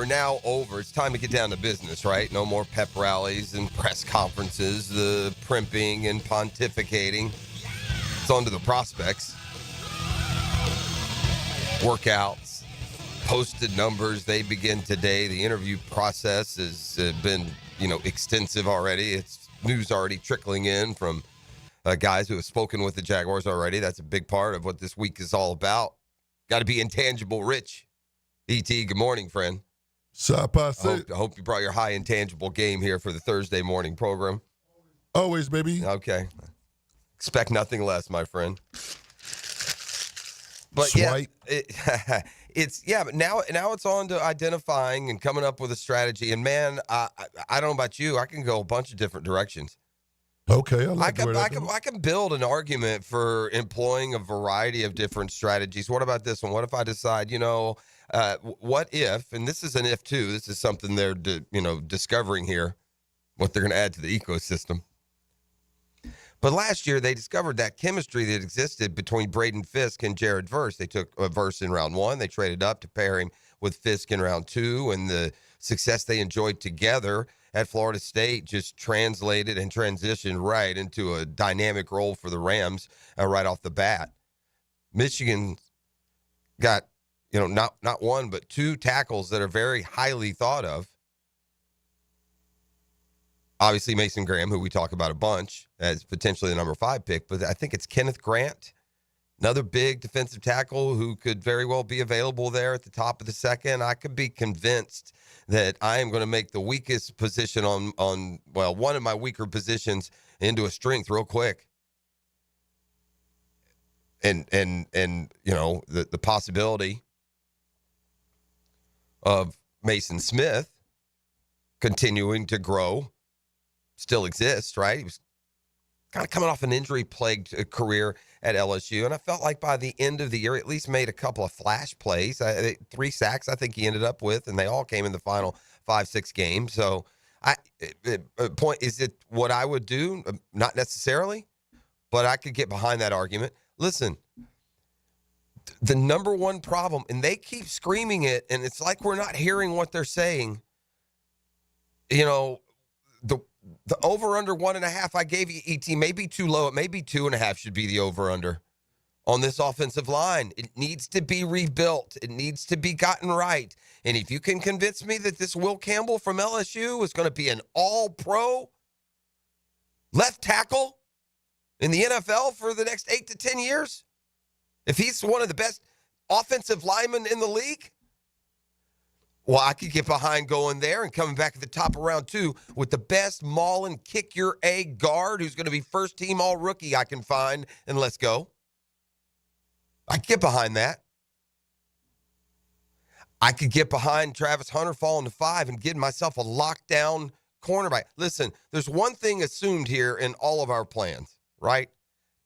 are now over. It's time to get down to business, right? No more pep rallies and press conferences, the primping and pontificating. It's on to the prospects. Workouts, posted numbers, they begin today. The interview process has been, extensive already. It's news already trickling in from guys who have spoken with the Jaguars already. That's a big part of what this week is all about. Got to be intangible rich. E.T., good morning, friend. I hope you brought your high intangible game here for the Thursday morning program. Always, baby. Okay. Expect nothing less, my friend. But Swipe. but now it's on to identifying and coming up with a strategy. And man, I don't know about you, I can go a bunch of different directions. Okay, I can build an argument for employing a variety of different strategies. What about this one? What if I decide, what if, and this is an if too, this is something they're discovering here, what they're going to add to the ecosystem. But last year, they discovered that chemistry that existed between Braden Fisk and Jared Verse. They took Verse in round 1. They traded up to pair him with Fisk in round 2. And the success they enjoyed together at Florida State just translated and transitioned right into a dynamic role for the Rams right off the bat. Michigan got, not one, but 2 tackles that are very highly thought of. Obviously, Mason Graham, who we talk about a bunch, as potentially the number 5 pick, but I think it's Kenneth Grant, another big defensive tackle who could very well be available there at the top of the second. I could be convinced that I am going to make the weakest position on one of my weaker positions into a strength real quick. And the possibility of Mason Smith continuing to grow still exists, right? He was kind of coming off an injury-plagued career at LSU, and I felt like by the end of the year, at least made a couple of flash plays. 3 sacks I think he ended up with, and they all came in the final 5-6 games. So, point is it what I would do? Not necessarily, but I could get behind that argument. Listen, the number one problem, and they keep screaming it, and it's like we're not hearing what they're saying. The over-under 1.5 I gave you, ET, may be too low. It may be 2.5 should be the over-under on this offensive line. It needs to be rebuilt. It needs to be gotten right. And if you can convince me that this Will Campbell from LSU is going to be an all-pro left tackle in the NFL for the next 8 to 10 years, if he's one of the best offensive linemen in the league, well, I could get behind going there and coming back at the top of round 2 with the best mauling, kick-your-egg guard who's going to be first-team all-rookie I can find, and let's go. I could get behind that. I could get behind Travis Hunter falling to 5 and getting myself a lockdown cornerback. Listen, there's one thing assumed here in all of our plans, right?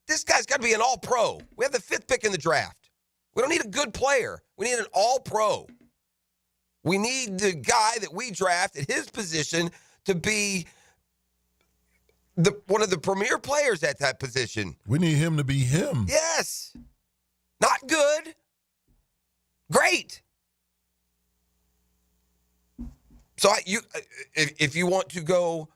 This guy's got to be an all-pro. We have the 5th pick in the draft. We don't need a good player. We need an all-pro. We need the guy that we draft at his position to be one of the premier players at that position. We need him to be him. Yes. Not good. Great. So if you want to go,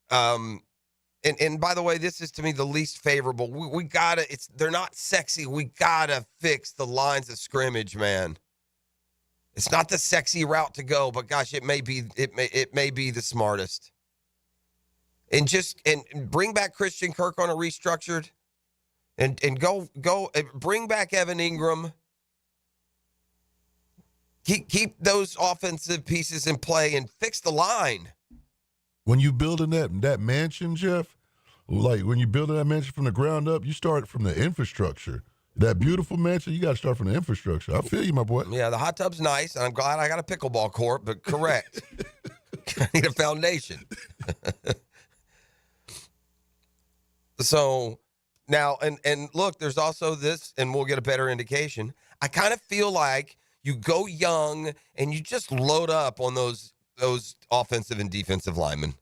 and by the way, this is to me the least favorable. We gotta. They're not sexy. We gotta fix the lines of scrimmage, man. It's not the sexy route to go, but gosh, it may be the smartest. And bring back Christian Kirk on a restructured, and go bring back Evan Ingram. Keep those offensive pieces in play and fix the line. When you building that mansion, Jeff, like when you building that mansion from the ground up, you start from the infrastructure. That beautiful mansion, you got to start from the infrastructure. I feel you, my boy. Yeah, the hot tub's nice, and I'm glad I got a pickleball court, but correct. I need a foundation. So now, and look, there's also this, and we'll get a better indication. I kind of feel like you go young and you just load up on those offensive and defensive linemen.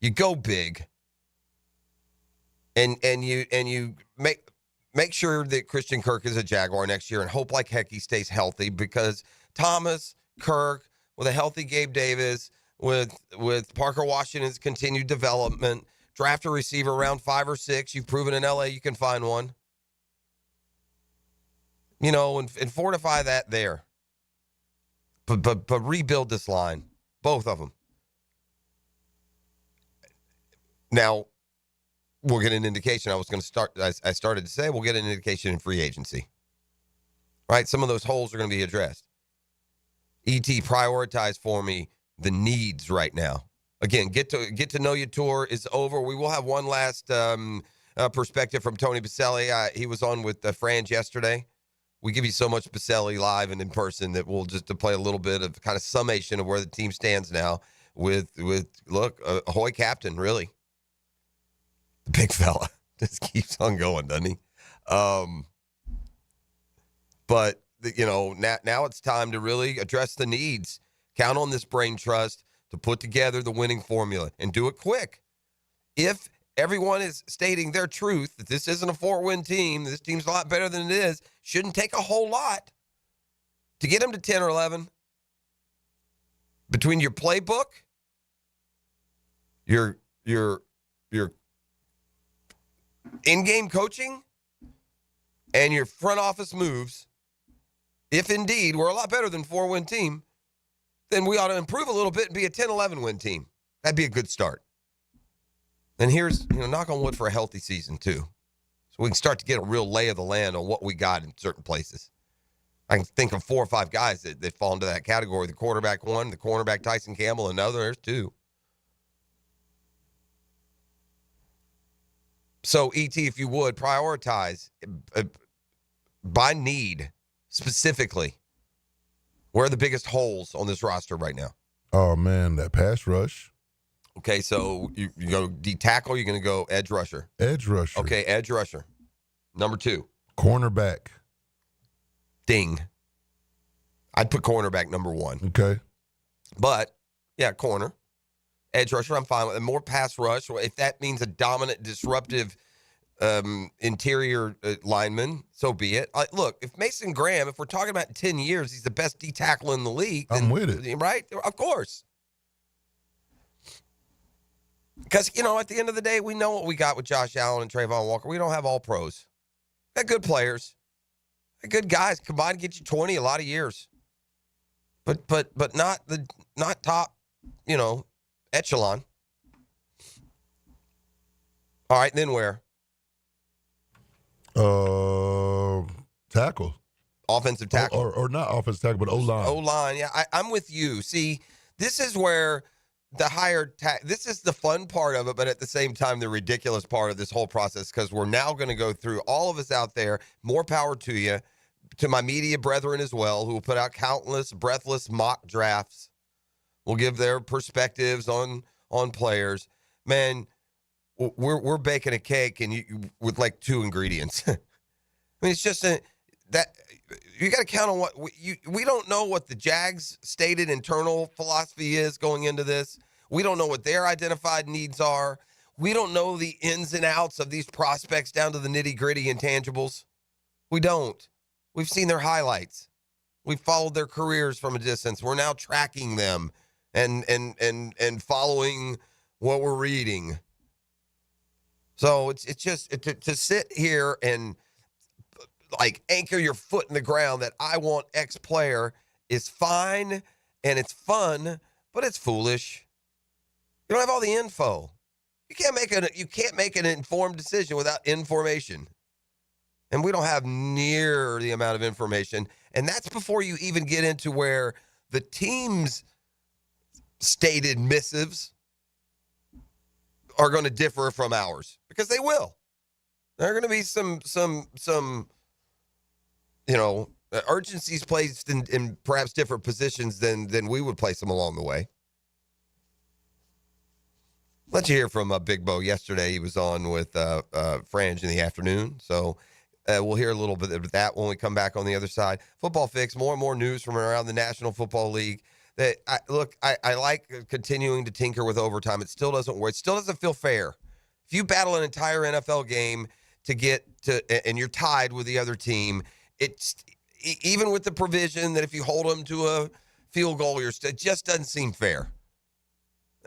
You go big, and you make sure that Christian Kirk is a Jaguar next year, and hope like heck he stays healthy, because Thomas, Kirk, with a healthy Gabe Davis, with Parker Washington's continued development, draft a receiver around 5 or 6. You've proven in LA you can find one. And fortify that there. But rebuild this line, both of them. Now, we'll get an indication. I started to say we'll get an indication in free agency. Right? Some of those holes are going to be addressed. ET, prioritize for me the needs right now. Again, get to know you tour is over. We will have one last perspective from Tony Baselli. He was on with Franz yesterday. We give you so much Baselli live and in person that we'll just to play a little bit of kind of summation of where the team stands now with look, ahoy captain, really. The big fella just keeps on going, doesn't he? But now it's time to really address the needs. Count on this brain trust to put together the winning formula and do it quick. If everyone is stating their truth that this isn't a 4-win team, this team's a lot better than it is, shouldn't take a whole lot to get them to 10 or 11. Between your playbook, your in-game coaching, and your front office moves, if indeed we're a lot better than 4-win team, then we ought to improve a little bit and be a 10-11 win team. That'd be a good start. And here's, knock on wood for a healthy season too. So we can start to get a real lay of the land on what we got in certain places. I can think of 4 or 5 guys that fall into that category. The quarterback one, the cornerback Tyson Campbell, another, there's 2. So, ET, if you would, prioritize by need specifically. Where are the biggest holes on this roster right now? Oh, man, that pass rush. Okay, so you go D-tackle, you're going to go edge rusher. Edge rusher. Okay, edge rusher. Number 2. Cornerback. Ding. I'd put cornerback number 1. Okay. But, yeah, corner. Edge rusher, I'm fine with it. More pass rush. If that means a dominant, disruptive interior lineman, so be it. Look, if Mason Graham, if we're talking about 10 years, he's the best D-tackle in the league. I'm with it. Right? Of course. Because, at the end of the day, we know what we got with Josh Allen and Trayvon Walker. We don't have all pros. They're good players. They're good guys. Combined get you 20 a lot of years. But not top, echelon. All right, then where? Tackle. Offensive tackle. Or not offensive tackle, but O-line. O-line, yeah. I'm with you. See, this is where the higher this is the fun part of it, but at the same time, the ridiculous part of this whole process, because we're now going to go through all of us out there. More power to you, to my media brethren as well, who will put out countless breathless mock drafts. Will give their perspectives on players. Man, we're baking a cake with like 2 ingredients. I mean, it's just that you got to count on what we don't know what the Jags' stated internal philosophy is going into this. We don't know what their identified needs are. We don't know the ins and outs of these prospects down to the nitty-gritty intangibles. We don't. We've seen their highlights. We've followed their careers from a distance. We're now tracking them and following what we're reading. So it's just to sit here and like anchor your foot in the ground that I want X player is fine and it's fun, but it's foolish. You don't have all the info. You can't make an informed decision without information. And we don't have near the amount of information. And that's before you even get into where the team's stated missives are going to differ from ours, because they will. There are going to be some urgencies placed in perhaps different positions than we would place them along the way. Let you hear from Big Bo yesterday. He was on with Franz in the afternoon. So we'll hear a little bit of that when we come back on the other side. Football Fix, more and more news from around the National Football League. That I like continuing to tinker with overtime. It still doesn't work. It still doesn't feel fair. If you battle an entire NFL game to get to, and you're tied with the other team, it's even with the provision that if you hold them to a field goal, it just doesn't seem fair.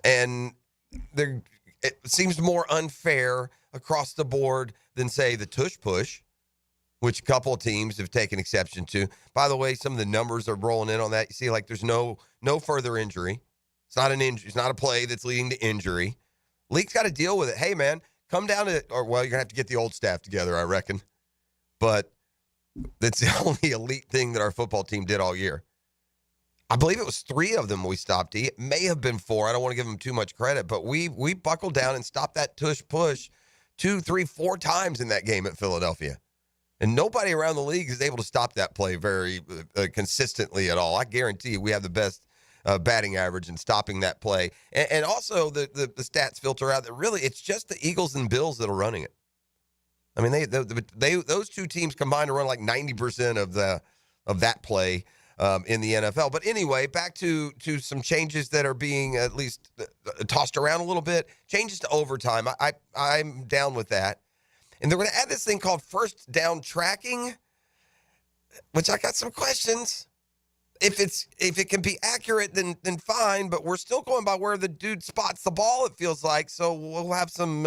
And it seems more unfair across the board than, say, the tush push, which a couple of teams have taken exception to. By the way, some of the numbers are rolling in on that. You see, like, there's no further injury. It's not an injury. It's not a play that's leading to injury. League's got to deal with it. Hey, man, come down to, well, you're going to have to get the old staff together, I reckon. But that's the only elite thing that our football team did all year. I believe it was 3 of them we stopped. It may have been 4. I don't want to give them too much credit, but we buckled down and stopped that tush push 2, 3, 4 times in that game at Philadelphia. And nobody around the league is able to stop that play very consistently at all. I guarantee you we have the best batting average in stopping that play. And also the stats filter out that really it's just the Eagles and Bills that are running it. I mean, those 2 teams combined to run like 90% of that play in the NFL. But anyway, back to some changes that are being at least tossed around a little bit. Changes to overtime. I'm down with that. And they're going to add this thing called first down tracking, which I got some questions. If it can be accurate, then fine. But we're still going by where the dude spots the ball, it feels like. So we'll have some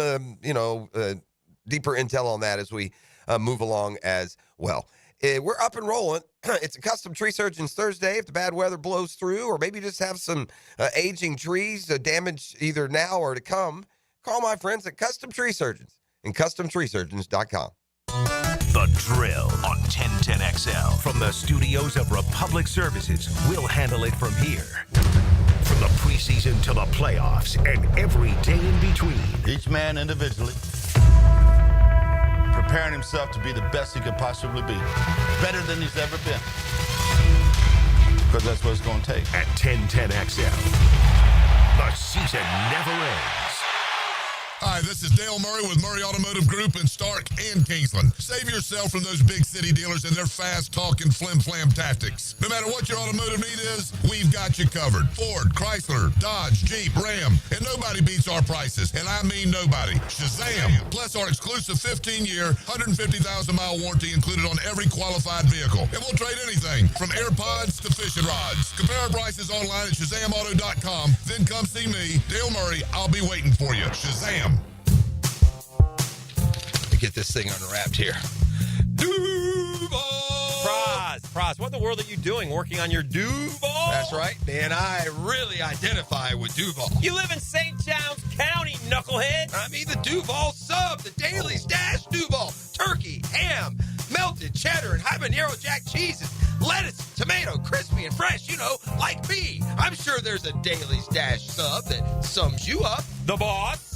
deeper intel on that as we move along as well. We're up and rolling. It's a Custom Tree Surgeons Thursday. If the bad weather blows through, or maybe just have some aging trees damaged either now or to come, call my friends at Custom Tree Surgeons and CustomTreeSurgeons.com. The Drill on 1010XL. From the studios of Republic Services, we'll handle it from here. From the preseason to the playoffs and every day in between. Each man individually, preparing himself to be the best he could possibly be. Better than he's ever been. Because that's what it's going to take. At 1010XL, the season never ends. Hi, this is Dale Murray with Murray Automotive Group in Stark and Kingsland. Save yourself from those big city dealers and their fast-talking flim-flam tactics. No matter what your automotive need is, we've got you covered. Ford, Chrysler, Dodge, Jeep, Ram, and nobody beats our prices, and I mean nobody. Shazam! Plus our exclusive 15-year, 150,000-mile warranty included on every qualified vehicle. And we'll trade anything from AirPods to fishing rods. Compare our prices online at ShazamAuto.com. Then come see me, Dale Murray. I'll be waiting for you. Shazam! Get this thing unwrapped here. Duval! Praz, what in the world are you doing working on your Duval? That's right, man. I really identify with Duval. You live in St. John's County, knucklehead. I mean the Duval sub, the Daily Dash Duval. Turkey, ham, melted cheddar, and habanero jack cheeses. Lettuce, tomato, crispy and fresh, like me. I'm sure there's a Daily Dash sub that sums you up. The boss.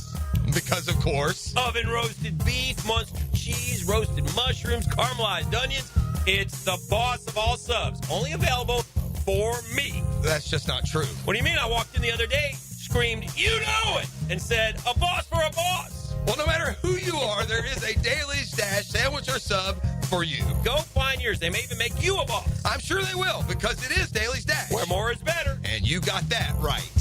Because, of course, oven roasted beef, Munster cheese, roasted mushrooms, caramelized onions. It's the boss of all subs. Only available for me. That's just not true. What do you mean? I walked in the other day, screamed, "You know it!" and said, "A boss for a boss." Well, no matter who you are, there is a Daily Dash sandwich or sub for you. Go find yours. They may even make you a boss. I'm sure they will, because it is Daily Dash. Where more is better. And you got that right.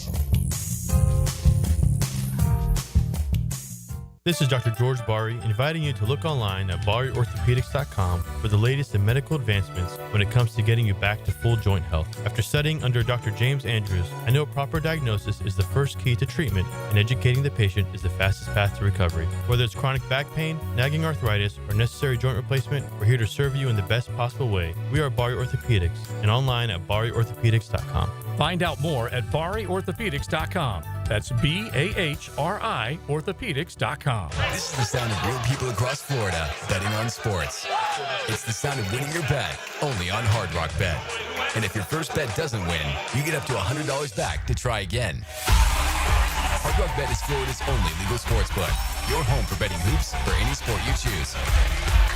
This is Dr. George Bari inviting you to look online at BariOrthopedics.com for the latest in medical advancements when it comes to getting you back to full joint health. After studying under Dr. James Andrews, I know proper diagnosis is the first key to treatment, and educating the patient is the fastest path to recovery. Whether it's chronic back pain, nagging arthritis, or necessary joint replacement, we're here to serve you in the best possible way. We are Bari Orthopedics and online at BariOrthopedics.com. Find out more at BariOrthopedics.com. That's BAHRI Orthopedics.com. This is the sound of real people across Florida betting on sports. It's the sound of winning your bet, only on Hard Rock Bet. And if your first bet doesn't win, you get up to $100 back to try again. Hard Rock Bet is Florida's only legal sports book. Your home for betting hoops for any sport you choose.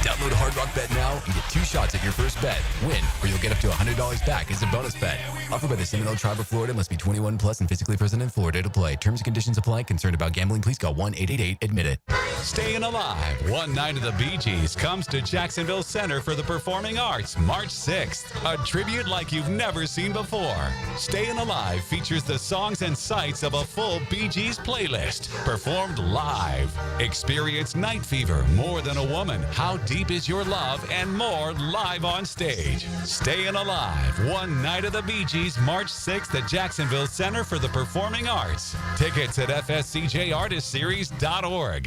Download Hard Rock Bet now and get 2 shots at your first bet. Win, or you'll get up to $100 back as a bonus bet. Offered by the Seminole Tribe of Florida. Must be 21 plus and physically present in Florida to play. Terms and conditions apply. Concerned about gambling? Please call 1-888-ADMIT-IT. Staying Alive, One Night of the Bee Gees comes to Jacksonville Center for the Performing Arts March 6th. A tribute like you've never seen before. Staying Alive features the songs and sights of a full Bee Gees playlist performed live. Experience Night Fever, More Than a Woman, How deep is your love, and more live on stage. Staying Alive, one night of the Bee Gees, March 6th at Jacksonville Center for the Performing Arts. Tickets at fscjartistseries.org.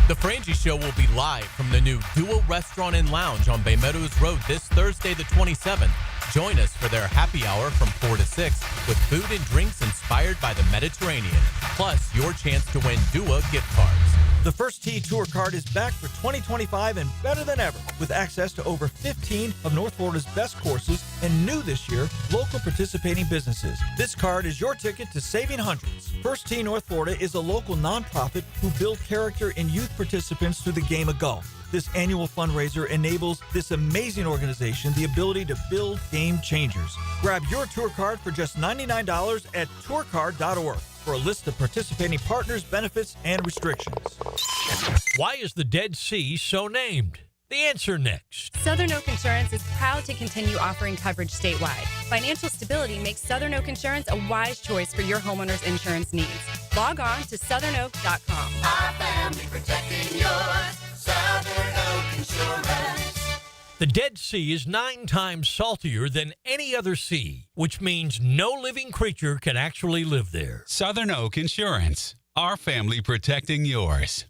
The Frangie Show will be live from the new Duo Restaurant and Lounge on Bay Meadows Road this Thursday, the 27th. Join us for their happy hour from 4 to 6 with food and drinks inspired by the Mediterranean. Plus, your chance to win Duo gift cards. The First Tee Tour Card is back for 2025 and better than ever, with access to over 15 of North Florida's best courses and new this year, local participating businesses. This card is your ticket to saving hundreds. First Tee North Florida is a local nonprofit who build character in youth participants through the game of golf. This annual fundraiser enables this amazing organization the ability to build game changers. Grab your tour card for just $99 at tourcard.org. for a list of participating partners, benefits, and restrictions. Why is the Dead Sea so named? The answer next. Southern Oak Insurance is proud to continue offering coverage statewide. Financial stability makes Southern Oak Insurance a wise choice for your homeowner's insurance needs. Log on to southernoak.com. Our family protecting yours. Southern Oak Insurance. The Dead Sea is 9 times saltier than any other sea, which means no living creature can actually live there. Southern Oak Insurance. Our family protecting yours.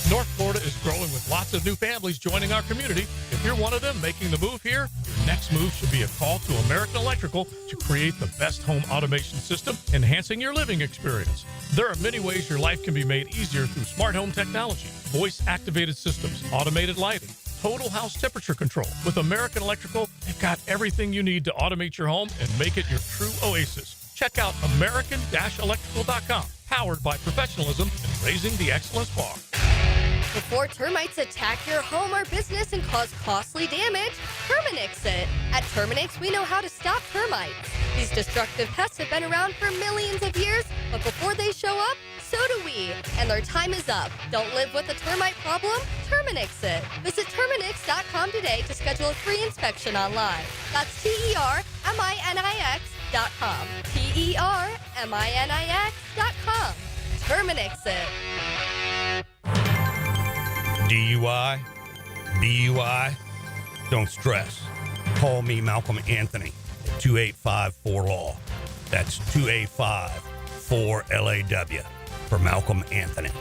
North Florida is growing with lots of new families joining our community. If you're one of them making the move here, your next move should be a call to American Electrical to create the best home automation system, enhancing your living experience. There are many ways your life can be made easier through smart home technology, voice-activated systems, automated lighting, total house temperature control. With American Electrical, they've got everything you need to automate your home and make it your true oasis. Check out American-Electrical.com, powered by professionalism and raising the excellence bar. Before termites attack your home or business and cause costly damage, Terminix it. At Terminix, we know how to stop termites. These destructive pests have been around for millions of years, but before they show up, so do we. And their time is up. Don't live with a termite problem? Terminix it. Visit Terminix.com today to schedule a free inspection online. That's TERMINIX.com. TERMINIX.com. Terminix it. DUI? DUI? Don't stress. Call me Malcolm Anthony at 285-4LAW. That's 285-4LAW for Malcolm Anthony.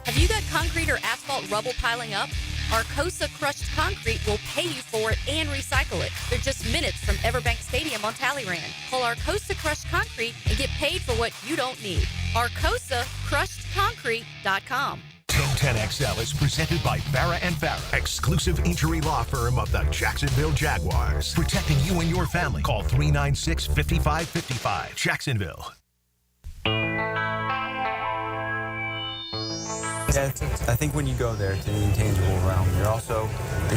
Have you got concrete or asphalt rubble piling up? Arcosa Crushed Concrete will pay you for it and recycle it. They're just minutes from Everbank Stadium on Talleyrand. Call Arcosa Crushed Concrete and get paid for what you don't need. ArcosaCrushedConcrete.com. 1010XL is presented by Farah & Farah, exclusive injury law firm of the Jacksonville Jaguars. Protecting you and your family. Call 396-5555. Jacksonville. Yeah, I think when you go there to the intangible realm, you're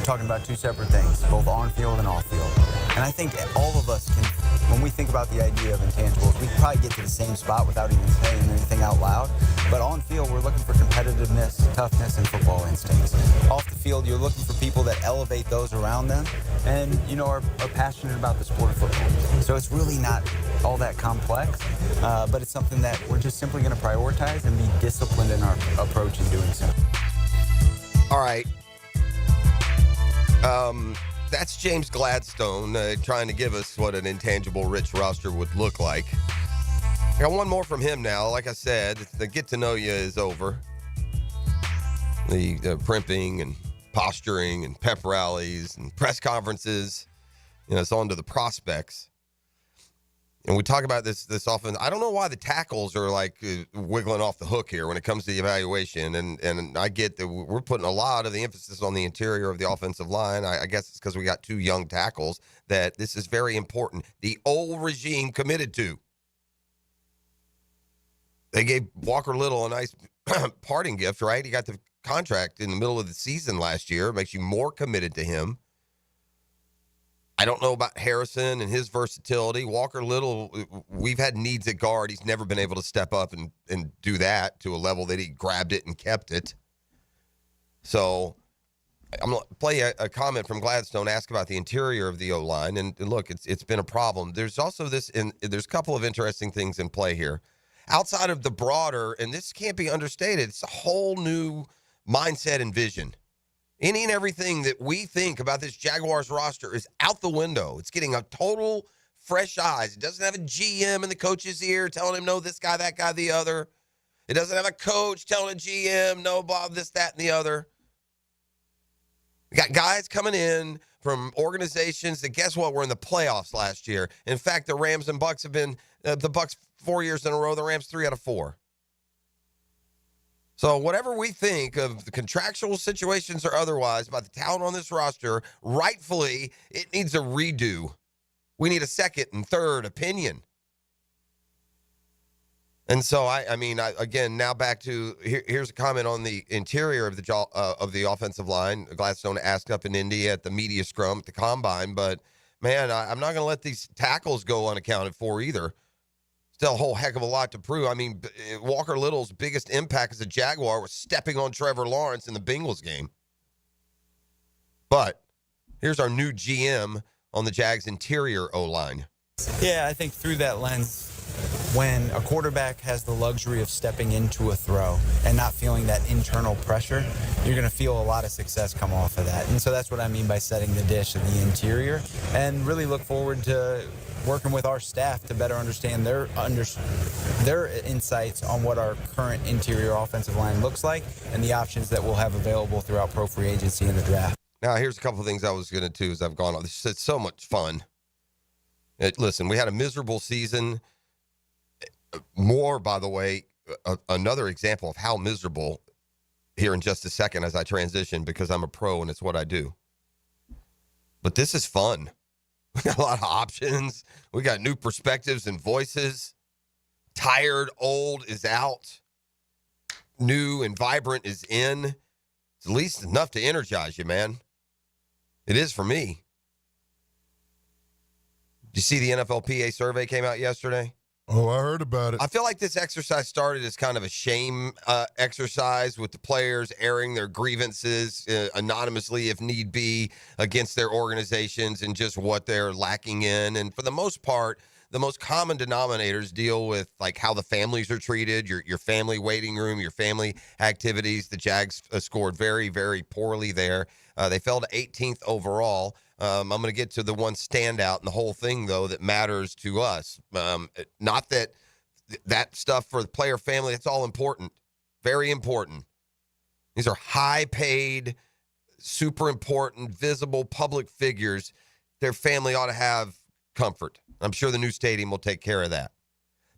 talking about two separate things, both on field and off field. And I think all of us can, when we think about the idea of intangibles, we can probably get to the same spot without even saying anything out loud. But on field, we're looking for competitiveness, toughness, and football instincts. Off the field, you're looking for people that elevate those around them and, are passionate about the sport of football. So it's really not all that complex, but it's something that we're just simply going to prioritize and be disciplined in our approach in doing so. All right. That's James Gladstone trying to give us what an intangible rich roster would look like. I got one more from him now. Like I said, the get to know you is over. The primping and posturing and pep rallies and press conferences. It's on to the prospects. And we talk about this often. I don't know why the tackles are like wiggling off the hook here when it comes to the evaluation. And I get that we're putting a lot of the emphasis on the interior of the offensive line. I guess it's because we got two young tackles that this is very important. The old regime committed to. They gave Walker Little a nice parting gift, right? He got the contract in the middle of the season last year. It makes you more committed to him. I don't know about Harrison and his versatility. Walker Little, we've had needs at guard. He's never been able to step up and do that to a level that he grabbed it and kept it. So I'm going to play a comment from Gladstone, ask about the interior of the O-line. And look, it's been a problem. There's also there's a couple of interesting things in play here. Outside of the broader, and this can't be understated, it's a whole new mindset and vision Any and everything that we think about this Jaguars roster is out the window. It's getting a total fresh eyes. It doesn't have a GM in the coach's ear telling him, no, this guy, that guy, the other. It doesn't have a coach telling a GM, no, Bob, this, that, and the other. We got guys coming in from organizations that, guess what, were in the playoffs last year. In fact, the Rams and Bucks have been, the Bucks 4 years in a row, the Rams 3 out of 4. So whatever we think of the contractual situations or otherwise about the talent on this roster, rightfully, it needs a redo. We need a second and third opinion. And so, again, now back to, here's a comment on the interior of the offensive line. Gladstone asked up in Indy at the media scrum at the combine, but, man, I'm not going to let these tackles go unaccounted for either. Still a whole heck of a lot to prove. I mean, Walker Little's biggest impact as a Jaguar was stepping on Trevor Lawrence in the Bengals game. But here's our new GM on the Jags' interior O-line. Yeah, I think through that lens, when a quarterback has the luxury of stepping into a throw and not feeling that internal pressure, you're going to feel a lot of success come off of that. And so that's what I mean by setting the dish of the interior, and really look forward to working with our staff to better understand their insights on what our current interior offensive line looks like and the options that we'll have available throughout pro free agency and the draft. Now, here's a couple of things I was going to do as I've gone on. This is so much fun. Listen, we had a miserable season. More, by the way, another example of how miserable here in just a second as I transition, because I'm a pro and it's what I do. But this is fun. We got a lot of options. We got new perspectives and voices. Tired, old is out. New and vibrant is in. It's at least enough to energize you, man. It is for me. Did you see the NFLPA survey came out yesterday? Oh, I heard about it. I feel like this exercise started as kind of a shame exercise with the players airing their grievances anonymously, if need be, against their organizations and just what they're lacking in. And for the most part, the most common denominators deal with like how the families are treated, your family waiting room, your family activities. The Jags scored very, very poorly there. They fell to 18th overall. I'm going to get to the one standout in the whole thing, though, that matters to us. Not that stuff for the player family, it's all important. Very important. These are high-paid, super important, visible public figures. Their family ought to have comfort. I'm sure the new stadium will take care of that.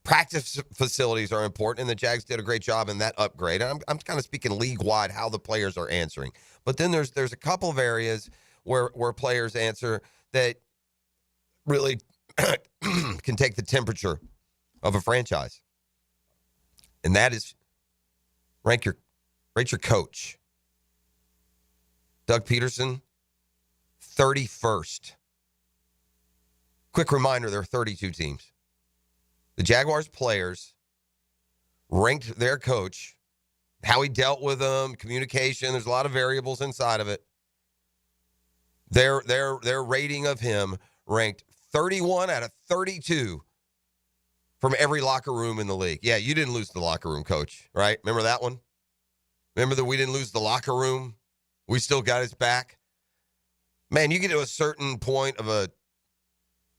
Practice facilities are important, and the Jags did a great job in that upgrade. And I'm kind of speaking league-wide how the players are answering. But then there's a couple of areas where players answer that really can take the temperature of a franchise. And that is rate your coach. Doug Peterson, 31st. Quick reminder, there are 32 teams. The Jaguars players ranked their coach, how he dealt with them, communication, there's a lot of variables inside of it. Their rating of him ranked 31 out of 32 from every locker room in the league. Yeah, you didn't lose the locker room, coach, right? Remember that one? Remember that we didn't lose the locker room? We still got his back? Man, you get to a certain point of a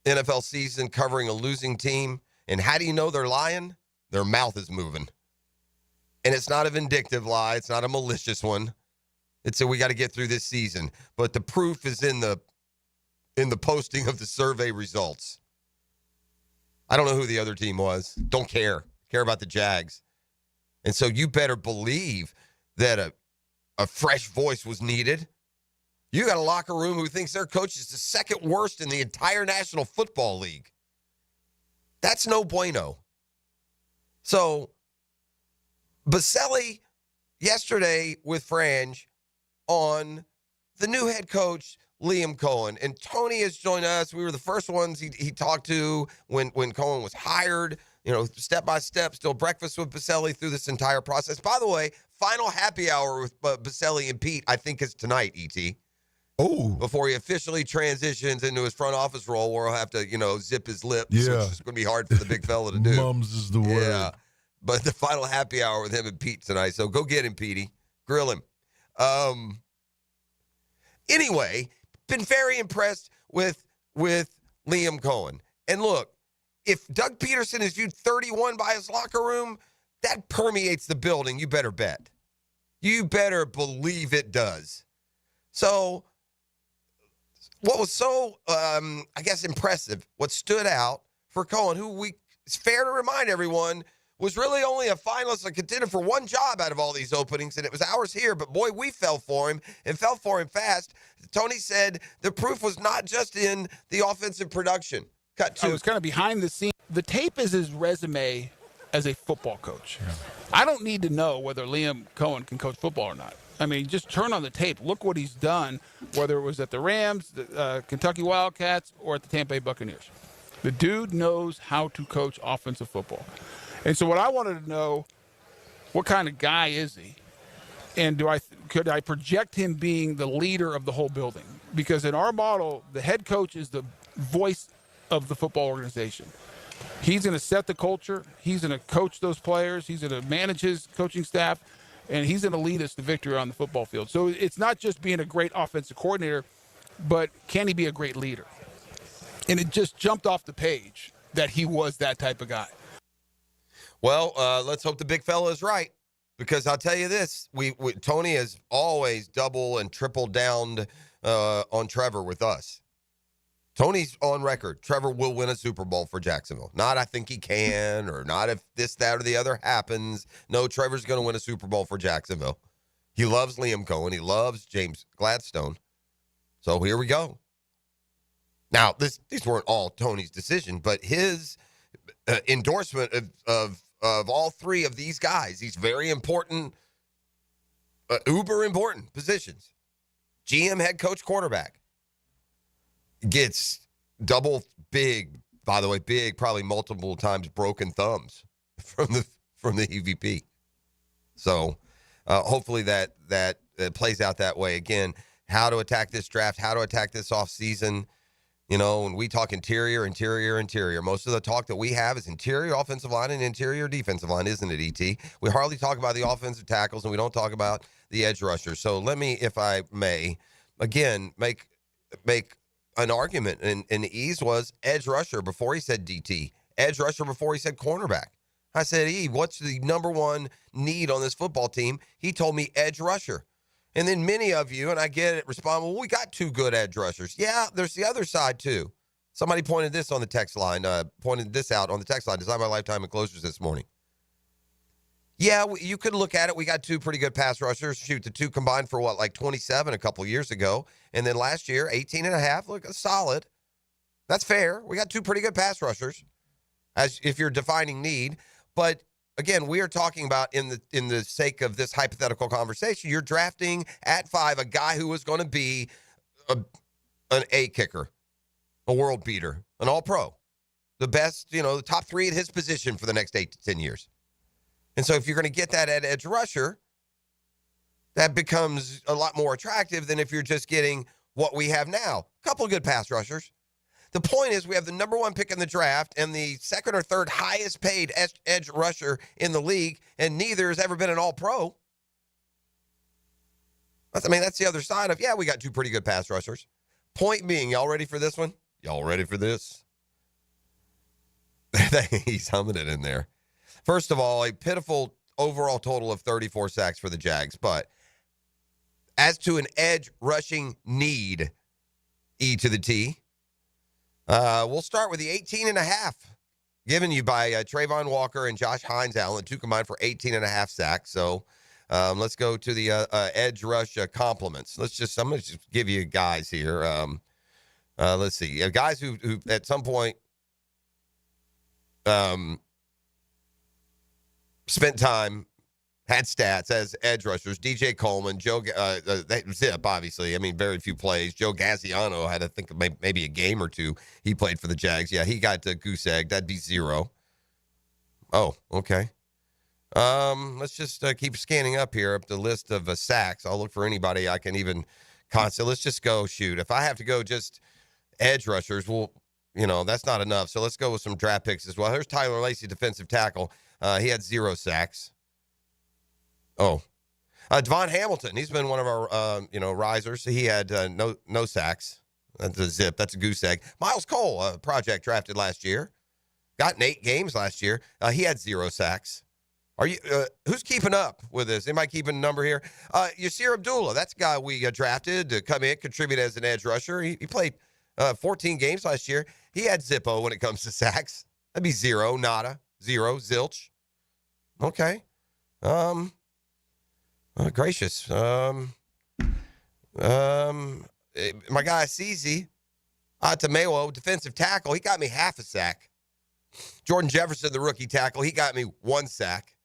NFL season covering a losing team, and how do you know they're lying? Their mouth is moving. And it's not a vindictive lie. It's not a malicious one. It's we got to get through this season. But the proof is in the posting of the survey results. I don't know who the other team was. Don't care. Care about the Jags. And so you better believe that a fresh voice was needed. You got a locker room who thinks their coach is the second worst in the entire National Football League. That's no bueno. So Baselli yesterday with Frange on the new head coach, Liam Cohen. And Tony has joined us. We were the first ones he talked to when Cohen was hired. You know, step by step, still breakfast with Baselli through this entire process. By the way, final happy hour with Baselli and Pete, I think, is tonight, E.T. Oh. Before he officially transitions into his front office role where he'll have to, zip his lips, Yeah. which is going to be hard for the big fella to do. Mums is the word. Yeah. But the final happy hour with him and Pete tonight. So go get him, Petey. Grill him. Anyway, been very impressed with Liam Cohen. And look, if Doug Peterson is viewed 31 by his locker room, that permeates the building. You better bet. You better believe it does. So what was so, I guess, impressive, what stood out for Cohen, who it's fair to remind everyone, was really only a finalist and contender for one job out of all these openings, and it was ours here. But, boy, we fell for him and fell for him fast. Tony said the proof was not just in the offensive production. Cut two. I was kind of behind the scenes. The tape is his resume as a football coach. I don't need to know whether Liam Cohen can coach football or not. I mean, just turn on the tape. Look what he's done, whether it was at the Rams, the Kentucky Wildcats, or at the Tampa Bay Buccaneers. The dude knows how to coach offensive football. And so what I wanted to know, what kind of guy is he? And could I project him being the leader of the whole building? Because in our model, the head coach is the voice of the football organization. He's going to set the culture. He's going to coach those players. He's going to manage his coaching staff. And he's going to lead us to victory on the football field. So it's not just being a great offensive coordinator, but can he be a great leader? And it just jumped off the page that he was that type of guy. Well, let's hope the big fella is right, because I'll tell you this: Tony has always double and triple downed on Trevor with us. Tony's on record. Trevor will win a Super Bowl for Jacksonville. Not I think he can, or not if this, that, or the other happens. No, Trevor's going to win a Super Bowl for Jacksonville. He loves Liam Cohen. He loves James Gladstone. So here we go. Now, these weren't all Tony's decision, but his endorsement of all three of these guys, these very important, uber important positions. GM, head coach, quarterback. Gets double big, by the way, big, probably multiple times broken thumbs from the EVP. So hopefully that plays out that way. Again, how to attack this draft, how to attack this offseason. You know, when we talk interior, most of the talk that we have is interior offensive line and interior defensive line, isn't it, E.T.? We hardly talk about the offensive tackles, and we don't talk about the edge rushers. So let me, if I may, again, make an argument. And E's was edge rusher before he said DT, edge rusher before he said cornerback. I said, E, what's the number one need on this football team? He told me edge rusher. And then many of you, and I get it, respond, well, we got two good edge rushers. Yeah, there's the other side, too. Somebody pointed this on the text line, Design My Lifetime Enclosures this morning. Yeah, you could look at it. We got two pretty good pass rushers. Shoot, the two combined for what, like 27 a couple years ago. And then last year, 18 and a half. Look, solid. That's fair. We got two pretty good pass rushers, as if you're defining need. But again, we are talking about in the sake of this hypothetical conversation, you're drafting at 5 a guy who is going to be an A kicker, a world beater, an all-pro, the best, the top 3 at his position for the next 8 to 10 years. And so if you're going to get that at edge rusher, that becomes a lot more attractive than if you're just getting what we have now. A couple of good pass rushers. The point is we have the number 1 pick in the draft and the second or third highest paid edge rusher in the league, and neither has ever been an all-pro. That's the other side of, we got two pretty good pass rushers. Point being, y'all ready for this one? Y'all ready for this? He's humming it in there. First of all, a pitiful overall total of 34 sacks for the Jags. But as to an edge rushing need, E to the T, we'll start with the 18 and a half given you by Trayvon Walker and Josh Hines Allen, two combined for 18 and a half sacks. So let's go to the edge rush compliments. I'm going to just give you guys here. Let's see. Guys who at some point spent time, had stats as edge rushers. DJ Coleman, Zip, obviously. Very few plays. Joe Gaziano had, I think, maybe a game or two he played for the Jags. Yeah, he got goose egg. That'd be 0. Oh, okay. Let's just keep scanning up here, up the list of sacks. I'll look for anybody I can even constantly. Let's just go shoot. If I have to go just edge rushers, that's not enough. So let's go with some draft picks as well. Here's Tyler Lacey, defensive tackle. He had 0 sacks. Oh, Devon Hamilton, he's been one of our, risers. He had no sacks. That's a zip. That's a goose egg. Miles Cole, project drafted last year. Got in 8 games last year. He had 0 sacks. Are you? Who's keeping up with this? Anybody keeping a number here? Yasir Abdullah, that's a guy we drafted to come in, contribute as an edge rusher. He played 14 games last year. He had Zippo when it comes to sacks. That'd be 0, nada, 0, zilch. Okay. Gracious. My guy Cece Atamewo, defensive tackle, he got me half a sack. Jordan Jefferson, the rookie tackle, he got me 1 sack.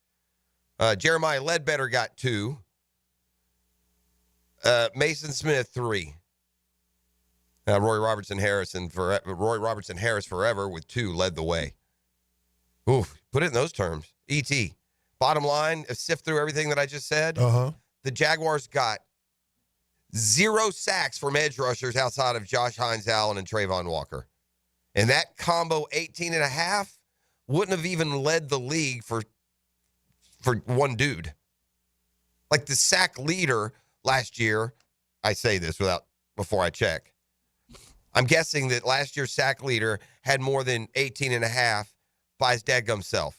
Jeremiah Ledbetter got 2. Mason Smith 3. Roy Robertson Harris forever with 2 led the way. Ooh, put it in those terms. E.T. Bottom line, sift through everything that I just said. The Jaguars got 0 sacks from edge rushers outside of Josh Hines Allen and Trayvon Walker. And that combo 18.5 wouldn't have even led the league for one dude. Like the sack leader last year, I say this before I check. I'm guessing that last year's sack leader had more than 18.5 by his dadgum self.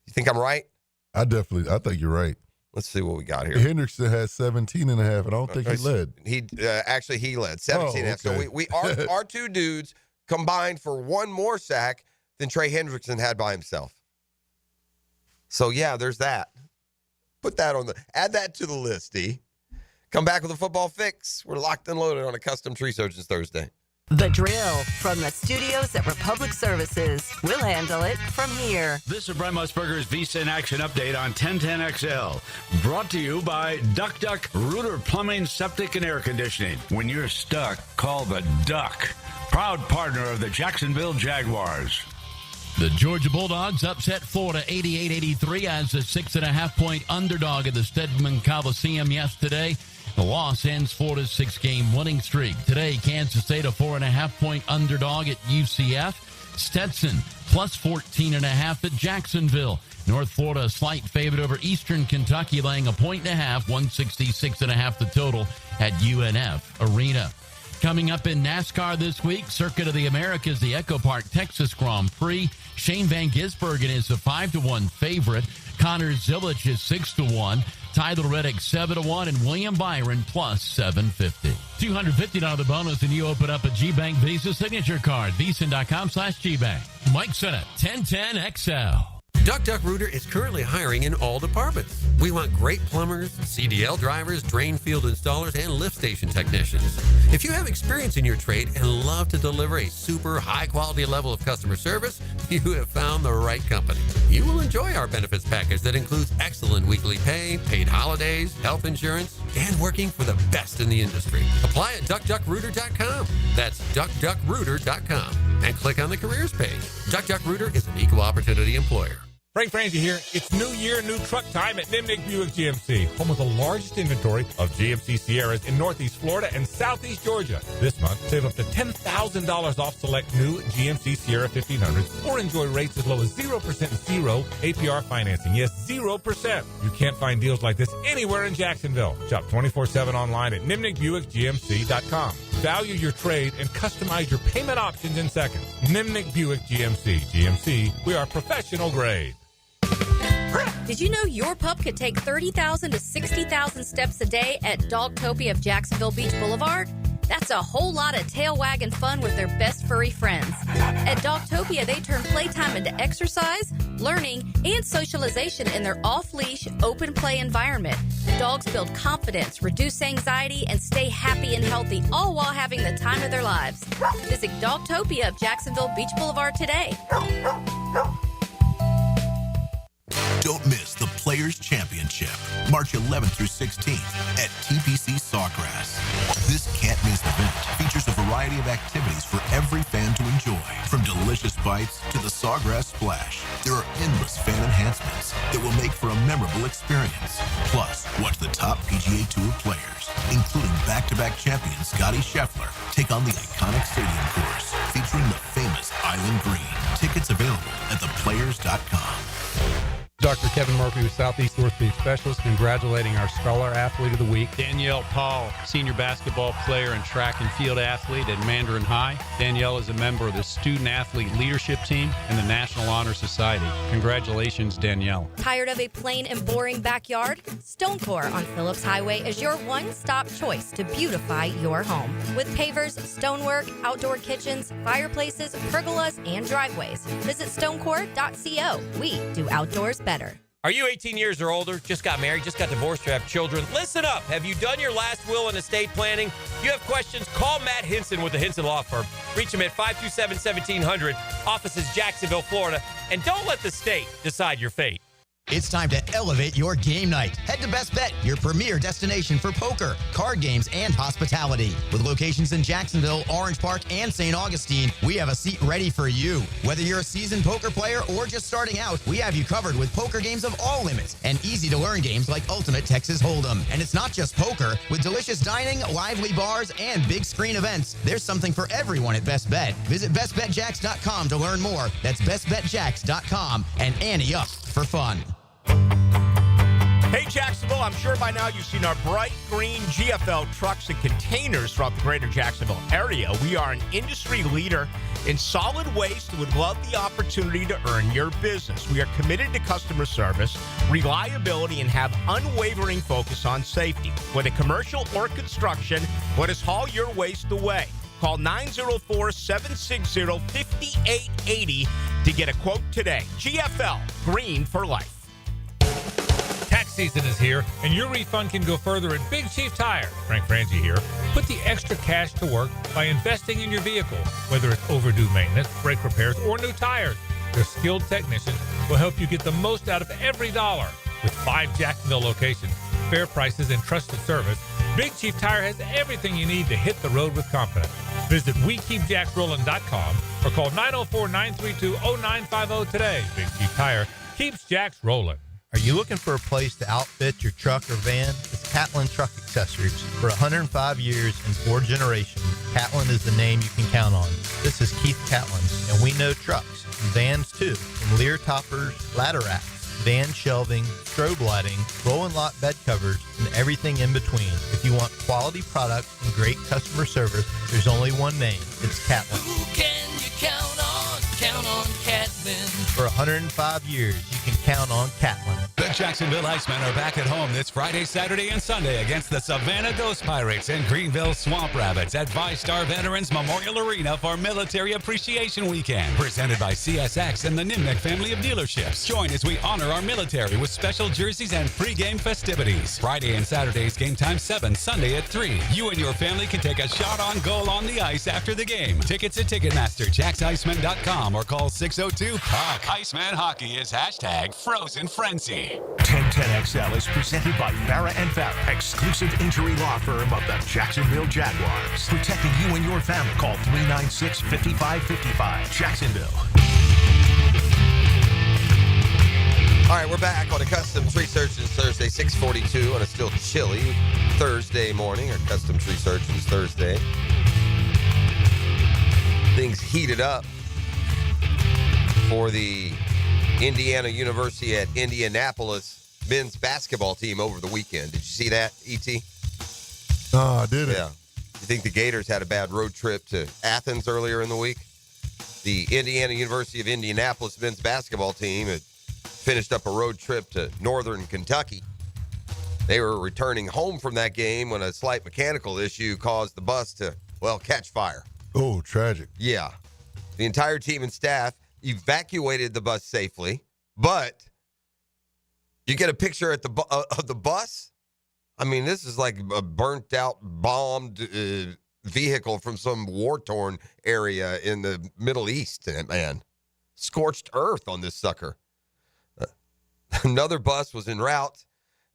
You think I'm right? I think you're right. Let's see what we got here. Hendrickson had 17.5, and I don't think he led. He led 17.5. Okay. So we our 2 dudes combined for 1 more sack than Trey Hendrickson had by himself. So yeah, there's that. Add that to the list, D. Come back with a football fix. We're locked and loaded on a custom Tree Surgeons Thursday. The Drill from the studios at Republic Services. We'll handle it from here. This is Brent Musburger's Visa in Action update on 1010XL. Brought to you by Duck Duck Rooter Plumbing, Septic, and Air Conditioning. When you're stuck, call the Duck. Proud partner of the Jacksonville Jaguars. The Georgia Bulldogs upset Florida 88-83 as a 6.5-point underdog at the Stedman Coliseum yesterday. The loss ends Florida's 6-game winning streak. Today, Kansas State a 4.5-point underdog at UCF. Stetson plus 14.5 at Jacksonville. North Florida a slight favorite over Eastern Kentucky, laying a 1.5, 166.5 the total at UNF Arena. Coming up in NASCAR this week, Circuit of the Americas, the Echo Park Texas Grand Prix. Shane Van Gisbergen is a 5-1 favorite. Connor Zilich is 6-1. Tyler Reddick 7-1, and William Byron plus 750. $250 bonus, and you open up a G-Bank Visa signature card. Visa.com/GBank. Mike Sennett, 1010XL. Duck Duck Rooter is currently hiring in all departments. We want great plumbers, CDL drivers, drain field installers, and lift station technicians. If you have experience in your trade and love to deliver a super high-quality level of customer service, you have found the right company. You will enjoy our benefits package that includes excellent weekly pay, paid holidays, health insurance, and working for the best in the industry. Apply at duckduckrooter.com. That's duckduckrooter.com. And click on the careers page. Duck Duck Rooter is an equal opportunity employer. Frank Frangie here. It's new year, new truck time at Nimnik Buick GMC, home of the largest inventory of GMC Sierras in Northeast Florida and Southeast Georgia. This month, save up to $10,000 off select new GMC Sierra 1500s or enjoy rates as low as 0% zero APR financing. Yes, 0%. You can't find deals like this anywhere in Jacksonville. Shop 24/7 online at NimnikBuickGMC.com. Value your trade and customize your payment options in seconds. Nimnik Buick GMC. GMC, we are professional grade. Did you know your pup could take 30,000 to 60,000 steps a day at Dogtopia of Jacksonville Beach Boulevard? That's a whole lot of tail wagging fun with their best furry friends. At Dogtopia, they turn playtime into exercise, learning, and socialization in their off-leash, open play environment. Dogs build confidence, reduce anxiety, and stay happy and healthy, all while having the time of their lives. Visit Dogtopia of Jacksonville Beach Boulevard today. Don't miss the Players' Championship, March 11th through 16th at TPC Sawgrass. This can't-miss event features a variety of activities for every fan to enjoy, from delicious bites to the Sawgrass Splash. There are endless fan enhancements that will make for a memorable experience. Plus, watch the top PGA Tour players, including back-to-back champion Scottie Scheffler, take on the iconic stadium course featuring the famous Island Green. Tickets available at theplayers.com. Dr. Kevin Murphy with Southeast Orthopedic Specialist, congratulating our Scholar Athlete of the Week. Danielle Paul, senior basketball player and track and field athlete at Mandarin High. Danielle is a member of the Student Athlete Leadership Team and the National Honor Society. Congratulations, Danielle. Tired of a plain and boring backyard? Stonecore on Phillips Highway is your one-stop choice to beautify your home. With pavers, stonework, outdoor kitchens, fireplaces, pergolas, and driveways. Visit stonecore.co. We do outdoors better. Are you 18 years or older, just got married, just got divorced, or have children? Listen up. Have you done your last will and estate planning? If you have questions, call Matt Hinson with the Hinson Law Firm. Reach him at 527-1700. Office is Jacksonville, Florida. And don't let the state decide your fate. It's time to elevate your game night. Head to Best Bet, your premier destination for poker, card games, and hospitality. With locations in Jacksonville, Orange Park, and St. Augustine, we have a seat ready for you. Whether you're a seasoned poker player or just starting out, we have you covered with poker games of all limits and easy-to-learn games like Ultimate Texas Hold'em. And it's not just poker. With delicious dining, lively bars, and big screen events, there's something for everyone at Best Bet. Visit bestbetjacks.com to learn more. That's bestbetjacks.com and ante up for fun. Hey, Jacksonville, I'm sure by now you've seen our bright green GFL trucks and containers throughout the greater Jacksonville area. We are an industry leader in solid waste and would love the opportunity to earn your business. We are committed to customer service, reliability, and have unwavering focus on safety. Whether commercial or construction, let us haul your waste away. Call 904-760-5880 to get a quote today. GFL, green for life. Tax season is here, and your refund can go further at Big Chief Tire. Frank Frangie here. Put the extra cash to work by investing in your vehicle, whether it's overdue maintenance, brake repairs, or new tires. Their skilled technicians will help you get the most out of every dollar. With 5 Jacksonville locations, fair prices, and trusted service, Big Chief Tire has everything you need to hit the road with confidence. Visit WeKeepJacksRollin.com or call 904-932-0950 today. Big Chief Tire keeps Jacks rolling. Are you looking for a place to outfit your truck or van? It's Catlin Truck Accessories. For 105 years and 4 generations, Catlin is the name you can count on. This is Keith Catlin, and we know trucks and vans too. From Lear toppers, ladder racks, van shelving, strobe lighting, rolling lot bed covers, and everything in between. If you want quality products and great customer service, there's only one name. It's Catlin. Who can you count on? Count on Catlin. For 105 years, you can count on Catlin. The Jacksonville Icemen are back at home this Friday, Saturday, and Sunday against the Savannah Ghost Pirates and Greenville Swamp Rabbits at ViStar Veterans Memorial Arena for Military Appreciation Weekend. Presented by CSX and the Nimnick family of dealerships. Join as we honor our military with special jerseys and pregame festivities. Friday and Saturday's game time 7, Sunday at 3. You and your family can take a shot on goal on the ice after the game. Tickets at Ticketmaster, JacksIceman.com, or call 602-PUCK. Iceman Hockey is #Frozen Frenzy. 1010XL is presented by Farah and Farah, exclusive injury law firm of the Jacksonville Jaguars. Protecting you and your family. Call 396-5555. Jacksonville. All right, we're back on a Custom Tree Surgeons Thursday, 6:42 on a still chilly Thursday morning, or Custom Tree Surgeons Thursday. Things heated up for the Indiana University at Indianapolis men's basketball team over the weekend. Did you see that, E.T.? I didn't. Yeah. You think the Gators had a bad road trip to Athens earlier in the week? The Indiana University of Indianapolis men's basketball team had finished up a road trip to northern Kentucky. They were returning home from that game when a slight mechanical issue caused the bus to, catch fire. Oh, tragic. Yeah. The entire team and staff evacuated the bus safely, but you get a picture at of the bus. I mean, this is like a burnt out, bombed vehicle from some war-torn area in the Middle East, man. Scorched earth on this sucker. Another bus was en route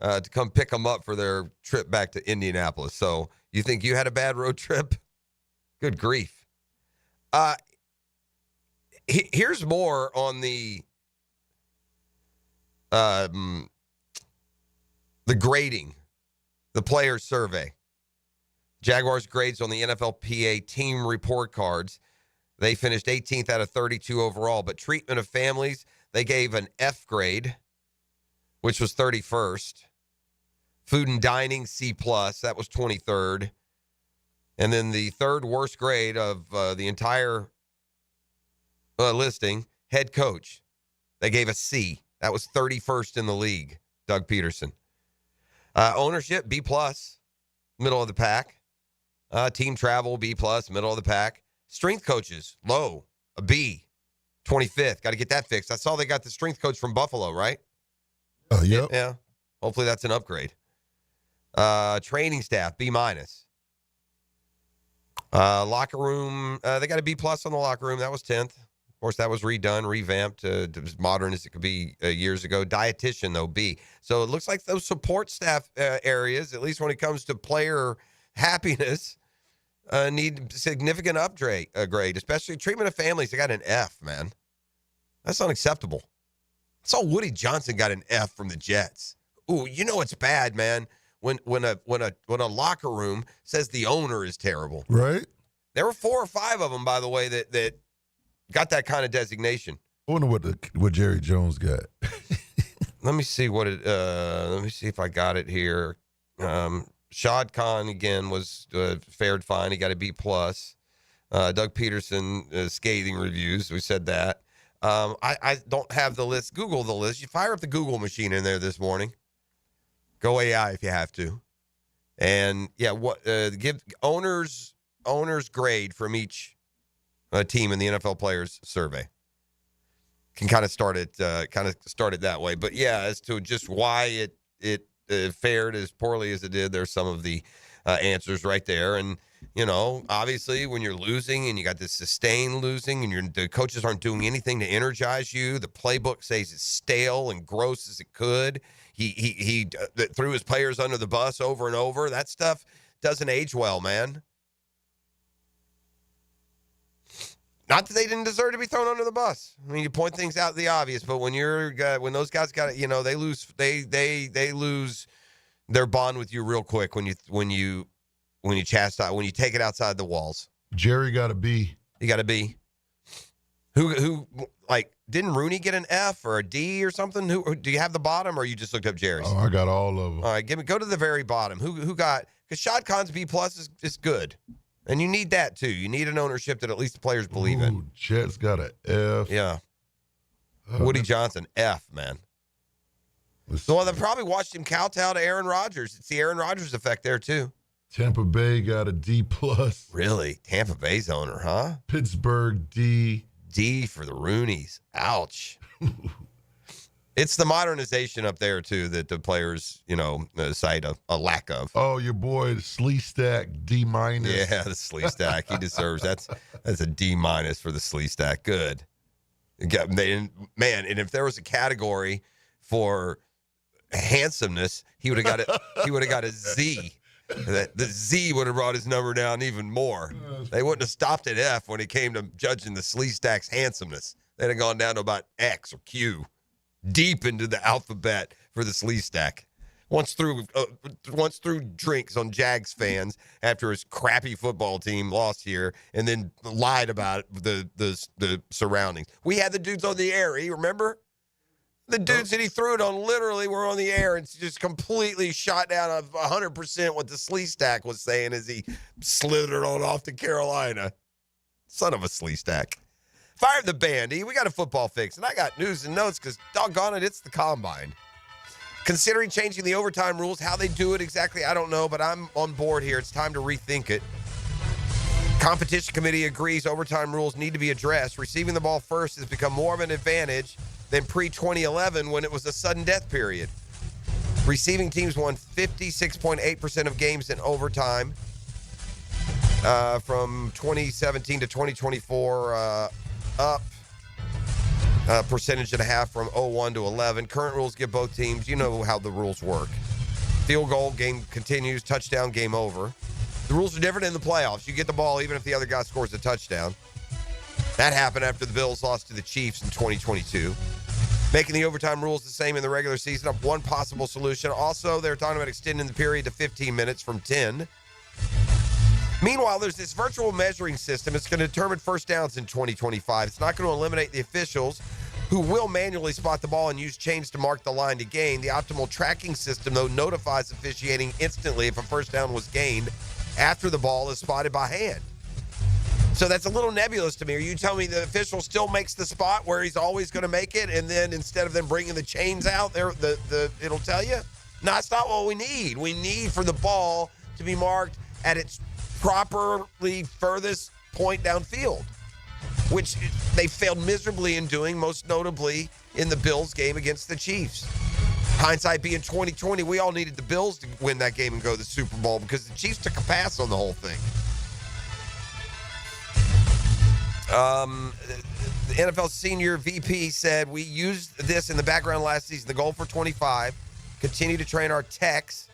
to come pick them up for their trip back to Indianapolis. So you think you had a bad road trip? Good grief. Here's more on the grading, the player survey. Jaguars grades on the NFLPA team report cards. They finished 18th out of 32 overall, but treatment of families, they gave an F grade. which was 31st. Food and dining, C+, that was 23rd. And then the third worst grade of the entire listing, head coach. They gave a C. That was 31st in the league, Doug Peterson. Ownership, B+, middle of the pack. Team travel, B+, middle of the pack. Strength coaches, low, a B, 25th. Got to get that fixed. I saw they got the strength coach from Buffalo, right? Oh, yep. Yeah. Hopefully that's an upgrade. Training staff, B-. Locker room, they got a B+ on the locker room. That was 10th. Of course, that was redone, revamped, as modern as it could be years ago. Dietitian, though, B. So it looks like those support staff areas, at least when it comes to player happiness, need significant upgrade, especially treatment of families. They got an F, man. That's unacceptable. I saw Woody Johnson got an F from the Jets. Ooh, you know it's bad, man. When a locker room says the owner is terrible. Right. There were 4 or 5 of them, by the way, that got that kind of designation. I wonder what Jerry Jones got. Let me see let me see if I got it here. Shad Khan again was fared fine. He got a B+. Doug Peterson scathing reviews. We said that. I don't have the list. Google the list. You fire up the Google machine in there this morning. Go AI if you have to. And yeah, give owners grade from each team in the NFL players survey. Can kind of start it that way. But yeah, as to just why it fared as poorly as it did, there's some of the answers right there. And you know, obviously, when you're losing and you got this sustained losing, and the coaches aren't doing anything to energize you, the playbook says it's stale and gross as it could. He threw his players under the bus over and over. That stuff doesn't age well, man. Not that they didn't deserve to be thrown under the bus. I mean, you point things out the obvious, but when those guys got it, you know, they lose their bond with you real quick when you chastise, when you take it outside the walls. Jerry got a B. You got a B. Who like didn't Rooney get an F or a D or something? Who do you have the bottom, or you just looked up Jerry's? Oh, I got all of them. All right, go to the very bottom. Who got? Because Shad Khan's B+ is good, and you need that too. You need an ownership that at least the players believe in. Jets got an F. Yeah. Woody Johnson, F, man. So they probably watched him kowtow to Aaron Rodgers. It's the Aaron Rodgers effect there too. Tampa Bay got a D+. Really? Tampa Bay's owner, huh? Pittsburgh, D. D for the Rooneys. Ouch. It's the modernization up there, too, that the players, you know, cite a lack of. Oh, your boy, Slee Stack, D-. Yeah, the Slee Stack. He deserves that's a D- for the Slee Stack. Good. Man, and if there was a category for handsomeness, he would have got it. He would have got a Z. The Z would have brought his number down even more. They wouldn't have stopped at F when it came to judging the Slee Stack's handsomeness. They'd have gone down to about X or Q, deep into the alphabet for the Slee Stack. Once threw drinks on Jags fans after his crappy football team lost here, and then lied about the surroundings. We had the dudes on the air. You remember? The dudes that he threw it on literally were on the air and just completely shot down 100% what the Slee Stack was saying as he slithered on off to Carolina. Son of a Slee Stack. Fire the band, E. We got a football fix, and I got news and notes because, doggone it, it's the combine. Considering changing the overtime rules, how they do it exactly, I don't know, but I'm on board here. It's time to rethink it. Competition committee agrees overtime rules need to be addressed. Receiving the ball first has become more of an advantage than pre-2011 when it was a sudden death period. Receiving teams won 56.8% of games in overtime from 2017 to 2024, up a percentage and a half from 01 to 11. Current rules give both teams, you know how the rules work. Field goal, game continues, touchdown, game over. The rules are different in the playoffs. You get the ball even if the other guy scores a touchdown. That happened after the Bills lost to the Chiefs in 2022. Making the overtime rules the same in the regular season up one possible solution. Also, they're talking about extending the period to 15 minutes from 10. Meanwhile, there's this virtual measuring system. It's going to determine first downs in 2025. It's not going to eliminate the officials, who will manually spot the ball and use chains to mark the line to gain. The optimal tracking system, though, notifies officiating instantly if a first down was gained after the ball is spotted by hand. So that's a little nebulous to me. Are you telling me the official still makes the spot where he's always going to make it, and then instead of them bringing the chains out, it'll tell you? No, that's not what we need. We need for the ball to be marked at its properly furthest point downfield, which they failed miserably in doing, most notably in the Bills game against the Chiefs. Hindsight being 2020, we all needed the Bills to win that game and go to the Super Bowl because the Chiefs took a pass on the whole thing. The NFL senior VP said, we used this in the background last season. The goal for 25, continue to train our techs,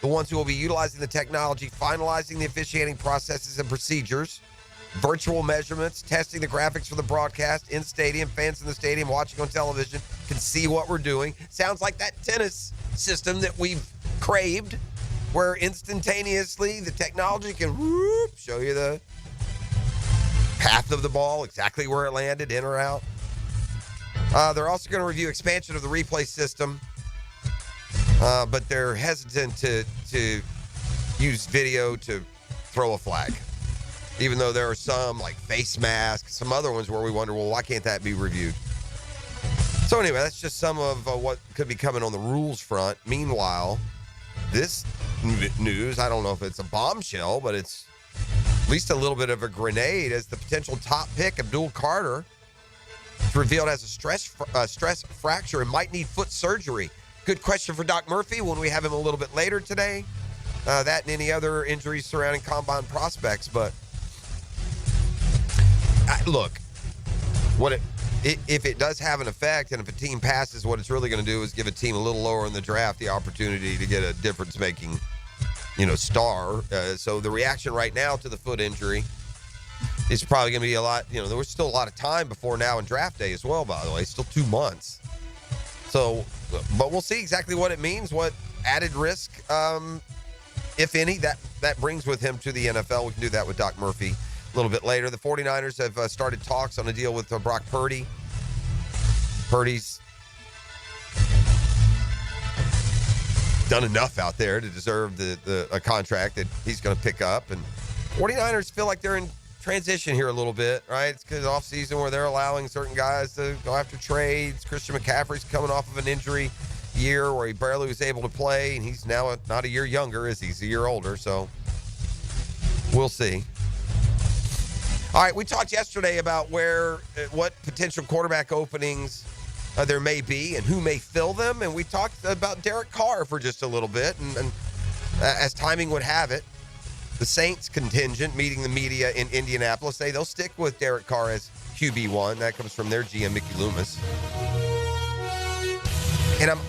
the ones who will be utilizing the technology, finalizing the officiating processes and procedures, virtual measurements, testing the graphics for the broadcast in stadium. Fans in the stadium watching on television can see what we're doing. Sounds like that tennis system that we've craved, where instantaneously the technology can show you the path of the ball, exactly where it landed, in or out. They're also going to review expansion of the replay system, but they're hesitant to use video to throw a flag, even though there are some like face masks, some other ones where we wonder, well, why can't that be reviewed? So anyway, that's just some of what could be coming on the rules front. Meanwhile, this news, I don't know if it's a bombshell, but it's at least a little bit of a grenade, as the potential top pick, Abdul Carter, is revealed as a stress fracture and might need foot surgery. Good question for Doc Murphy when we have him a little bit later today. That and any other injuries surrounding combine prospects. But look, if it does have an effect, and if a team passes, what it's really going to do is give a team a little lower in the draft the opportunity to get a difference-making star. So the reaction right now to the foot injury is probably going to be a lot. There was still a lot of time before now and draft day as well, by the way. Still 2 months. So, but we'll see exactly what it means, what added risk, if any, that brings with him to the NFL. We can do that with Doc Murphy a little bit later. The 49ers have started talks on a deal with Brock Purdy. Purdy's done enough out there to deserve a contract that he's going to pick up. And 49ers feel like they're in transition here a little bit, right? It's because off season where they're allowing certain guys to go after trades. Christian McCaffrey's coming off of an injury year where he barely was able to play, and he's now not a year younger, as he's a year older. So we'll see. All right, we talked yesterday about what potential quarterback openings there may be and who may fill them. And we talked about Derek Carr for just a little bit. And as timing would have it, the Saints contingent meeting the media in Indianapolis say they'll stick with Derek Carr as QB1. That comes from their GM, Mickey Loomis. And I'm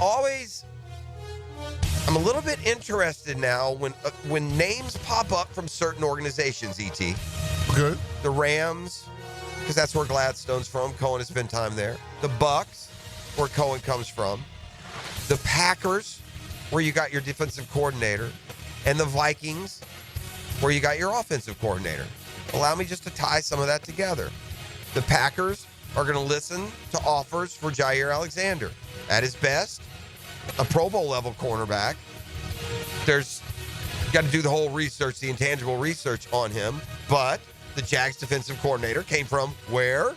a little bit interested now when names pop up from certain organizations, E.T. Okay. The Rams, because that's where Gladstone's from. Cohen has spent time there. The Bucks, where Cohen comes from. The Packers, where you got your defensive coordinator. And the Vikings, where you got your offensive coordinator. Allow me just to tie some of that together. The Packers are going to listen to offers for Jair Alexander. At his best, a Pro Bowl level cornerback. There's got to do the whole research, the intangible research on him. But the Jags defensive coordinator came from where?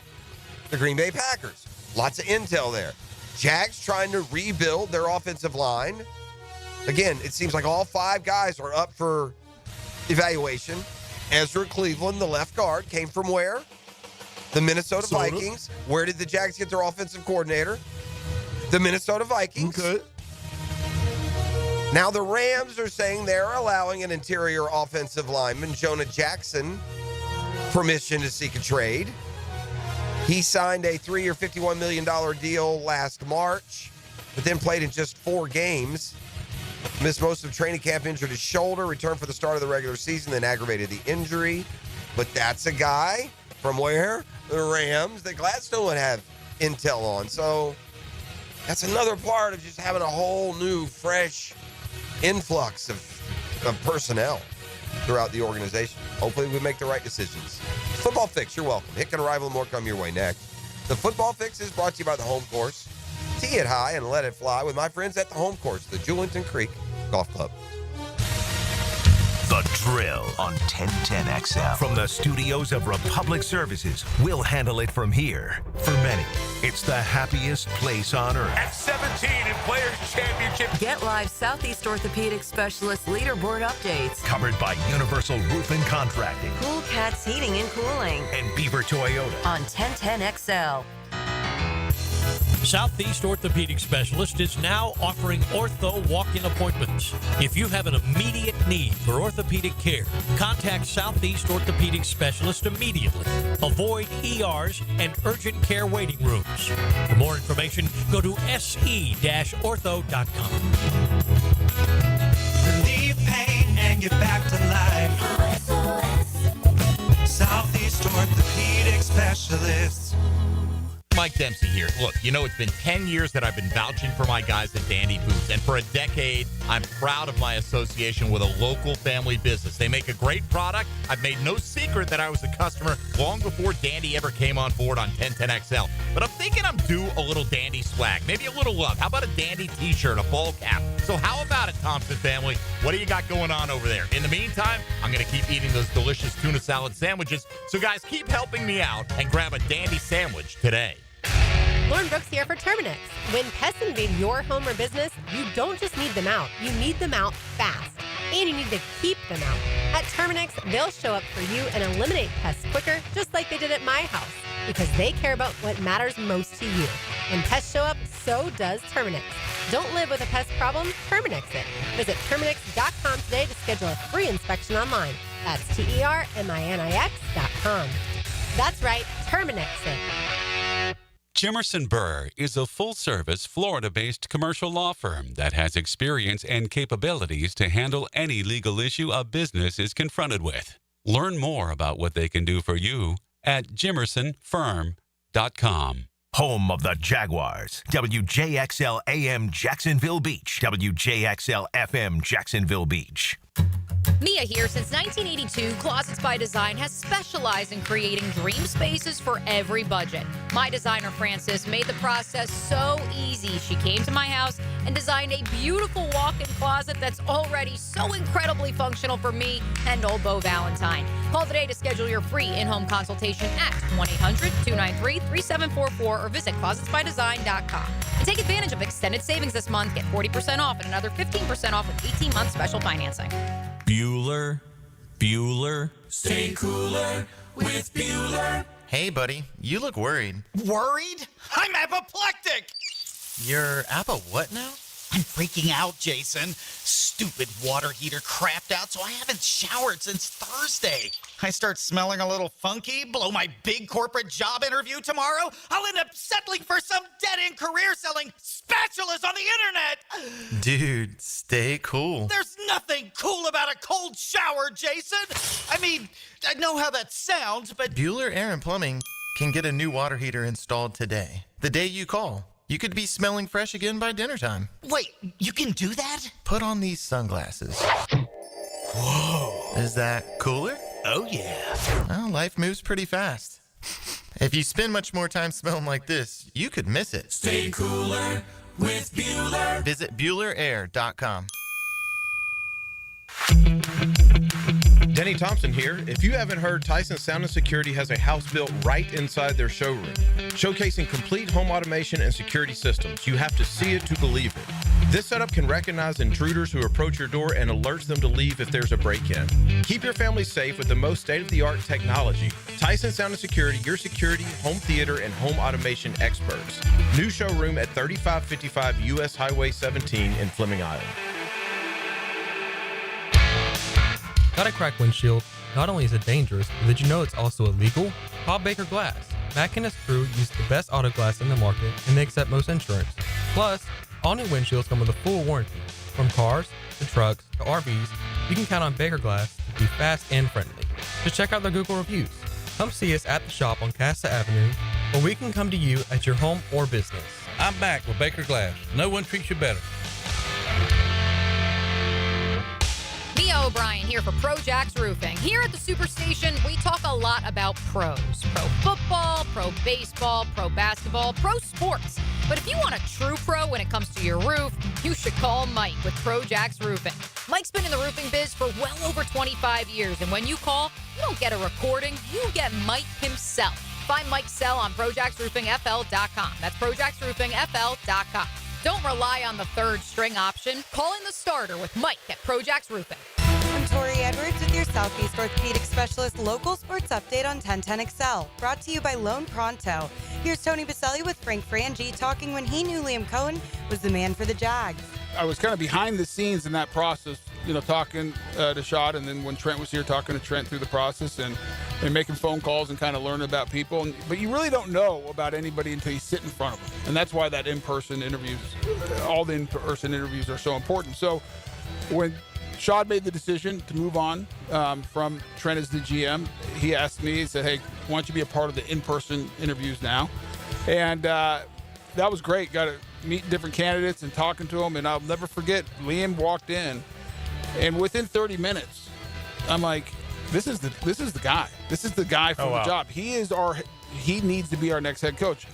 The Green Bay Packers. Lots of intel there. Jags trying to rebuild their offensive line. Again, it seems like all 5 guys are up for evaluation. Ezra Cleveland, the left guard, came from where? The Minnesota Vikings. Where did the Jags get their offensive coordinator? The Minnesota Vikings. Okay. Now the Rams are saying they're allowing an interior offensive lineman, Jonah Jackson, permission to seek a trade. He signed a 3-year, $51 million deal last March, but then played in just 4 games. Missed most of training camp, injured his shoulder, returned for the start of the regular season, then aggravated the injury. But that's a guy from where? The Rams that Gladstone would have intel on. So that's another part of just having a whole new, fresh influx of personnel throughout the organization. Hopefully we make the right decisions. Football Fix, you're welcome. Hicken Arrival and more come your way next. The Football Fix is brought to you by the Home Course. Tee it high and let it fly with my friends at the Home Course, the Julington Creek Golf Club. The Drill on 1010XL. From the studios of Republic Services, we'll handle it from here. For many, it's the happiest place on earth. At 17 in Players Championship. Get live Southeast Orthopedic Specialist leaderboard updates. Covered by Universal Roof and Contracting. Cool Cats Heating and Cooling. And Beaver Toyota. On 1010XL. Southeast Orthopedic Specialist is now offering ortho walk-in appointments. If you have an immediate need for orthopedic care, contact Southeast Orthopedic Specialist immediately. Avoid ERs and urgent care waiting rooms. For more information, go to se-ortho.com. Relieve pain and get back to life. Southeast Orthopedic Specialists. Mike Dempsey here. Look, you know, it's been 10 years that I've been vouching for my guys at Dandy Boots, and for a decade, I'm proud of my association with a local family business. They make a great product. I've made no secret that I was a customer long before Dandy ever came on board on 1010XL. But I'm thinking I'm due a little Dandy swag, maybe a little love. How about a Dandy t-shirt, a ball cap? So how about it, Thompson family? What do you got going on over there? In the meantime, I'm going to keep eating those delicious tuna salad sandwiches. So guys, keep helping me out and grab a Dandy sandwich today. Lauren Brooks here for Terminix. When pests invade your home or business, you don't just need them out, you need them out fast. And you need to keep them out. At Terminix, they'll show up for you and eliminate pests quicker, just like they did at my house, because they care about what matters most to you. When pests show up, so does Terminix. Don't live with a pest problem, Terminix it. Visit Terminix.com today to schedule a free inspection online. That's TERMINIX.com. That's right, Terminix it. Jimerson Burr is a full-service, Florida-based commercial law firm that has experience and capabilities to handle any legal issue a business is confronted with. Learn more about what they can do for you at jimersonfirm.com. Home of the Jaguars. WJXL AM Jacksonville Beach. WJXL FM Jacksonville Beach. Mia here. Since 1982, Closets by Design has specialized in creating dream spaces for every budget. My designer, Frances, made the process so easy. She came to my house and designed a beautiful walk-in closet that's already so incredibly functional for me and old Beau Valentine. Call today to schedule your free in-home consultation at 1-800-293-3744 or visit closetsbydesign.com. And take advantage of extended savings this month. Get 40% off and another 15% off with 18-month special financing. Bueller. Stay cooler with Bueller. Hey, buddy, you look worried. Worried? I'm apoplectic! You're what now? I'm freaking out, Jason. Stupid water heater crapped out, so I haven't showered since Thursday. I start smelling a little funky, blow my big corporate job interview tomorrow. I'll end up settling for some dead-end career selling spatulas on the internet. Dude, stay cool. There's nothing cool about a cold shower, Jason. I mean, I know how that sounds, but... Bueller Air and Plumbing can get a new water heater installed today. The day you call. You could be smelling fresh again by dinner time. Wait, you can do that? Put on these sunglasses. Whoa. Is that cooler? Oh, yeah. Well, life moves pretty fast. If you spend much more time smelling like this, you could miss it. Stay cooler with Bueller. Visit BuellerAir.com. Denny Thompson here. If you haven't heard, Tyson Sound and Security has a house built right inside their showroom, showcasing complete home automation and security systems. You have to see it to believe it. This setup can recognize intruders who approach your door and alerts them to leave if there's a break-in. Keep your family safe with the most state-of-the-art technology. Tyson Sound and Security, your security, home theater, and home automation experts. New showroom at 3555 U.S. Highway 17 in Fleming Island. Got a cracked windshield? Not only is it dangerous, but did you know it's also illegal? Call Baker Glass. Mack and his crew use the best auto glass in the market, and they accept most insurance. Plus, all new windshields come with a full warranty. From cars, to trucks, to RVs, you can count on Baker Glass to be fast and friendly. Just check out their Google reviews. Come see us at the shop on Casta Avenue, or we can come to you at your home or business. I'm back with Baker Glass. No one treats you better. Mia O'Brien here for Pro Jacks Roofing. Here at the Superstation, we talk a lot about pros. Pro football, football, pro baseball, pro basketball, pro sports. But if you want a true pro when it comes to your roof, you should call Mike with Projax Roofing. Mike's been in the roofing biz for well over 25 years, and when you call, you don't get a recording, you get Mike himself. Find Mike's cell on ProjaxRoofingFL.com. That's ProjaxRoofingFL.com. Don't rely on the third string option. Call in the starter with Mike at Projax Roofing. I'm Tori Edwards with your Southeast Orthopedic Specialist local sports update on 1010XL, brought to you by Lone Pronto. Here's Tony Baselli with Frank Frangie talking when he knew Liam Cohen was the man for the Jags. I was kind of behind the scenes in that process, talking to Shad, and then when Trent was here, talking to Trent through the process and making phone calls and kind of learning about people. But you really don't know about anybody until you sit in front of them. And that's why that in-person interviews, all the in-person interviews are so important. So when Shad made the decision to move on from Trent as the GM, he asked me, he said, hey, why don't you be a part of the in-person interviews now? And that was great. Got to meet different candidates and talking to them. And I'll never forget, Liam walked in, and within 30 minutes, I'm like, this is the guy. This is the guy for the job. He needs to be our next head coach.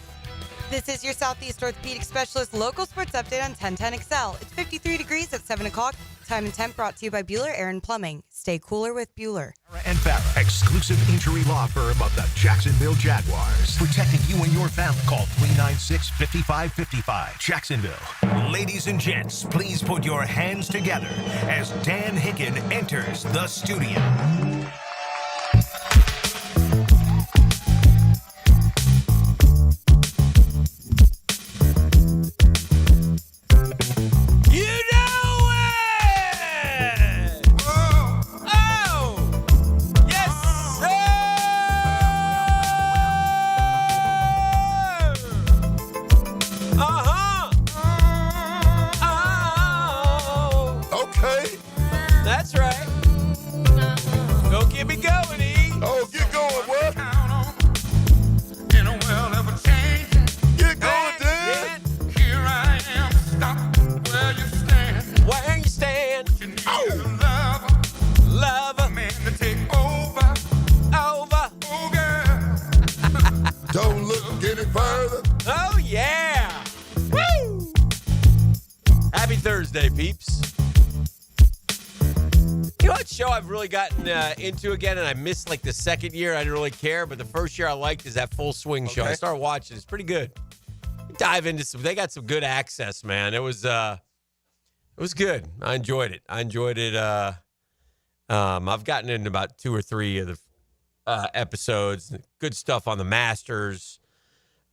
This is your Southeast Orthopedic Specialist local sports update on 1010XL. It's 53 degrees at 7 o'clock. Time and temp brought to you by Bueller Aaron Plumbing. Stay cooler with Bueller. And Barra, exclusive injury law firm of the Jacksonville Jaguars. Protecting you and your family. Call 396-5555. Jacksonville. Ladies and gents, please put your hands together as Dan Hicken enters the studio. That's right. Go get me going, E. Oh, get going, what? Get going, Dan. Here I am, stop where you stand. Where you stand. Lover. Man to take over. Oh, girl. Don't look any further. Oh, yeah. Woo! Happy Thursday, peeps. You know what show I've really gotten into again, and I missed like the second year. I didn't really care, but the first year I liked is that Full Swing show. I started watching. It's pretty good. Dive into some. They got some good access, man. It was good. I enjoyed it. I've gotten into about 2 or 3 of the episodes. Good stuff on the Masters.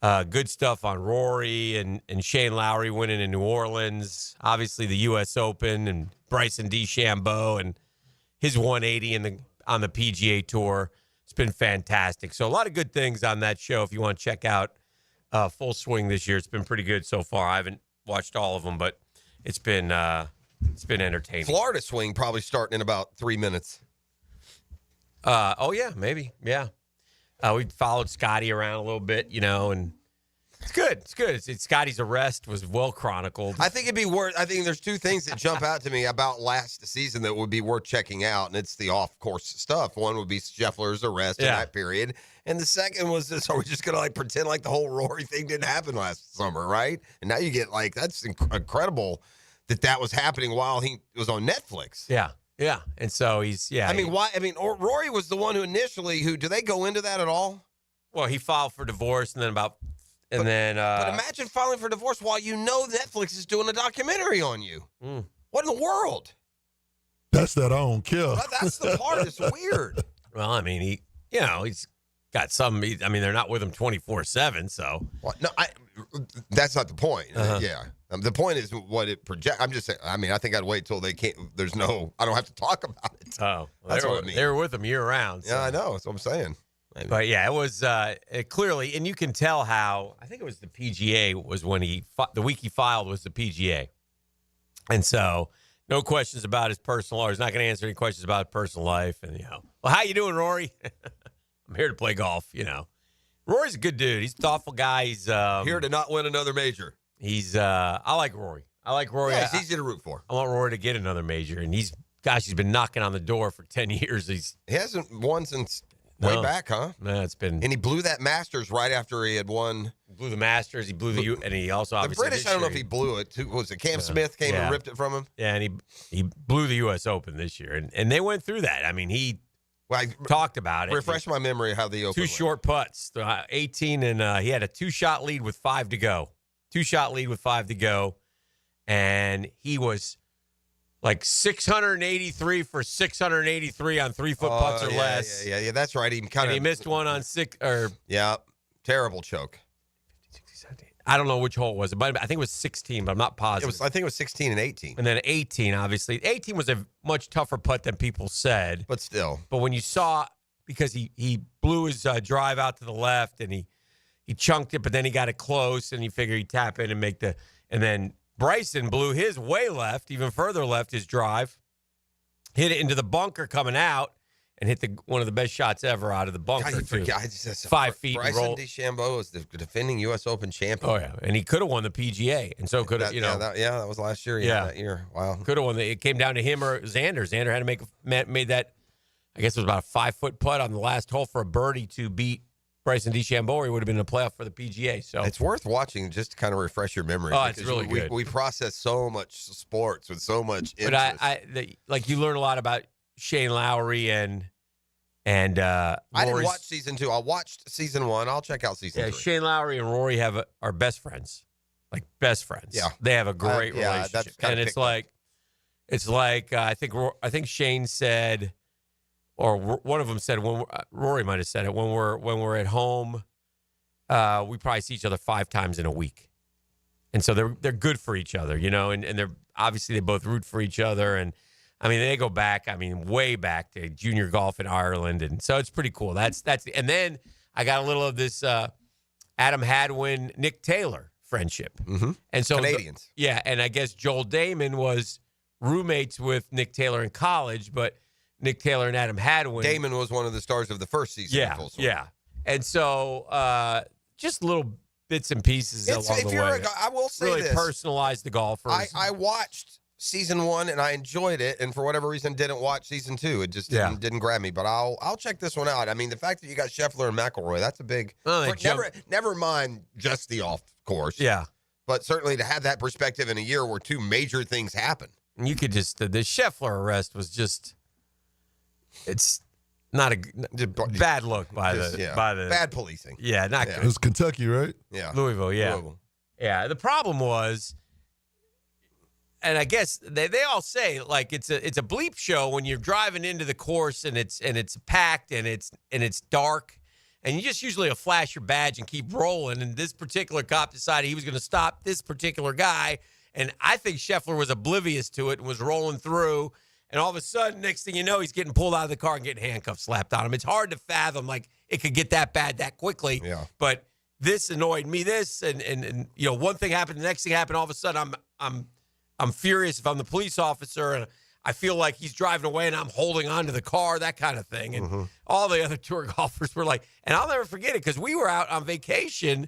Good stuff on Rory and Shane Lowry winning in New Orleans. Obviously the U.S. Open and Bryson DeChambeau and his 180 on the PGA Tour. It's been fantastic. So a lot of good things on that show if you want to check out Full Swing this year. It's been pretty good so far. I haven't watched all of them, but it's been entertaining. Florida Swing probably starting in about 3 minutes. Oh, yeah, maybe. Yeah. We followed Scotty around a little bit, and it's good. It's good. Scotty's arrest was well chronicled. I think it'd be worth. I think there's 2 things that jump out to me about last season that would be worth checking out, and it's the off-course stuff. One would be Scheffler's arrest in that period, and the second was this: are we just gonna pretend like the whole Rory thing didn't happen last summer, right? And now you get that's incredible that was happening while he was on Netflix. Yeah. Yeah, and so he's why? Rory was the one who initially. Do they go into that at all? Well, he filed for divorce, and then but imagine filing for divorce while Netflix is doing a documentary on you. What in the world? That's that I don't care. Well, that's the part that's weird. Well, he's got some. They're not with him 24/7, so. Well, no, that's not the point. Yeah. The point is what it projects. I'm just saying, I think I'd wait till they can't, I don't have to talk about it. Oh, that's what I mean. They were with him year round. So. Yeah, I know. That's what I'm saying. But yeah, it was clearly, and you can tell how, I think it was the PGA was when the week he filed was the PGA. And so no questions about his personal life. He's not going to answer any questions about his personal life. And, well, how you doing, Rory? I'm here to play golf, Rory's a good dude. He's a thoughtful guy. He's here to not win another major. He's I like Rory. Yeah, he's easy to root for. I want Rory to get another major, and he's been knocking on the door for 10 years. He hasn't won since Way back, huh? Man, it's been. And he blew that Masters right after he had won. Blew the Masters. He blew and he also The obviously British. I don't know if he blew it. Was it Cam Smith came and ripped it from him? Yeah, and he blew the U.S. Open this year, and they went through that. I mean, he talked about it. Refresh my memory of how the Open Two went. short putts, 18, and he had a 2-shot lead with 5 to go. 2-shot lead with 5 to go, and he was like 683 for 683 on 3-foot putts or less. Yeah, that's right. He missed one on 6 or terrible choke. I don't know which hole it was. I think it was 16, but I'm not positive. I think it was 16 and 18. And then 18, obviously. 18 was a much tougher putt than people said. But still. But when you saw, because he blew his drive out to the left and he chunked it, but then he got it close and you figure he'd tap in and make and then Bryson blew his way left, even further left, his drive, hit it into the bunker coming out, and hit one of the best shots ever out of the bunker. God, you forget, 5 feet. Bryson roll. DeChambeau is the defending U.S. Open champion. Oh, yeah. And he could have won the PGA. And so could have, that was last year. Yeah, that year. Wow. Could have won. It came down to him or Xander. Xander had to made that, I guess it was about a 5-foot putt on the last hole for a birdie to beat Bryson DeChambeau, or he would have been in the playoff for the PGA. So it's worth watching just to kind of refresh your memory. Oh, it's really good. We process so much sports with so much interest. But like you learn a lot about Shane Lowry and I didn't watch season 2. I watched season 1. I'll check out season 3. Shane Lowry and Rory are best friends, like best friends. Yeah, they have a great relationship, that's and it's like I think Shane said. Or one of them said, Rory might have said it, when we're at home, we probably see each other 5 times in a week. And so they're good for each other, and they're obviously they both root for each other. And I mean, they go back, way back to junior golf in Ireland. And so it's pretty cool. That's and then I got a little of this Adam Hadwin, Nick Taylor friendship. Mm-hmm. And so Canadians. And I guess Joel Damon was roommates with Nick Taylor in college, but Nick Taylor and Adam Hadwin. Damon was one of the stars of the first season. Yeah. And so just little bits and pieces along the way. I will say really this. personalize the golfers. I watched season 1 and I enjoyed it, and for whatever reason didn't watch season 2. It just didn't grab me. But I'll check this one out. I mean, the fact that you got Scheffler and McIlroy, that's a big. Never mind just the off course. Yeah. But certainly to have that perspective in a year where 2 major things happen. And you could just the Scheffler arrest was just. It's not a bad look by the bad policing. Yeah, not good. It was Kentucky, right? Yeah, Louisville. Yeah, yeah. The problem was, and I guess they all say like it's a bleep show when you're driving into the course and it's packed and it's dark and you just usually flash your badge and keep rolling. And this particular cop decided he was going to stop this particular guy, and I think Scheffler was oblivious to it and was rolling through. And all of a sudden, next thing you know, he's getting pulled out of the car and getting handcuffs slapped on him. It's hard to fathom, like, it could get that bad that quickly. Yeah. But this annoyed me, and one thing happened, the next thing happened, all of a sudden I'm furious if I'm the police officer, and I feel like he's driving away and I'm holding on to the car, that kind of thing. And all the other tour golfers were like, and I'll never forget it, because we were out on vacation,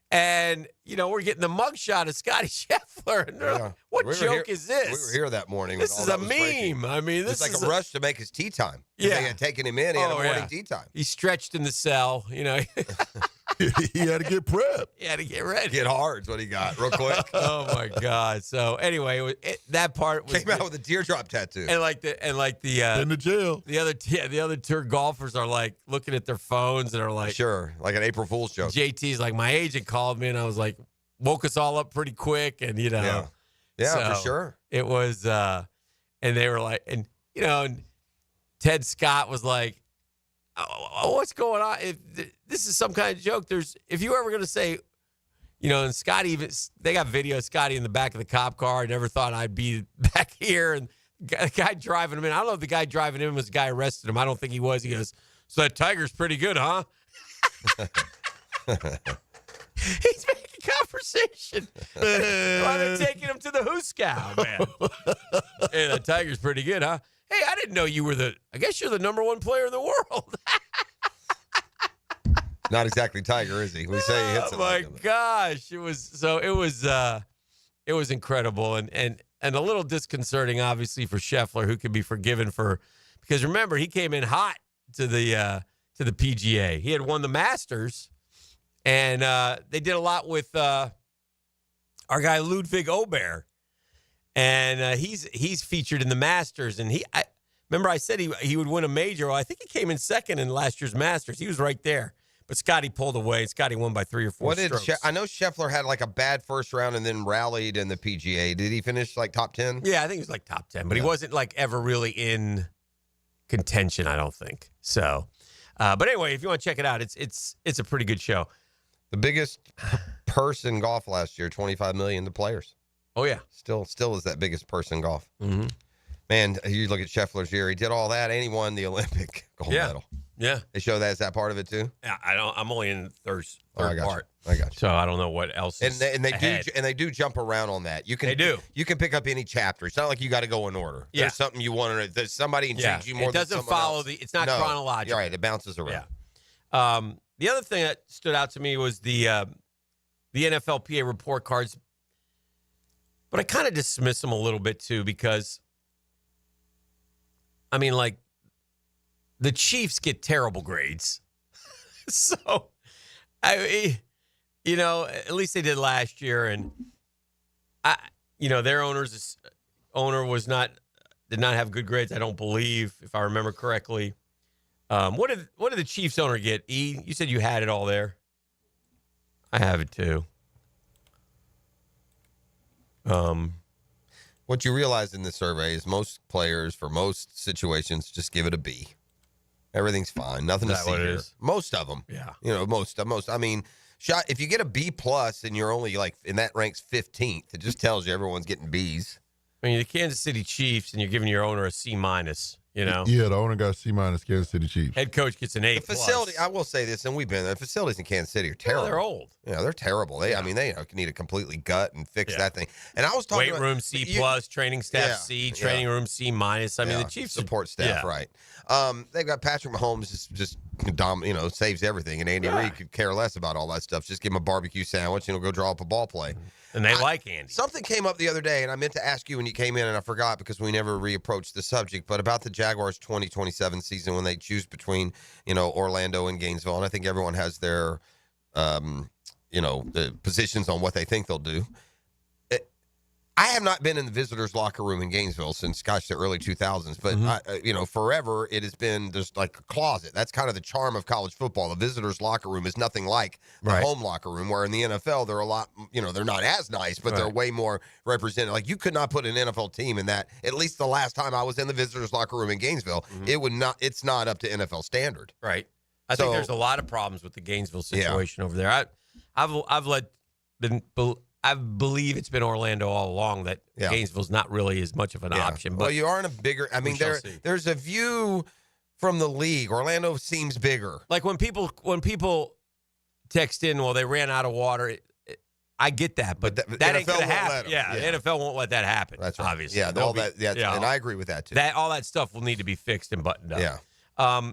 and, we're getting the mugshot of Scotty Scheffler. And they're like, what joke is this? We were here that morning. This is a meme. Breaking. I mean, this is is like a rush to make his tea time. Yeah. They had taken him in. He had a morning tea time. He stretched in the cell, He had to get prepped. He had to get ready. Get hard is what he got real quick. Oh, my God. So, anyway, that part was came out with a teardrop tattoo. And like the in the jail. The other tour golfers are like looking at their phones and are like, sure, like an April Fool's joke. JT's like, my agent called me and I was like, woke us all up pretty quick, and yeah, so for sure. It was, and they were like, and and Ted Scott was like, oh, what's going on? If this is some kind of joke, if you were ever going to say, and Scotty, they got video of Scotty in the back of the cop car. I never thought I'd be back here, and the guy driving him in. I don't know if the guy driving him was the guy arrested him. I don't think he was. He goes, so that Tiger's pretty good, huh? He's making conversation. Why they taking him to the Hooskow, man? Hey, that Tiger's pretty good, huh? Hey, I didn't know you were I guess you're the number 1 player in the world. Not exactly Tiger, is he? We say he hits it. Oh my gosh. It was incredible and a little disconcerting, obviously, for Scheffler, who could be forgiven because remember, he came in hot to to the PGA. He had won the Masters, and they did a lot with our guy Ludwig Aubert. And he's featured in the Masters, and remember I said he would win a major. Well, I think he came in second in last year's Masters. He was right there, but Scotty pulled away. Scotty won by 3 or 4 strokes. I know Scheffler had like a bad first round and then rallied in the PGA. Did he finish like top 10? Yeah, I think he was like top 10, but he wasn't like ever really in contention, I don't think. So, but anyway, if you want to check it out, it's a pretty good show. The biggest purse in golf last year, $25 million to players. Oh yeah, still is that biggest purse in golf. Mm-hmm. Man, you look at Scheffler's year; he did all that, and he won the Olympic gold medal. Yeah, they show that. Is that part of it too? Yeah, I'm only in the third I got part. I got you. So I don't know what else. And they ahead. do jump around on that. They do. You can pick up any chapter. It's not like you got to go in order. Yeah. There's something you want to. There's somebody intrigues you more. It doesn't than someone follow else. it's not No, chronological. You're right. It bounces around. Yeah. The other thing that stood out to me was the NFLPA report cards. But I kind of dismiss them a little bit, too, because, I mean, like, the Chiefs get terrible grades. So, at least they did last year. And, their owner did not have good grades, I don't believe, if I remember correctly. What did the Chiefs owner get? E, you said you had it all there. I have it, too. What you realize in this survey is most players, for most situations, just give it a B. Everything's fine. Nothing to see what it here. is? Most of them. Yeah. Most. I mean, if you get a B plus and you're only and that ranks 15th, it just tells you everyone's getting Bs. I mean, the Kansas City Chiefs, and you're giving your owner a C minus. Yeah, the owner got C minus. Kansas City Chiefs. Head coach gets an A. The facility, I will say this, and we've been there. The facilities in Kansas City are terrible. they're old. Yeah, they're terrible. They need to completely gut and fix that thing. And I was talking weight room C plus, training staff C, training room C minus. I mean, the Chiefs support staff, right? They've got Patrick Mahomes just saves everything, and Andy Reid could care less about all that stuff. Just give him a barbecue sandwich, and he'll go draw up a ball play. And they like Andy. Something came up the other day, and I meant to ask you when you came in, and I forgot because we never reapproached the subject, but about the Jaguars 2027 season when they choose between, Orlando and Gainesville. And I think everyone has their, the positions on what they think they'll do. I have not been in the visitors' locker room in Gainesville since, the early 2000s. But, forever it has been just like a closet. That's kind of the charm of college football. The visitors' locker room is nothing like the home locker room, where in the NFL they're a lot, they're not as nice, but they're way more represented. Like, you could not put an NFL team in that. At least the last time I was in the visitors' locker room in Gainesville, it's not up to NFL standard. Right. I think there's a lot of problems with the Gainesville situation over there. I believe it's been Orlando all along that Gainesville's not really as much of an option. But you are in a bigger. I mean, there's a view from the league. Orlando seems bigger. Like when people text in, well, they ran out of water. I get that, but that ain't going to happen. The NFL won't let that happen. That's right. Obviously, yeah, and I agree with that too. All that stuff will need to be fixed and buttoned up. Yeah.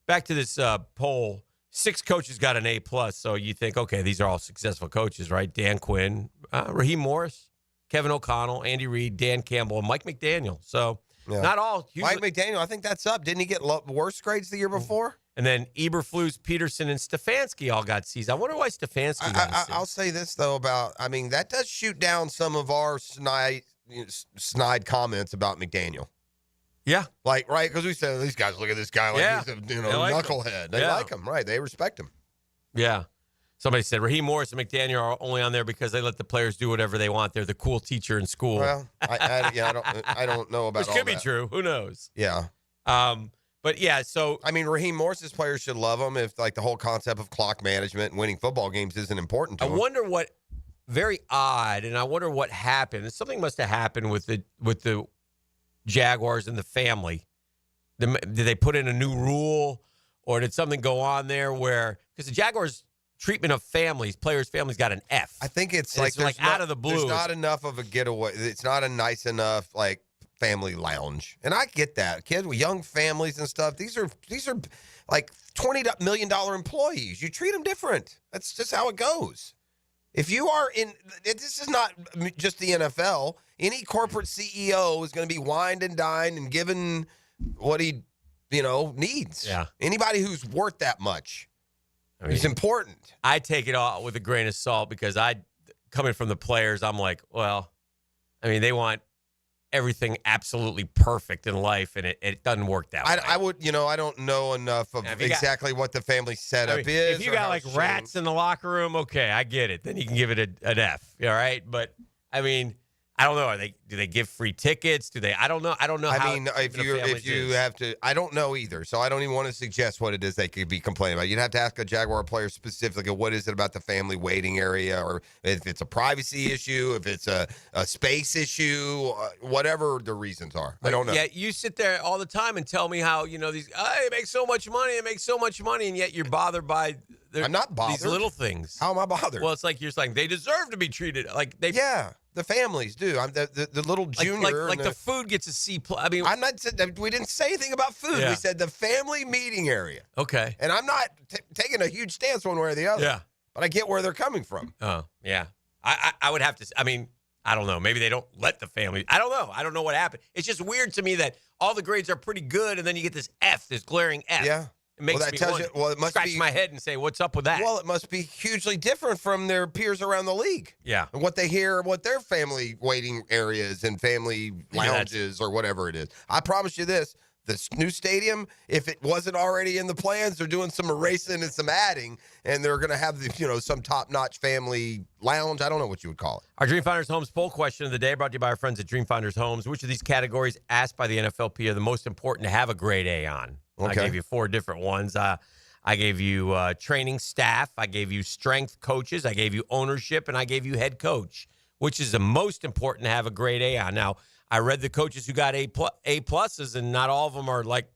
Back to this poll. 6 coaches got an A+, so you think, okay, these are all successful coaches, right? Dan Quinn, Raheem Morris, Kevin O'Connell, Andy Reid, Dan Campbell, and Mike McDaniel. So not all. Mike McDaniel, I think that's up. Didn't he get worse grades the year before? And then Eberflus, Peterson, and Stefanski all got C's. I wonder why Stefanski got a C. I'll say this, though, that does shoot down some of our snide comments about McDaniel. Yeah. Right? Because we said, these guys, look at this guy like he's a knucklehead. They like him, right? They respect him. Yeah. Somebody said Raheem Morris and McDaniel are only on there because they let the players do whatever they want. They're the cool teacher in school. Well, I don't know about Which could be true. Who knows? Yeah. But yeah, so I mean, Raheem Morris's players should love him if the whole concept of clock management and winning football games isn't important to him. I wonder what very odd, and I wonder what happened. Something must have happened with the Jaguars and the family. Did they put in a new rule, or did something go on there where because the Jaguars treatment of players' families got an F. I think it's out of the blue. There's not enough of a getaway. It's not a nice enough family lounge, and I get that. Kids with young families and stuff. These are like $20 million employees. You treat them different. That's just how it goes. If you are this is not just the NFL. Any corporate CEO is going to be wined and dined and given what he, needs. Yeah. Anybody who's worth that much is mean, important. I take it all with a grain of salt because coming from the players, I'm like, well, I mean, they want everything absolutely perfect in life, and it doesn't work that way. I would, I don't know enough of exactly what the family setup is. If you got like rats in the locker room, okay, I get it. Then you can give it an F. All right, but I mean, I don't know. Do they give free tickets? Do they? I don't know. I don't know. I how mean, if you have to, I don't know either. So I don't even want to suggest what it is they could be complaining about. You'd have to ask a Jaguar player specifically, what is it about the family waiting area, or if it's a privacy issue, if it's a space issue, whatever the reasons are. I don't know. Yeah, you sit there all the time and tell me how these. They make so much money. They make so much money, and yet you're bothered by. I'm not bothered. These little things. How am I bothered? Well, it's like you're saying they deserve to be treated like they. Yeah. The families do. I'm the little junior. Like the food gets a C+. I mean, I'm not. We didn't say anything about food. Yeah. We said the family meeting area. Okay. And I'm not taking a huge stance one way or the other. Yeah. But I get where they're coming from. Oh yeah. I would have to. I mean, I don't know. Maybe they don't let the family. I don't know. I don't know what happened. It's just weird to me that all the grades are pretty good, and then you get this F, this glaring F. Yeah. It makes that me tells wonder, you. Well, it must scratch be my head and say, "What's up with that?" Well, it must be hugely different from their peers around the league. Yeah. And what they hear, what their family waiting areas and family lounges or whatever it is. I promise you this. This new stadium, if it wasn't already in the plans, they're doing some erasing and some adding, and they're going to have some top-notch family lounge. I don't know what you would call it. Our Dream Finders Homes poll question of the day brought to you by our friends at Dream Finders Homes. Which of these categories asked by the NFLP are the most important to have a grade A on? Okay. I gave you 4 different ones. I gave you training staff. I gave you strength coaches. I gave you ownership, and I gave you head coach. Which is the most important to have a grade A on? Now, I read the coaches who got A pluses, and not all of them are like,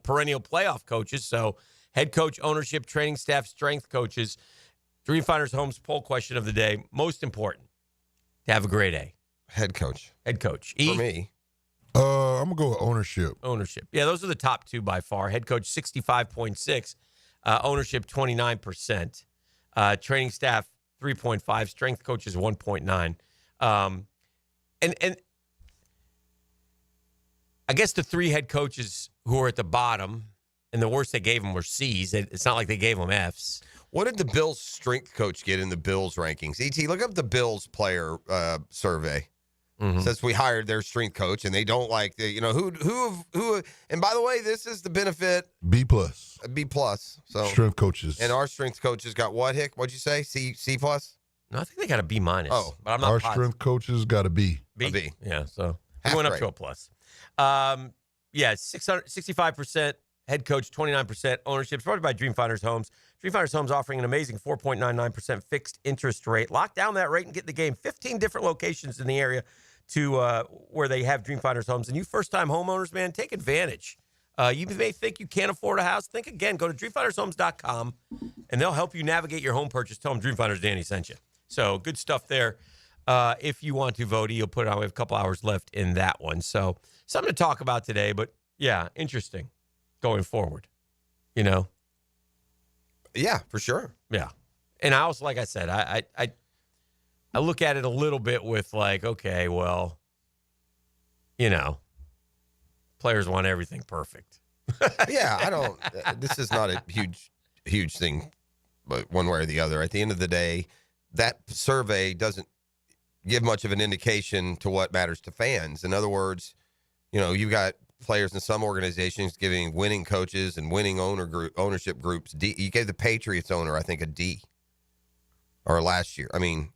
perennial playoff coaches. So head coach, ownership, training staff, strength coaches. Dream Finders Homes poll question of the day. Most important to have a grade A. Head coach. Head coach. For me. I'm going to go with ownership. Ownership. Yeah, those are the top 2 by far. Head coach, 65.6. Ownership, 29%. Training staff, 3.5. Strength coaches, 1.9. And I guess the 3 head coaches who are at the bottom, and the worst they gave them were C's. It's not like they gave them F's. What did the Bills strength coach get in the Bills rankings? ET, look up the Bills player survey. Mm-hmm. Since we hired their strength coach, and they don't like the, who. And by the way, this is the benefit. B+. B+. So strength coaches. And our strength coaches got what, Hick? What'd you say? C+? No, I think they got a B-. Oh, but I'm not our positive. strength coaches got a B. A B. Yeah, so Half we went up grade. to a plus. 65% head coach, 29% ownership. Supported by Dream Finders Homes. Dream Finders Homes offering an amazing 4.99% fixed interest rate. Lock down that rate and get in the game. 15 different locations in the area to where they have Dream Finders Homes. And you first-time homeowners, man, take advantage. You may think you can't afford a house. Think again. Go to dreamfindershomes.com, and they'll help you navigate your home purchase. Tell them Dream Finders Danny sent you. So good stuff there. If you want to vote, you'll put it on. We have a couple hours left in that one. So something to talk about today, but yeah, interesting going forward, Yeah, for sure. Yeah. And I also, like I said, I look at it a little bit with like, okay, well, players want everything perfect. Yeah, I don't. This is not a huge thing, but one way or the other. At the end of the day, that survey doesn't give much of an indication to what matters to fans. In other words, you've got players in some organizations giving winning coaches and winning ownership groups D. You gave the Patriots owner, I think, a D. Or last year. I mean,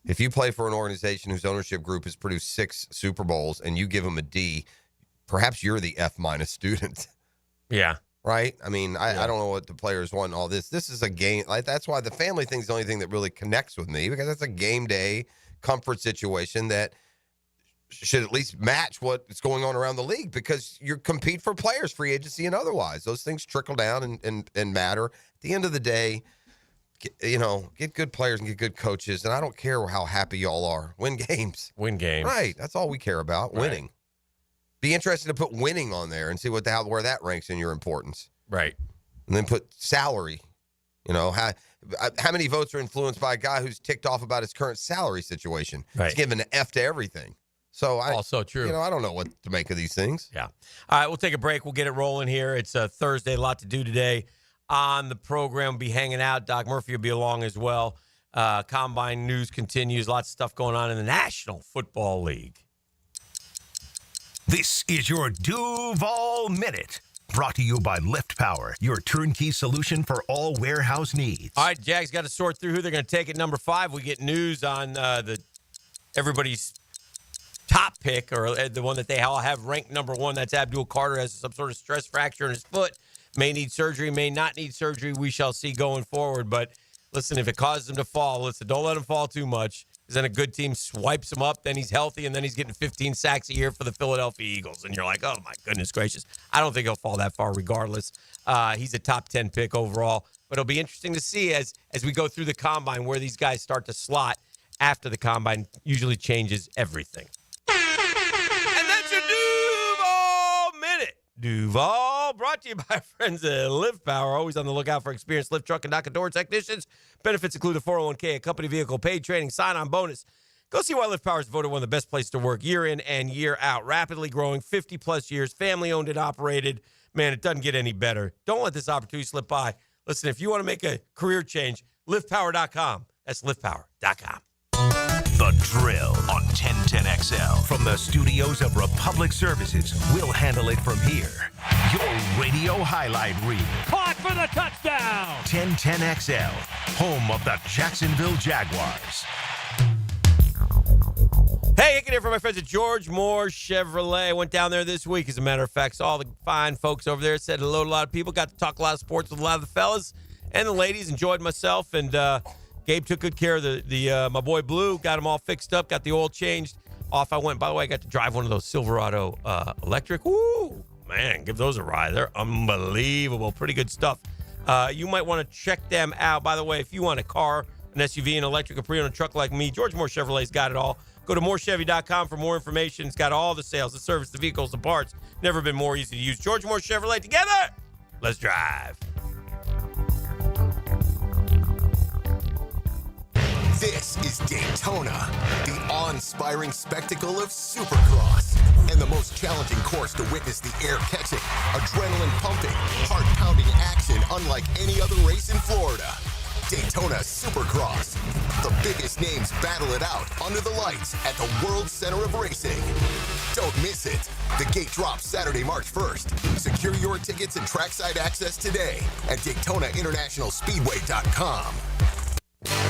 if you play for an organization whose ownership group has produced 6 Super Bowls and you give them a D, perhaps you're the F- student. Yeah. Right? I mean, I don't know what the players want all this. This is a game. Like, that's why the family thing is the only thing that really connects with me, because that's a game day comfort situation that should at least match what's going on around the league, because you compete for players, free agency and otherwise. Those things trickle down and matter. At the end of the day, get good players and get good coaches, and I don't care how happy y'all are. Win games. Win games. Right. That's all we care about, winning. Right. Be interested to put winning on there and see where that ranks in your importance. Right. And then put salary. How many votes are influenced by a guy who's ticked off about his current salary situation? Right. He's giving an F to everything. So also true. I don't know what to make of these things. Yeah. All right, we'll take a break. We'll get it rolling here. It's Thursday. A lot to do today on the program. We'll be hanging out. Doc Murphy will be along as well. Combine news continues. Lots of stuff going on in the National Football League. This is your Duval Minute. Brought to you by Lift Power, your turnkey solution for all warehouse needs. All right, Jags got to sort through who they're going to take at number 5. We get news on everybody's top pick, or the one that they all have ranked number 1. That's Abdul Carter, has some sort of stress fracture in his foot. May need surgery, may not need surgery. We shall see going forward. But listen, if it causes him to fall, don't let him fall too much. Because then a good team swipes him up, then he's healthy, and then he's getting 15 sacks a year for the Philadelphia Eagles. And you're like, oh, my goodness gracious. I don't think he'll fall that far regardless. He's a top 10 pick overall. But it'll be interesting to see as we go through the Combine where these guys start to slot after the Combine. Usually changes everything. And that's your Duval Minute. Duval, brought to you by our friends at Lift Power. Always on the lookout for experienced lift truck and dock and door technicians. Benefits include a 401k, a company vehicle, paid training, sign-on bonus. Go see why Lift Power is voted one of the best places to work year in and year out. Rapidly growing, 50-plus years, family-owned and operated. Man, it doesn't get any better. Don't let this opportunity slip by. Listen, if you want to make a career change, liftpower.com. That's liftpower.com. The Drill on 1010XL. From the studios of Republic Services, we'll handle it from here. Your radio highlight reel. Caught for the touchdown! 1010XL, home of the Jacksonville Jaguars. Hey, Hicken here from my friends at George Moore Chevrolet. I went down there this week, as a matter of fact. Saw all the fine folks over there. Said hello to a lot of people. Got to talk a lot of sports with a lot of the fellas and the ladies. Enjoyed myself. And Gabe took good care of my boy Blue. Got him all fixed up. Got the oil changed. Off I went. By the way, I got to drive one of those Silverado electric. Woo! Man, give those a ride. They're unbelievable. Pretty good stuff. You might want to check them out. By the way, if you want a car, an SUV, an electric, a pre-owned truck like me, George Moore Chevrolet's got it all. Go to morechevy.com for more information. It's got all the sales, the service, the vehicles, the parts. Never been more easy to use. George Moore Chevrolet, together. Let's drive. This is Daytona, the awe-inspiring spectacle of Supercross, and the most challenging course to witness the air-catching, adrenaline-pumping, heart-pounding action unlike any other race in Florida. Daytona Supercross. The biggest names battle it out under the lights at the World Center of Racing. Don't miss it. The gate drops Saturday, March 1st. Secure your tickets and trackside access today at DaytonaInternationalSpeedway.com.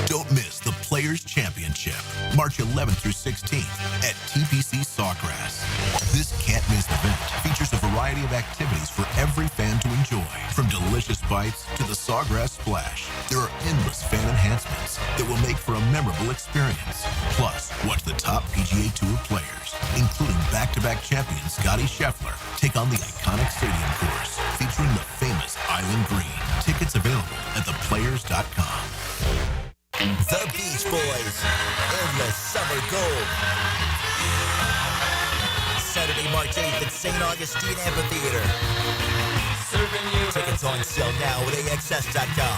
Don't miss the Players' Championship, March 11th through 16th at TPC Sawgrass. This can't-miss event features a variety of activities for every fan to enjoy, from delicious bites to the Sawgrass Splash. There are endless fan enhancements that will make for a memorable experience. Plus, watch the top PGA Tour players, including back-to-back champion Scotty Scheffler, take on the iconic stadium course featuring the famous Island Green. Tickets available at theplayers.com. The Beach Boys and the Summer Gold. Saturday, March 8th at St. Augustine Amphitheater. Tickets on sale now at AXS.com.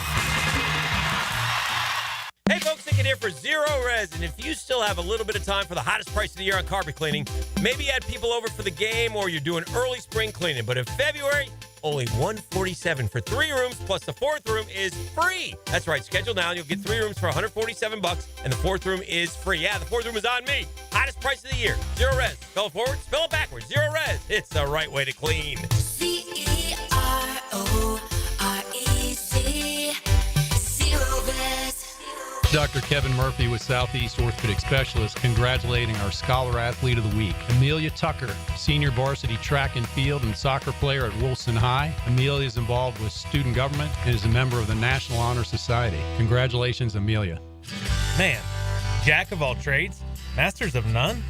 Hey, folks, Hicken here for Zero Res. And if you still have a little bit of time for the hottest price of the year on carpet cleaning, maybe you had people over for the game or you're doing early spring cleaning. But in February, only $147 for 3 rooms, plus the 4th room is free. That's right. Schedule now and you'll get 3 rooms for $147, and the 4th room is free. Yeah, the 4th room is on me. Hottest price of the year. Zero Res. Spell it forward, spell it backwards. Zero Res. It's the right way to clean. CEROREZ. Zero Res. Dr. Kevin Murphy with Southeast Orthopedic Specialists congratulating our Scholar Athlete of the Week, Amelia Tucker, senior varsity track and field and soccer player at Wilson High. Amelia is involved with student government and is a member of the National Honor Society. Congratulations, Amelia. Man, jack of all trades, masters of none?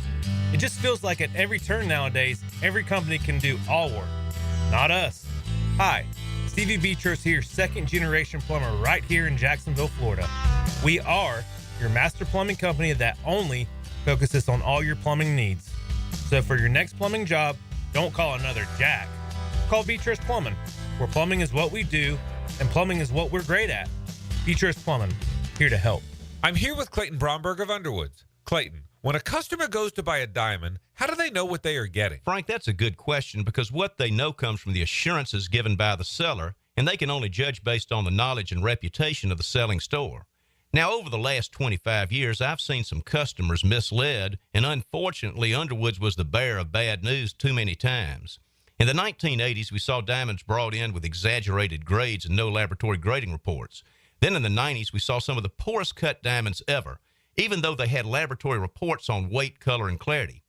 It just feels like at every turn nowadays, every company can do all work. Not us. Hi, Stevie Beechurst here, second-generation plumber right here in Jacksonville, Florida. We are your master plumbing company that only focuses on all your plumbing needs. So for your next plumbing job, don't call another Jack. Call Beechurst Plumbing, where plumbing is what we do and plumbing is what we're great at. Beechurst Plumbing, here to help. I'm here with Clayton Bromberg of Underwoods. Clayton, When a customer goes to buy a diamond, how do they know what they are getting? Frank, that's a good question because what they know comes from the assurances given by the seller, and they can only judge based on the knowledge and reputation of the selling store. Now, over the last 25 years, I've seen some customers misled, and unfortunately, Underwoods was the bearer of bad news too many times. In the 1980s, we saw diamonds brought in with exaggerated grades and no laboratory grading reports. Then in the 90s, we saw some of the poorest cut diamonds ever, even though they had laboratory reports on weight, color, and clarity.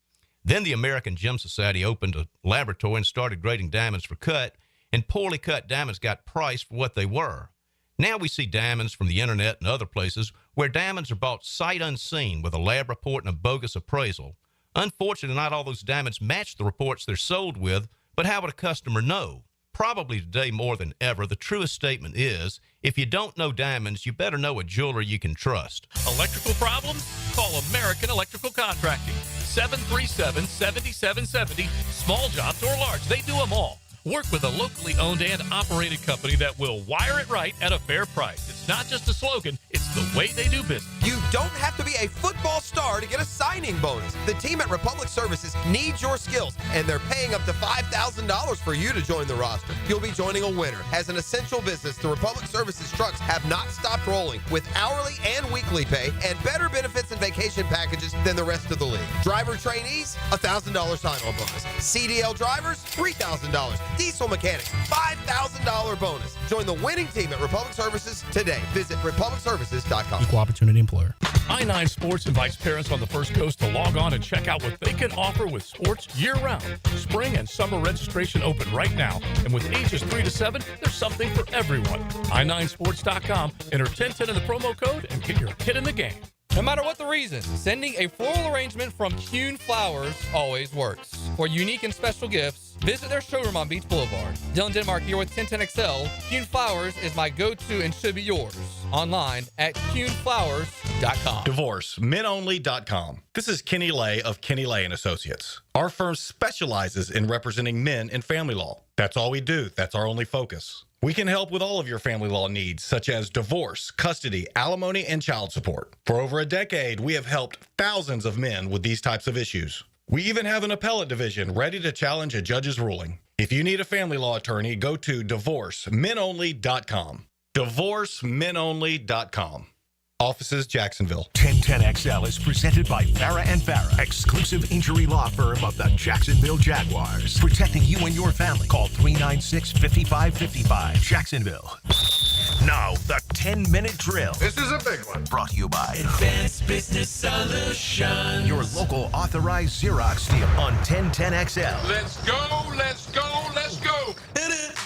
Then the American Gem Society opened a laboratory and started grading diamonds for cut, and poorly cut diamonds got priced for what they were. Now we see diamonds from the internet and other places where diamonds are bought sight unseen with a lab report and a bogus appraisal. Unfortunately, not all those diamonds match the reports they're sold with, but how would a customer know? Probably today more than ever, the truest statement is, if you don't know diamonds, you better know a jeweler you can trust. Electrical problems? Call American Electrical Contracting. 737-7770. Small jobs or large, they do them all. Work with a locally owned and operated company that will wire it right at a fair price. It's not just a slogan, it's the way they do business. You don't have to be a football star to get a signing bonus. The team at Republic Services needs your skills, and they're paying up to $5,000 for you to join the roster. You'll be joining a winner. As an essential business, the Republic Services trucks have not stopped rolling with hourly and weekly pay and better benefits and vacation packages than the rest of the league. Driver trainees, $1,000 sign-on bonus. CDL drivers, $3,000. Diesel mechanics, $5,000 bonus. Join the winning team at Republic Services today. Visit republicservices.com. Equal opportunity employer. I-9 Sports invites parents on the First Coast to log on and check out what they can offer with sports year-round. Spring and summer registration open right now. And with ages 3 to 7, there's something for everyone. i9sports.com. Enter 1010 in the promo code and get your kid in the game. No matter what the reason, sending a floral arrangement from Kuhn Flowers always works. For unique and special gifts, visit their showroom on Beach Boulevard. Dylan Denmark here with 1010XL. Kuhn Flowers is my go-to and should be yours. Online at kuhnflowers.com. DivorceMenOnly.com. This is Kenny Lay of Kenny Lay & Associates. Our firm specializes in representing men in family law. That's all we do. That's our only focus. We can help with all of your family law needs, such as divorce, custody, alimony, and child support. For over a decade, we have helped thousands of men with these types of issues. We even have an appellate division ready to challenge a judge's ruling. If you need a family law attorney, go to DivorceMenOnly.com. DivorceMenOnly.com. Offices, Jacksonville. 1010XL is presented by Farah and Farah, exclusive injury law firm of the Jacksonville Jaguars. Protecting you and your family. Call 396-5555. Jacksonville. Now, the 10-minute drill. This is a big one. Brought to you by Advanced Business Solutions. your local authorized Xerox dealer on 1010XL. Let's go, let's go, let's go. Hit it.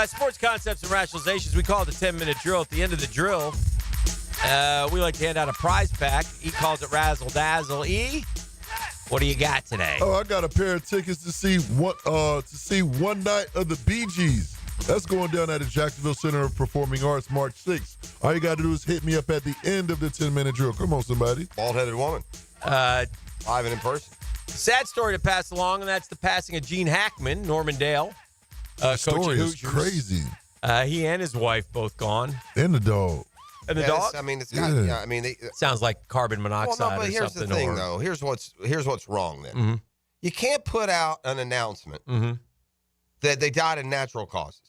Sports concepts and rationalizations. We call it the 10-minute drill. At the end of the drill, we like to hand out a prize pack. E calls it Razzle Dazzle. E, what do you got today? Oh, I got a pair of tickets to see one night of the Bee Gees. That's going down at the Jacksonville Center of Performing Arts March 6th. All you got to do is hit me up at the end of the 10-minute drill. Come on, somebody. Bald-headed woman. Live and in person. Sad story to pass along, and that's the passing of Gene Hackman, Norman Dale. The story is crazy. He and his wife both gone. And the dog. And the dog? I mean, it's got, yeah. I mean, sounds like carbon monoxide. Well, no, but or here's something. the thing, though. Here's what's wrong. Then Mhm. you can't put out an announcement that they died in natural causes.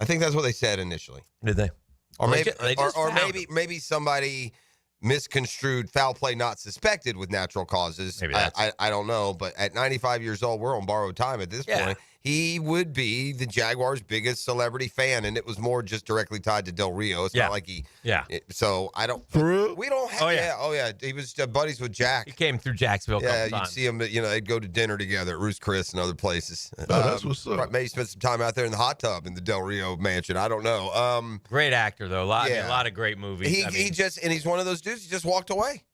I think that's what they said initially. Did they? Or Well, maybe, they just or found maybe somebody misconstrued foul play not suspected with natural causes. Maybe I don't know, but at 95 years old, we're on borrowed time at this point. He would be the Jaguars' biggest celebrity fan, and it was more just directly tied to Del Rio. It's not like he. Yeah. So I don't. For real? We don't have. Oh yeah. He was buddies with Jack. He came through Jacksonville. Yeah, a you'd couple times. see him. They'd go to dinner together at Ruth's Chris and other places. That's what's up. Maybe spend some time out there in the hot tub in the Del Rio mansion. I don't know. Great actor though. Yeah. A lot of great movies. He's one of those dudes. He just walked away.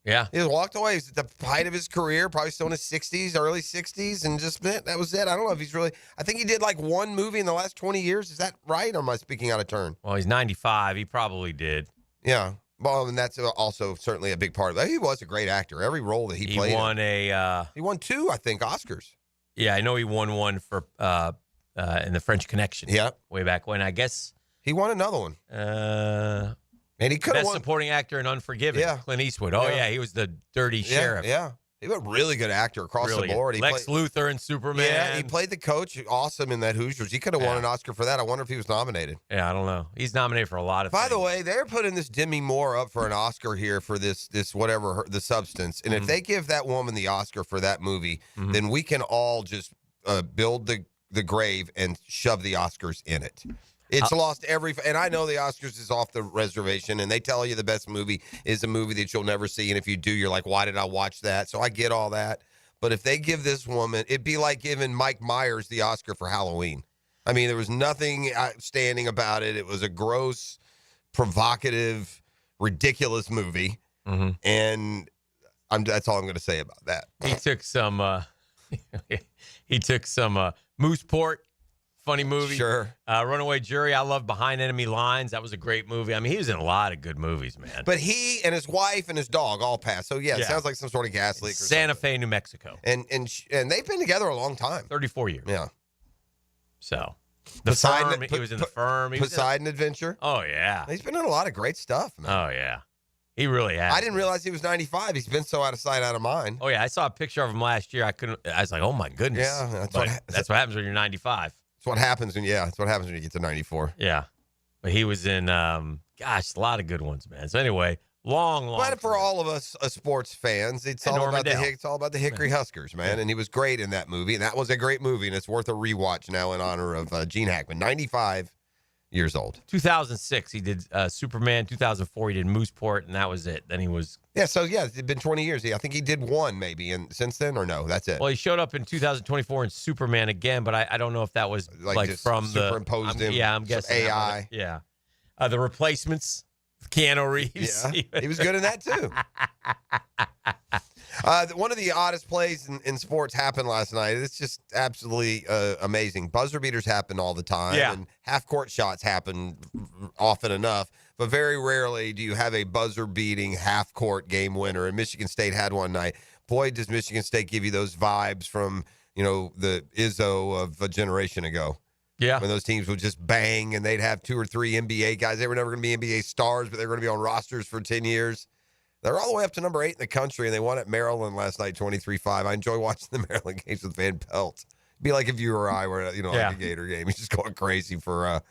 Yeah. He just walked away. He was at the height of his career, probably still in his 60s, early 60s, and that was it. I don't know if he's really. I think he did like one movie in the last 20 years. Is that right, or am I speaking out of turn? Well, he's 95. He probably did. Yeah. Well, and that's also certainly a big part of it. He was a great actor. Every role that he played. He won he won 2, I think, Oscars. Yeah, I know he won one for in the French Connection. Yeah. Way back when. I guess he won another one. And he could have Best won. supporting actor in Unforgiven. Yeah. Clint Eastwood. Oh, Yeah. yeah, he was the dirty sheriff. Yeah. He was a really good actor across Really the board. He Lex played, Luthor in Superman. Yeah, he played the coach. Awesome in that Hoosiers. He could have won an Oscar for that. I wonder if he was nominated. Yeah, I don't know. He's nominated for a lot of By things. the way, they're putting this Demi Moore up for an Oscar here for this whatever the substance. And if they give that woman the Oscar for that movie, then we can all just build the grave and shove the Oscars in it. It's lost and I know the Oscars is off the reservation, and they tell you the best movie is a movie that you'll never see, and if you do, you're like, why did I watch that? So I get all that. But if they give this woman, it'd be like giving Mike Myers the Oscar for Halloween. I mean, there was nothing outstanding about it. It was a gross, provocative, ridiculous movie, and that's all I'm going to say about that. He took some Mooseport, funny movie. Sure. Runaway Jury. I love Behind Enemy Lines. That was a great movie. I mean, he was in a lot of good movies, man. But he and his wife and his dog all passed. So yeah, it sounds like some sort of gas leak. Or Santa Fe, New Mexico. And they've been together a long time. 34 years. Yeah. So Poseidon, he was in The Firm. He was Poseidon Adventure. Oh yeah. He's been in a lot of great stuff, man. Oh yeah. He really has. I didn't realize he was 95. He's been so out of sight, out of mind. Oh yeah, I saw a picture of him last year. I was like, oh my goodness. Yeah, that's what happens when you're 95. That's what happens when you get to 94. Yeah. But he was in a lot of good ones, man. So anyway, long. But for all of us sports fans, it's all about the Hickory Huskers, man. And he was great in that movie, and that was a great movie, and it's worth a rewatch now in honor of Gene Hackman, 95 years old. 2006, he did Superman. 2004, he did Mooseport, and that was it. Then he was. Yeah, so yeah, it's been 20 years. I think he did one maybe, and since then, or no, that's it. Well, he showed up in 2024 in Superman again, but I don't know if that was like just from superimposed him. Yeah, I'm guessing AI. Yeah, The Replacements, Keanu Reeves. Yeah, he was good in that too. One of the oddest plays in sports happened last night. It's just absolutely amazing. Buzzer beaters happen all the time, and half-court shots happen often enough, but very rarely do you have a buzzer-beating half-court game winner, and Michigan State had one night. Boy, does Michigan State give you those vibes from, the Izzo of a generation ago. Yeah. When those teams would just bang, and they'd have 2 or 3 NBA guys. They were never going to be NBA stars, but they were going to be on rosters for 10 years. They're all the way up to number 8 in the country, and they won at Maryland last night, 23-5. I enjoy watching the Maryland games with Van Pelt. It'd be like if you or I were at, like a Gator game. He's just going crazy for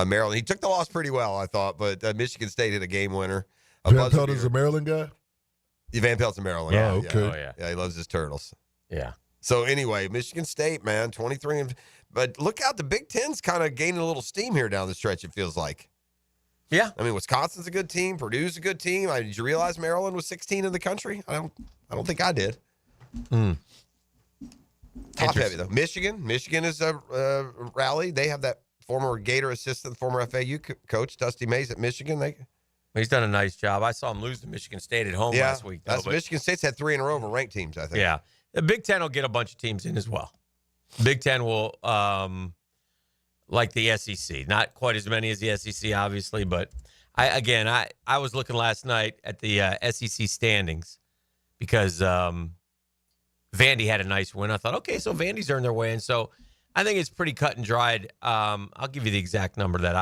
Maryland. He took the loss pretty well, I thought, but Michigan State hit a game winner. Van Pelt is a Maryland guy? Yeah, Van Pelt's a Maryland guy. Yeah. Okay. Oh, yeah. Yeah, he loves his turtles. Yeah. So anyway, Michigan State, man, 23. But look out, the Big Ten's kind of gaining a little steam here down the stretch, it feels like. Yeah. I mean, Wisconsin's a good team. Purdue's a good team. Did you realize Maryland was 16 in the country? I don't think I did. Top heavy, though. Michigan is a rally. They have that former Gator assistant, former FAU coach, Dusty Mays at Michigan. He's done a nice job. I saw him lose to Michigan State at home last week. Michigan State's had 3 in a row over ranked teams, I think. Yeah. The Big Ten will get a bunch of teams in as well. Big Ten will, like the SEC, not quite as many as the SEC, obviously, but I was looking last night at the SEC standings because Vandy had a nice win. I thought, okay, so Vandy's earned their way, and so I think it's pretty cut and dried. I'll give you the exact number that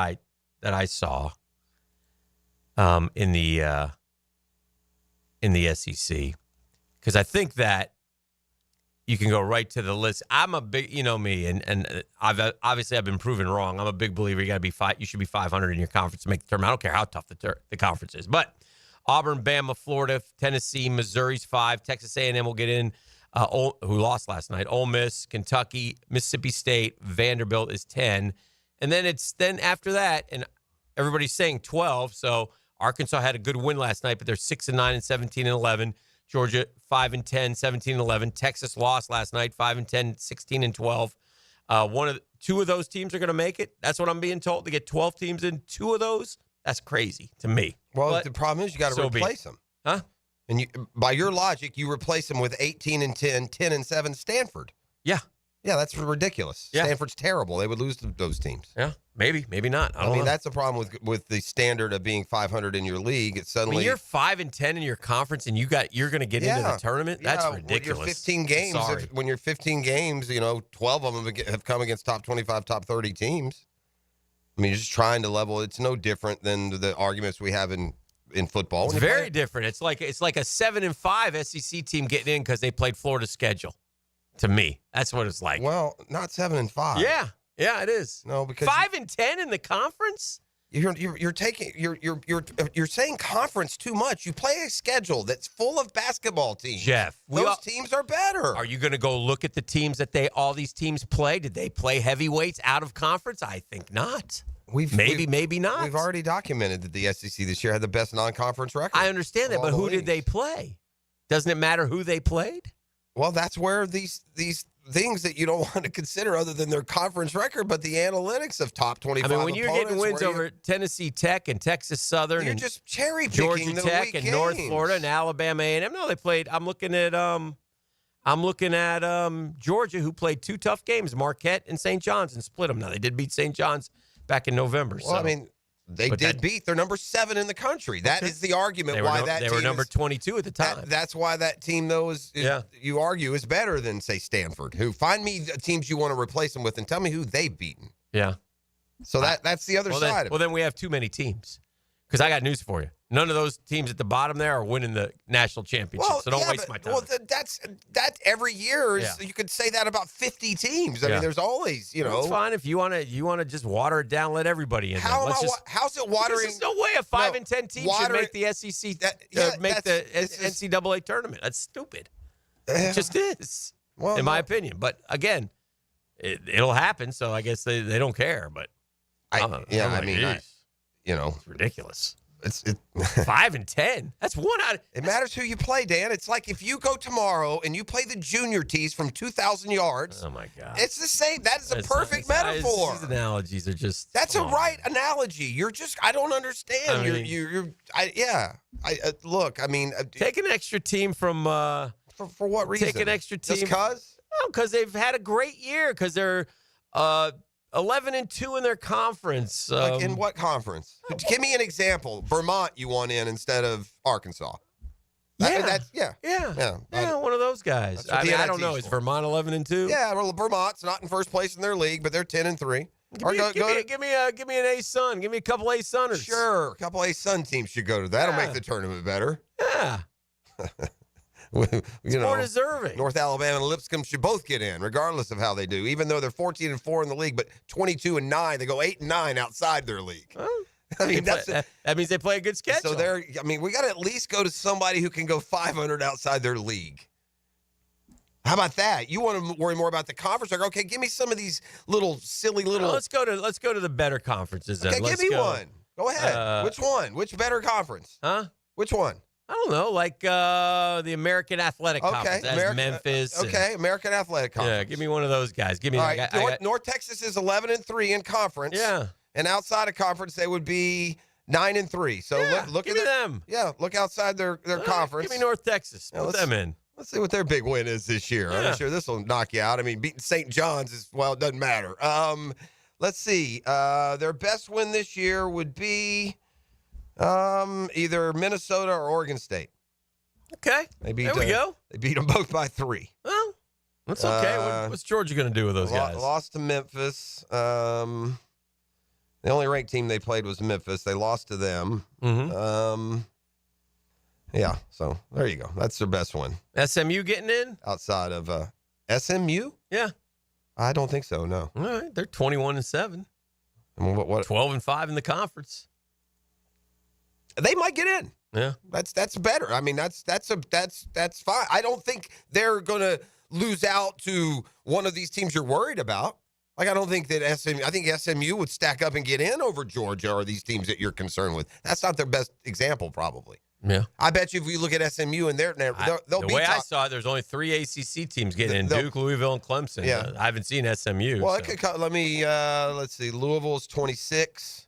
I saw in the SEC, because I think that you can go right to the list. I'm a big, me, and I've been proven wrong. I'm a big believer. You should be 500 in your conference to make the tournament. I don't care how tough the conference is. But Auburn, Bama, Florida, Tennessee, Missouri's 5. Texas A&M will get in, who lost last night. Ole Miss, Kentucky, Mississippi State, Vanderbilt is 10, and then after that, and everybody's saying 12. So Arkansas had a good win last night, but they're 6-9 and 17-11. Georgia 5-10, 17-11. Texas lost last night, 5-10, 16-12. 2 of those teams are going to make it. That's what I'm being told. To get 12 teams in 2 of those, that's crazy to me. Well, but the problem is you got to replace them, huh? And by your logic, you replace them with 18-10, 10-7 Stanford. Yeah. Yeah, that's ridiculous. Yeah. Stanford's terrible. They would lose to those teams. Yeah, maybe not. I mean, that's the problem with the standard of being 500 in your league. It's suddenly when you're 5-10 in your conference and you're going to get into the tournament. That's ridiculous. When you're 15 games, when you're 15 games, 12 of them have come against top 25, top 30 teams. I mean, you're just trying to level. It's no different than the arguments we have in football. It's very different. It's like a 7-5 SEC team getting in because they played Florida's schedule. To me, that's what it's like. Well, not 7-5. Yeah, it is. No, because 5-10 in the conference. You're saying conference too much. You play a schedule that's full of basketball teams. Jeff, those teams are better. Are you going to go look at the teams that all these teams play? Did they play heavyweights out of conference? I think not. Maybe not. We've already documented that the SEC this year had the best non-conference record. I understand that, but who did they play? Doesn't it matter who they played? Well, that's where these things that you don't want to consider other than their conference record, but the analytics of top 25 I mean, when you're getting wins over Tennessee Tech and Texas Southern, you're and just cherry picking Georgia the Tech weak and games. North Florida and Alabama A&M. No, they played. I'm looking at Georgia, who played 2 tough games, Marquette and St. John's, and split them. Now they did beat St. John's back in November. Well, I mean, they did beat. They're number 7 in the country. That is the argument why that they team were number 22 at the time. That's why that team, though, is you argue is better than, say, Stanford. Who find me the teams you want to replace them with and tell me who they've beaten. Yeah. So that's the other side of it. Well, then we have too many teams. Because I got news for you. None of those teams at the bottom there are winning the national championship. So don't waste my time. Well, that every year is, you could say that about 50 teams. I mean, there's always, It's fine if you want to just water it down, let everybody in. How's it watering? There's no way a 5-10 team should make the SEC make the NCAA tournament. That's stupid. It just is, in my opinion. But again, it'll happen. So I guess they don't care. But it's ridiculous. It's 5-10. That's 1 out of. It matters who you play, Dan. It's like if you go tomorrow and you play the junior tees from 2,000 yards. Oh my God! It's the same. That is a perfect metaphor. These analogies are just. That's a right analogy. You're just. I don't understand. I mean, look. I mean, take an extra team from. For what reason? Take an extra team. Just cause? No, because they've had a great year. Because they're 11-2 in their conference. Like in what conference? Give me an example. Vermont, you want in instead of Arkansas. One of those guys. I mean, I don't know. Is Vermont 11-2? Yeah, well, Vermont's not in first place in their league, but they're 10-3. Give me an A Sun. Give me a couple A Sunners. Sure, a couple A Sun teams should go to that. That'll make the tournament better. Yeah. It's more deserving. North Alabama and Lipscomb should both get in, regardless of how they do. Even though they're 14-4 in the league, but 22-9, they go 8-9 outside their league. I mean, that means they play a good schedule. So we got to at least go to somebody who can go 500 outside their league. How about that? You want to worry more about the conference? Like, okay, give me some of these silly little. Let's go to the better conferences. Then. Okay, give me one. Go ahead. Which one? Which better conference? Huh? Which one? I don't know, like the American Athletic Conference. That's Memphis. American Athletic Conference. Yeah, give me one of those guys. Give me. All right, North Texas is 11-3 in conference. Yeah, and outside of conference they would be 9-3. So look at them. Yeah, look outside their conference. Give me North Texas. Put them in. Let's see what their big win is this year. Yeah. I'm sure this will knock you out. I mean, beating St. John's it doesn't matter. Let's see. Their best win this year would be. Either Minnesota or Oregon State. Okay. There we go. They beat them both by 3. Well, that's okay. What's Georgia going to do with those guys? Lost to Memphis. The only ranked team they played was Memphis. They lost to them. Mm-hmm. Yeah, so there you go. That's their best one. SMU getting in? Outside of SMU? Yeah. I don't think so, no. All right. They're 21-7. And what? 12-5 in the conference. They might get in. Yeah, that's better. I mean, that's fine. I don't think they're going to lose out to one of these teams you're worried about. Like, I don't think that I think SMU would stack up and get in over Georgia or these teams that you're concerned with. That's not their best example, probably. Yeah, I bet you if you look at SMU and they'll be the way I saw it, there's only 3 ACC teams getting in: Duke, Louisville, and Clemson. Yeah, I haven't seen SMU. Well, let me let's see. Louisville's 26.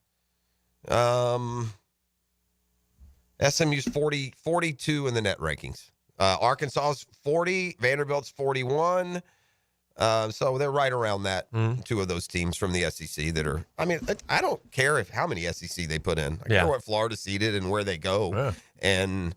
SMU's 42 in the net rankings. Arkansas's 40. Vanderbilt's 41. So they're right around that. Two of those teams from the SEC that are. I mean, I don't care how many SEC they put in. I care what Florida seeded and where they go. Yeah. And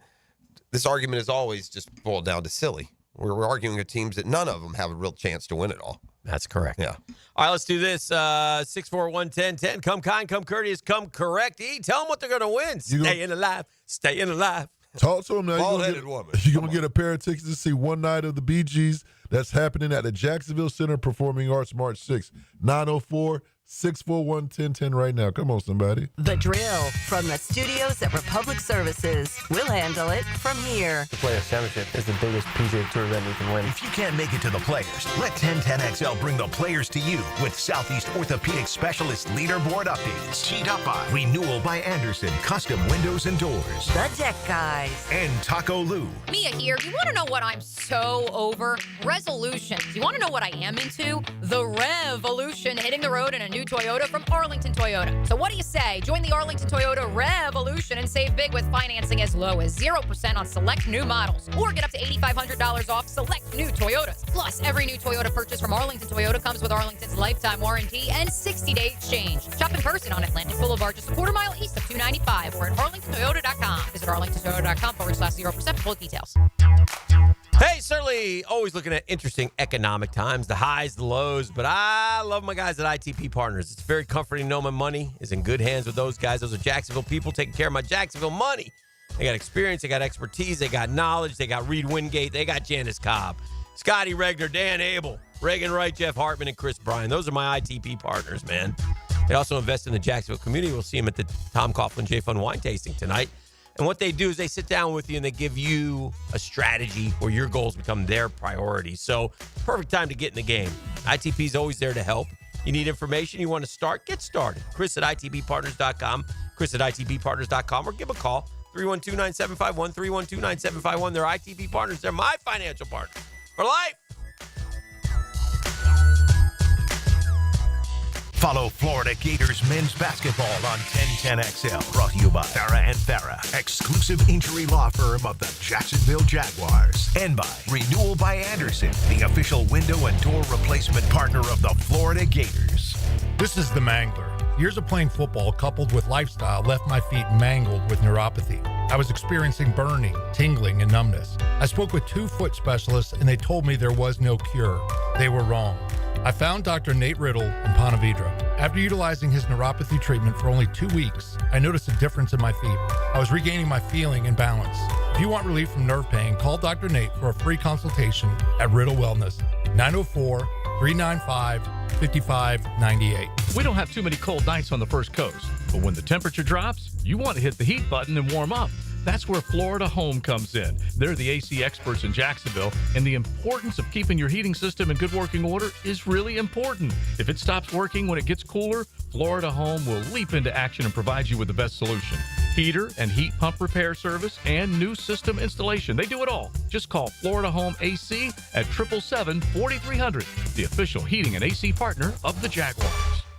this argument is always just boiled down to silly. We're arguing with teams that none of them have a real chance to win it all. That's correct. Yeah. All right, let's do this. 641-1010. Come kind, come courteous, come correct. Tell them what they're going to win. Staying alive. Staying alive. Talk to them now. Bald-headed woman. You're going to get a pair of tickets to see One Night of the Bee Gees. That's happening at the Jacksonville Center of Performing Arts March 6th. 904-641-1010 right now. Come on, somebody. The Drill from the studios at Republic Services. We'll handle it from here. The Players Championship is the biggest PGA Tour event you can win. If you can't make it to the Players, let 1010XL bring the Players to you with Southeast Orthopedic Specialist leaderboard updates. Teed up by Renewal by Anderson, custom windows and doors. The Deck Guys. And Taco Lou. Mia here. You want to know what I'm so over? Resolutions. You want to know what I am into? The Revolution, hitting the road in a new Toyota from Arlington Toyota. So what do you say? Join the Arlington Toyota Revolution and save big with financing as low as 0% on select new models. Or get up to $8,500 off select new Toyotas. Plus, every new Toyota purchase from Arlington Toyota comes with Arlington's lifetime warranty and 60-day exchange. Shop in person on Atlantic Boulevard, just a quarter mile east of 295, or at arlingtontoyota.com. Visit arlingtontoyota.com/0% for full details. Hey, certainly always looking at interesting economic times, the highs, the lows, but I love my guys at ITP Partners. It's very comforting to know my money is in good hands with those guys. Those are Jacksonville people taking care of my Jacksonville money. They got experience, they got expertise, they got knowledge, they got Reed Wingate, they got Janice Cobb, Scotty Regner, Dan Abel, Reagan Wright, Jeff Hartman, and Chris Bryan. Those are my ITP partners, man. They also invest in the Jacksonville community. We'll see them at the Tom Coughlin J Fun wine tasting tonight. And what they do is they sit down with you and they give you a strategy where your goals become their priorities. So perfect time to get in the game. ITP is always there to help. You need information, you want to start, get started. Chris at ITBpartners.com, Chris at ITBpartners.com, or give a call, 312-9751, 312-9751. They're ITB Partners. They're my financial partner for life. Follow Florida Gators men's basketball on 1010XL. Brought to you by Farah and Farah, exclusive injury law firm of the Jacksonville Jaguars. And by Renewal by Anderson, the official window and door replacement partner of the Florida Gators. This is the Mangler. Years of playing football coupled with lifestyle left my feet mangled with neuropathy. I was experiencing burning, tingling, and numbness. I spoke with 2 foot specialists and they told me there was no cure. They were wrong. I found Dr. Nate Riddle in Ponte Vedra. After utilizing his neuropathy treatment for only 2 weeks, I noticed a difference in my feet. I was regaining my feeling and balance. If you want relief from nerve pain, call Dr. Nate for a free consultation at Riddle Wellness, 904-395-5598. We don't have too many cold nights on the First Coast, but when the temperature drops, you want to hit the heat button and warm up. That's where Florida Home comes in. They're the AC experts in Jacksonville, and the importance of keeping your heating system in good working order is really important. If it stops working when it gets cooler, Florida Home will leap into action and provide you with the best solution. Heater and heat pump repair service and new system installation. They do it all. Just call Florida Home AC at 777-4300, the official heating and AC partner of the Jaguars.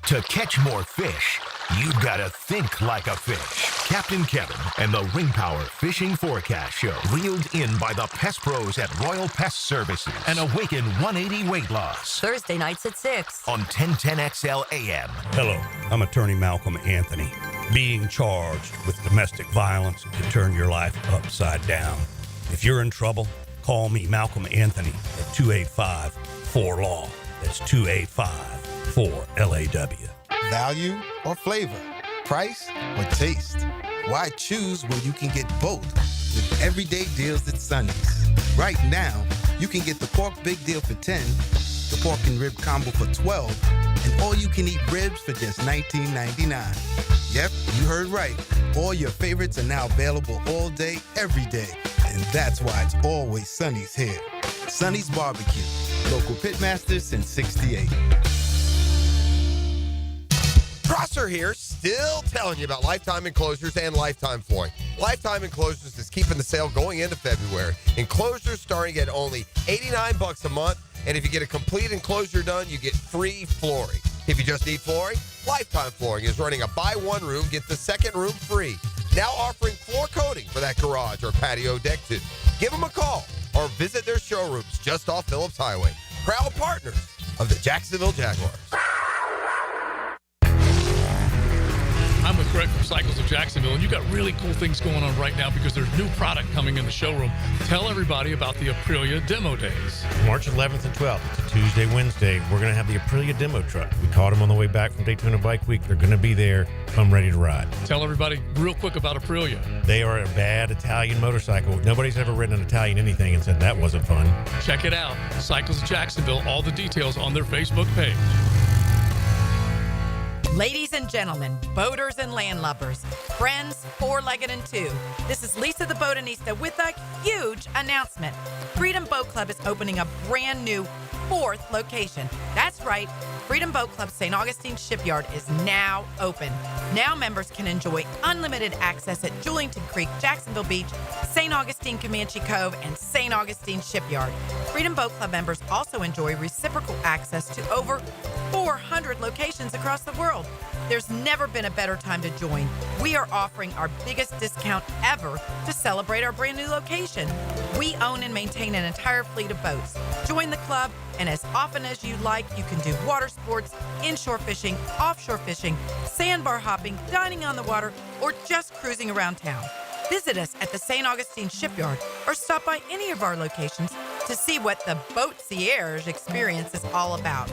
To catch more fish, you gotta think like a fish. Captain Kevin and the Ring Power Fishing Forecast Show, reeled in by the Pest Pros at Royal Pest Services, and Awaken 180 Weight Loss. Thursday nights at 6 on 1010XL AM. Hello, I'm attorney Malcolm Anthony. Being charged with domestic violence can turn your life upside down. If you're in trouble, call me Malcolm Anthony at 285-4LAW. That's 285-4LAW. Value or flavor? Price or taste? Why choose when you can get both with everyday deals at Sonny's? Right now, you can get the pork big deal for $10, the pork and rib combo for $12, and all you can eat ribs for just $19.99. Yep, you heard right. All your favorites are now available all day, every day. And that's why it's always Sonny's here. Sonny's Barbecue, local pitmasters since '68. Prosser here, still telling you about Lifetime Enclosures and Lifetime Flooring. Lifetime Enclosures is keeping the sale going into February. Enclosures starting at only $89 a month, and if you get a complete enclosure done, you get free flooring. If you just need flooring, Lifetime Flooring is running a buy one room, get the second room free. Now offering floor coating for that garage or patio deck too. Give them a call or visit their showrooms just off Phillips Highway. Proud partners of the Jacksonville Jaguars. I'm with Greg from Cycles of Jacksonville, and you got really cool things going on right now because there's new product coming in the showroom. Tell everybody about the Aprilia Demo Days. March 11th and 12th. It's a Tuesday, Wednesday. We're going to have the Aprilia demo truck. We caught them on the way back from Daytona Bike Week. They're going to be there. Come ready to ride. Tell everybody real quick about Aprilia. They are a bad Italian motorcycle. Nobody's ever ridden an Italian anything and said that wasn't fun. Check it out. Cycles of Jacksonville. All the details on their Facebook page. Ladies and gentlemen, boaters and landlubbers, friends, four-legged and two, this is Lisa the Botanista with a huge announcement. Freedom Boat Club is opening a brand new 4th location. That's right, Freedom Boat Club St. Augustine Shipyard is now open. Now members can enjoy unlimited access at Julington Creek, Jacksonville Beach, St. Augustine Comanche Cove, and St. Augustine Shipyard. Freedom Boat Club members also enjoy reciprocal access to over 400 locations across the world. There's never been a better time to join. We are offering our biggest discount ever to celebrate our brand new location. We own and maintain an entire fleet of boats. Join the club, and as often as you like, you can do water sports, inshore fishing, offshore fishing, sandbar hopping, dining on the water, or just cruising around town. Visit us at the St. Augustine Shipyard or stop by any of our locations to see what the Boatcierge experience is all about.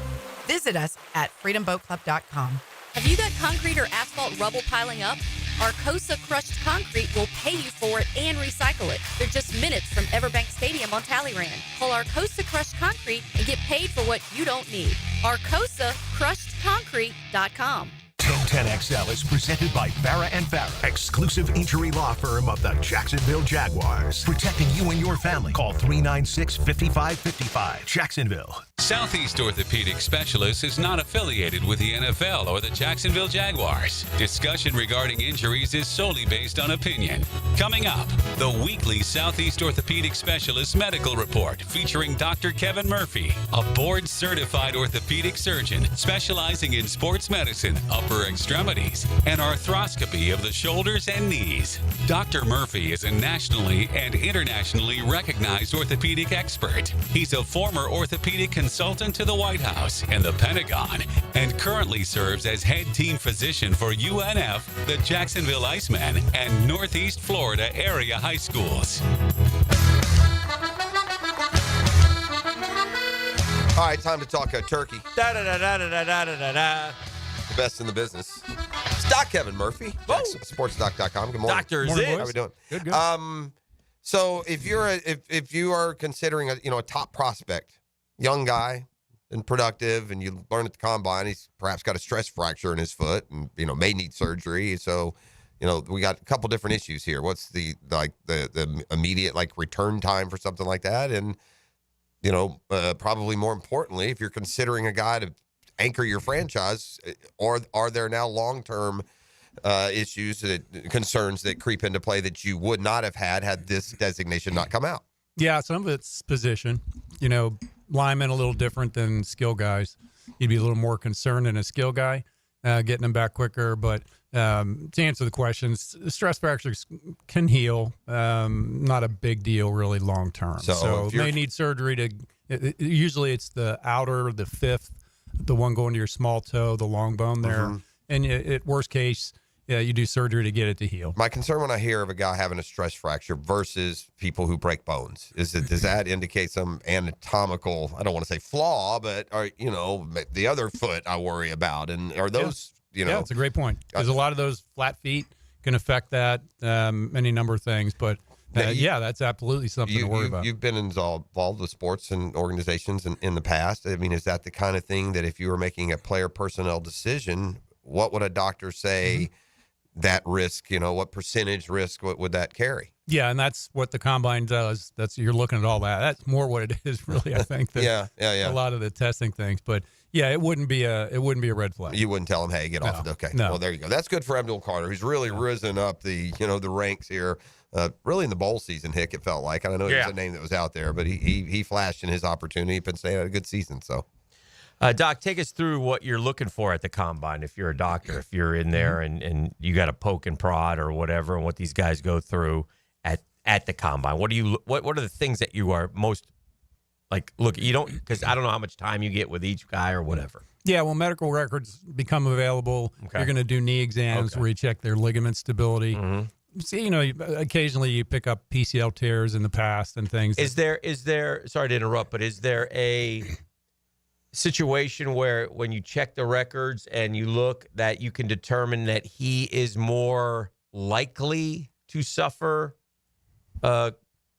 Visit us at freedomboatclub.com. Have you got concrete or asphalt rubble piling up? Arcosa Crushed Concrete will pay you for it and recycle it. They're just minutes from Everbank Stadium on Talleyrand. Call Arcosa Crushed Concrete and get paid for what you don't need. ArcosaCrushedConcrete.com. 1010XL is presented by Farah and Farah, exclusive injury law firm of the Jacksonville Jaguars. Protecting you and your family. Call 396-5555. Jacksonville. Southeast Orthopedic Specialists is not affiliated with the NFL or the Jacksonville Jaguars. Discussion regarding injuries is solely based on opinion. Coming up, the weekly Southeast Orthopedic Specialists Medical Report featuring Dr. Kevin Murphy, a board-certified orthopedic surgeon specializing in sports medicine, upper extremities, and arthroscopy of the shoulders and knees. Dr. Murphy is a nationally and internationally recognized orthopedic expert. He's a former orthopedic consultant to the White House and the Pentagon, and currently serves as head team physician for UNF, the Jacksonville Icemen, and Northeast Florida area high schools. All right, time to talk turkey. Da-da-da-da-da-da-da-da. The best in the business. It's Doc Kevin Murphy, sportsdoc.com. Good morning. Dr. Morning, Zitz. how we doing? Good. So if you are considering a top prospect, young guy and productive, and you learn at the combine he's perhaps got a stress fracture in his foot and may need surgery. So we got a couple different issues here. What's the immediate return time for something like that? And probably more importantly, if you're considering a guy to anchor your franchise, or are there now long-term issues, concerns that creep into play that you would not have had this designation not come out? Yeah, some of it's position. Linemen a little different than skill guys. You'd be a little more concerned in a skill guy, getting them back quicker. But to answer the questions, stress fractures can heal. Not a big deal really long term. So may need surgery usually it's the outer, the fifth, the one going to your small toe, the long bone there. Mm-hmm. And at worst case, you do surgery to get it to heal. My concern when I hear of a guy having a stress fracture versus people who break bones does that indicate some anatomical, I don't want to say flaw, but the other foot I worry about, and are those Yeah, it's a great point, because a lot of those flat feet can affect that, any number of things, but that's absolutely something to worry about. You've been involved with sports and organizations in the past. I mean, is that the kind of thing that if you were making a player personnel decision, what would a doctor say that risk, what percentage risk, what would that carry? Yeah, and that's what the combine does. You're looking at all that. That's more what it is, really, I think, than a lot of the testing things. But yeah, it wouldn't be a red flag. You wouldn't tell him, hey, get off it. Okay. No. Well, there you go. That's good for Abdul Carter, who's really risen up the ranks here. Really in the bowl season, Hick, it felt like. And I know it was a name that was out there, but he flashed in his opportunity. Penn State had a good season, so. Doc, take us through what you're looking for at the combine. If you're a doctor, if you're in there and you got a poke and prod or whatever, and what these guys go through at the combine. What are the things that you are most like? Look, you don't, because I don't know how much time you get with each guy or whatever. Yeah, well, medical records become available. Okay. You're going to do knee exams where you check their ligament stability. See, occasionally you pick up PCL tears in the past and things. Is there, sorry to interrupt, but is there a situation where when you check the records and you look that you can determine that he is more likely to suffer, I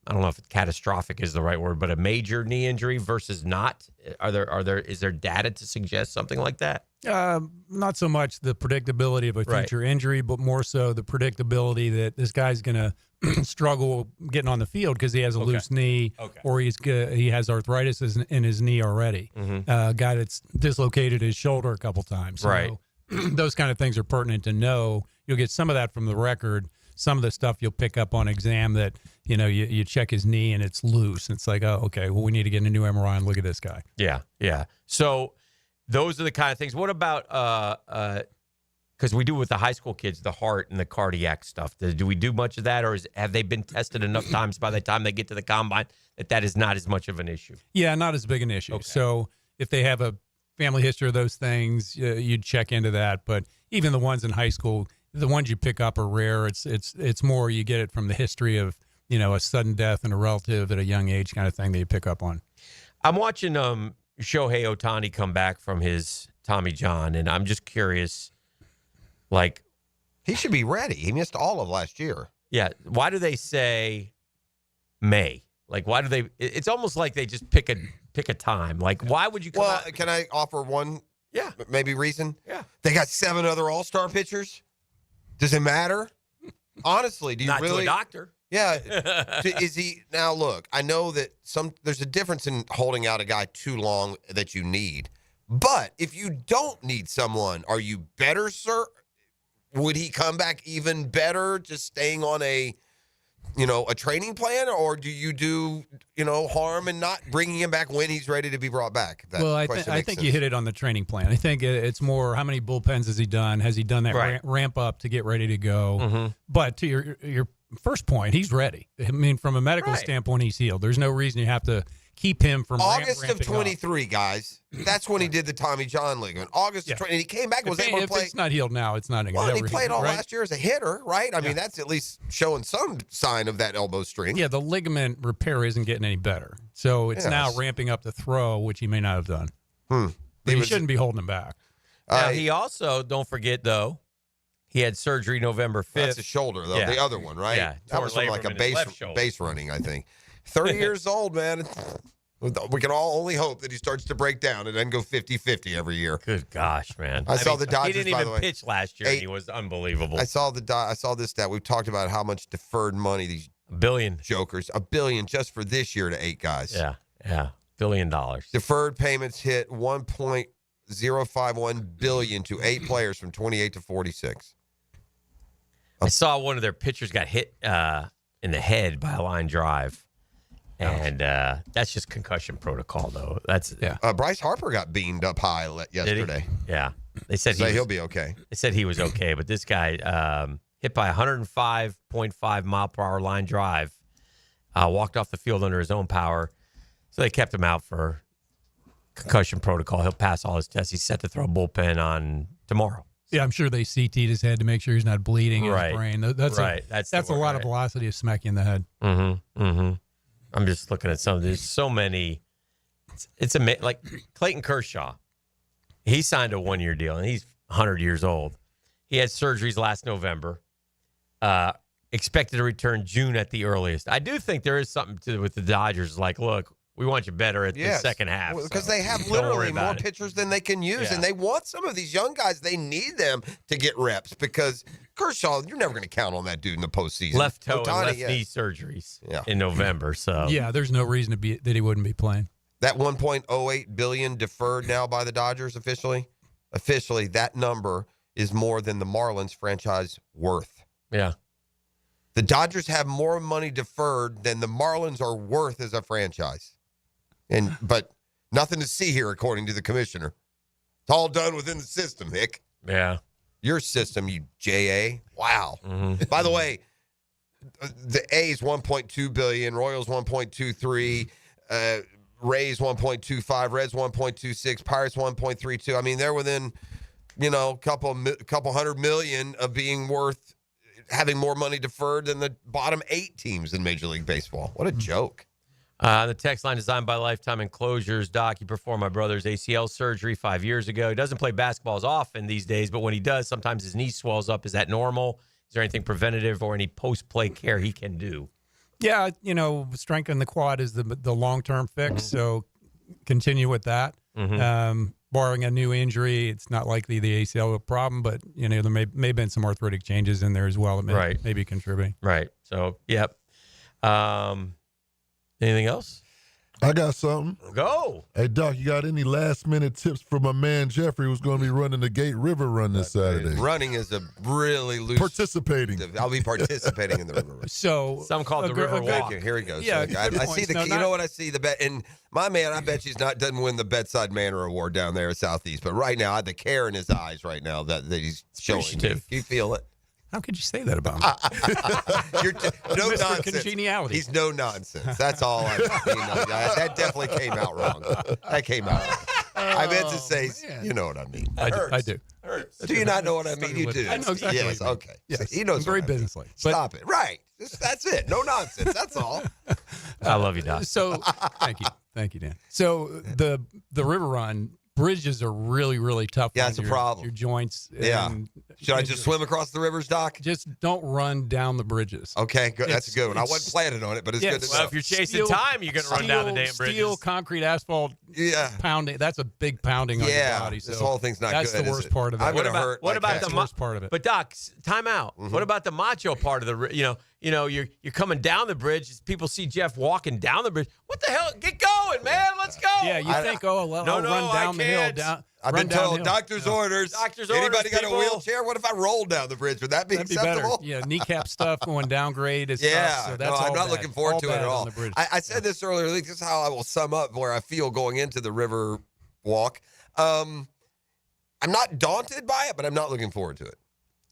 don't know if catastrophic is the right word, but a major knee injury versus not? Is there data to suggest something like that? Not so much the predictability of a future injury, but more so the predictability that this guy's going to struggle getting on the field because he has a loose knee or he has arthritis in his knee already. Guy that's dislocated his shoulder a couple times. So those kind of things are pertinent to know. You'll get some of that from the record. Some of the stuff you'll pick up on exam that, you check his knee and it's loose. It's like, oh, okay, well, we need to get a new MRI and look at this guy. Yeah. So those are the kind of things. What about, because we do with the high school kids, the heart and the cardiac stuff. Do we do much of that, or have they been tested enough times by the time they get to the combine that is not as much of an issue? Yeah, not as big an issue. So if they have a family history of those things, you'd check into that. But even the ones in high school, the ones you pick up are rare. It's more you get it from the history of, a sudden death in a relative at a young age kind of thing that you pick up on. I'm watching Shohei Ohtani come back from his Tommy John, and I'm just curious, like, he should be ready. He missed all of last year. Yeah. Why do they say May? Like, why do they? It's almost like they just pick a time. Like, why would you come out? Can I offer one? Yeah. Maybe reason? Yeah. They got 7 other All-Star pitchers. Does it matter? Honestly, do you Not really? to a doctor. Yeah. Is he now? Look, I know that there's a difference in holding out a guy too long that you need. But if you don't need someone, are you better, sir? Would he come back even better just staying on a training plan, or do you do, harm and not bringing him back when he's ready to be brought back? Well, I think you hit it on the training plan. I think it's more how many bullpens has he done? Has he done that ramp up to get ready to go? But to your first point, he's ready. I mean, from a medical standpoint, he's healed. There's no reason you have to keep him from August of 23, up. Guys. That's when he did the Tommy John ligament. August of 20, and he came back and was able to play. If it's not healed now, it's not going to Well, he played all last year as a hitter, right? I mean, that's at least showing some sign of that elbow string. Yeah, the ligament repair isn't getting any better. So it's now ramping up the throw, which he may not have done. But he shouldn't be holding him back. Now, he also, don't forget, though, he had surgery November 5th. That's a shoulder, though. The other one, right? Yeah. That was from like a base running, I think. 30 years old, man. We can all only hope that he starts to break down and then go 50-50 every year. Good gosh, man. I saw the Dodgers, he didn't by the even way. pitch last year, and he was unbelievable. I saw this stat. We've talked about how much deferred money these $1 billion jokers, $1 billion just for this year to 8 guys. Yeah, $1 billion. Deferred payments hit $1.051 billion to 8 players from 28 to 46. I saw one of their pitchers got hit in the head by a line drive. And that's just concussion protocol, though. That's Bryce Harper got beamed up high yesterday. Yeah, they said he'll be okay. They said he was okay, but this guy hit by a 105.5 mile per hour line drive, walked off the field under his own power, so they kept him out for concussion protocol. He'll pass all his tests. He's set to throw a bullpen on tomoror. Yeah, I'm sure they CT'd his head to make sure he's not bleeding in his brain. That's a lot of velocity of smacking in the head. I'm just looking at some. There's so many. It's amazing. Like Clayton Kershaw, he signed a 1-year deal, and he's 100 years old. He had surgeries last November. Expected to return June at the earliest. I do think there is something to with the Dodgers. Like, look, we want you better at the second half. Because they have literally more pitchers than they can use, and they want some of these young guys. They need them to get reps because Kershaw, you're never going to count on that dude in the postseason. Left toe and left knee surgeries in November. So there's no reason that he wouldn't be playing. That $1.08 billion deferred now by the Dodgers officially. Officially, that number is more than the Marlins franchise worth. Yeah. The Dodgers have more money deferred than the Marlins are worth as a franchise. But nothing to see here, according to the commissioner. It's all done within the system, Hick. Yeah. Your system, you JA. Wow. By the way, the A's $1.2 billion, Royals $1.23, Rays 1.25, Reds 1.26, Pirates 1.32. I mean, they're within, a couple $100 million of being worth having more money deferred than the bottom 8 teams in Major League Baseball. What a joke. The text line designed by Lifetime Enclosures. Doc, he performed my brother's ACL surgery 5 years ago. He doesn't play basketball as often these days, but when he does, sometimes his knee swells up. Is that normal? Is there anything preventative or any post-play care he can do? Yeah, strengthen the quad is the long-term fix, so continue with that. Barring a new injury, it's not likely the ACL problem, but there may have been some arthritic changes in there as well that may be contributing. Right. So, yep. Anything else? I got something. Go. Hey, Doc, you got any last-minute tips for my man Jeffrey, who's going to be running the Gate River Run this Saturday? Running is a really loose... Participating. I'll be participating in the River Run. So some call it the River Walk. Here he goes. Yeah, I see the... you know what I see? The bet... And my man, I bet doesn't win the Bedside Manor Award down there at Southeast. But right now, I have the care in his eyes right now that he's showing. You feel it? How could you say that about me? You're no Mr. nonsense. Congeniality. He's no nonsense. That's all I mean. That definitely came out wrong. That came out wrong. I meant to say, you know what I mean. I do. Do you not know what I mean? You do. I know exactly. Yes, what you mean. okay. Yes. He knows. I'm very businesslike. Stop it. Right. That's it. No nonsense. That's all. I love you, Doc. So, thank you, Dan. So the River Run bridges are really, really tough. Yeah, on it's a problem. Your joints. Yeah. And Should I just swim across the rivers, Doc? Just don't run down the bridges. Okay, good. That's a good one. I wasn't planning on it, but it's good to know. Well, if you're chasing time, you're going to run down the damn bridges. Steel, concrete, asphalt. Yeah. Pounding. That's a big pounding on your body. So this whole thing's not that's good. That's the worst part of it. I'm going to hurt. What about the worst part of it? But Doc, time out. What about the macho part of the? You're coming down the bridge. People see Jeff walking down the bridge. What the hell? Get going, man. Let's go. Yeah, you think, I'll run down the hill. I've been told doctor's orders. Anybody got a wheelchair? What if I roll down the bridge? Would that be acceptable? Better. Yeah, kneecap stuff going down grade. Yeah, so that's I'm not looking forward to it at all. I said this earlier. This is how I will sum up where I feel going into the river walk. I'm not daunted by it, but I'm not looking forward to it.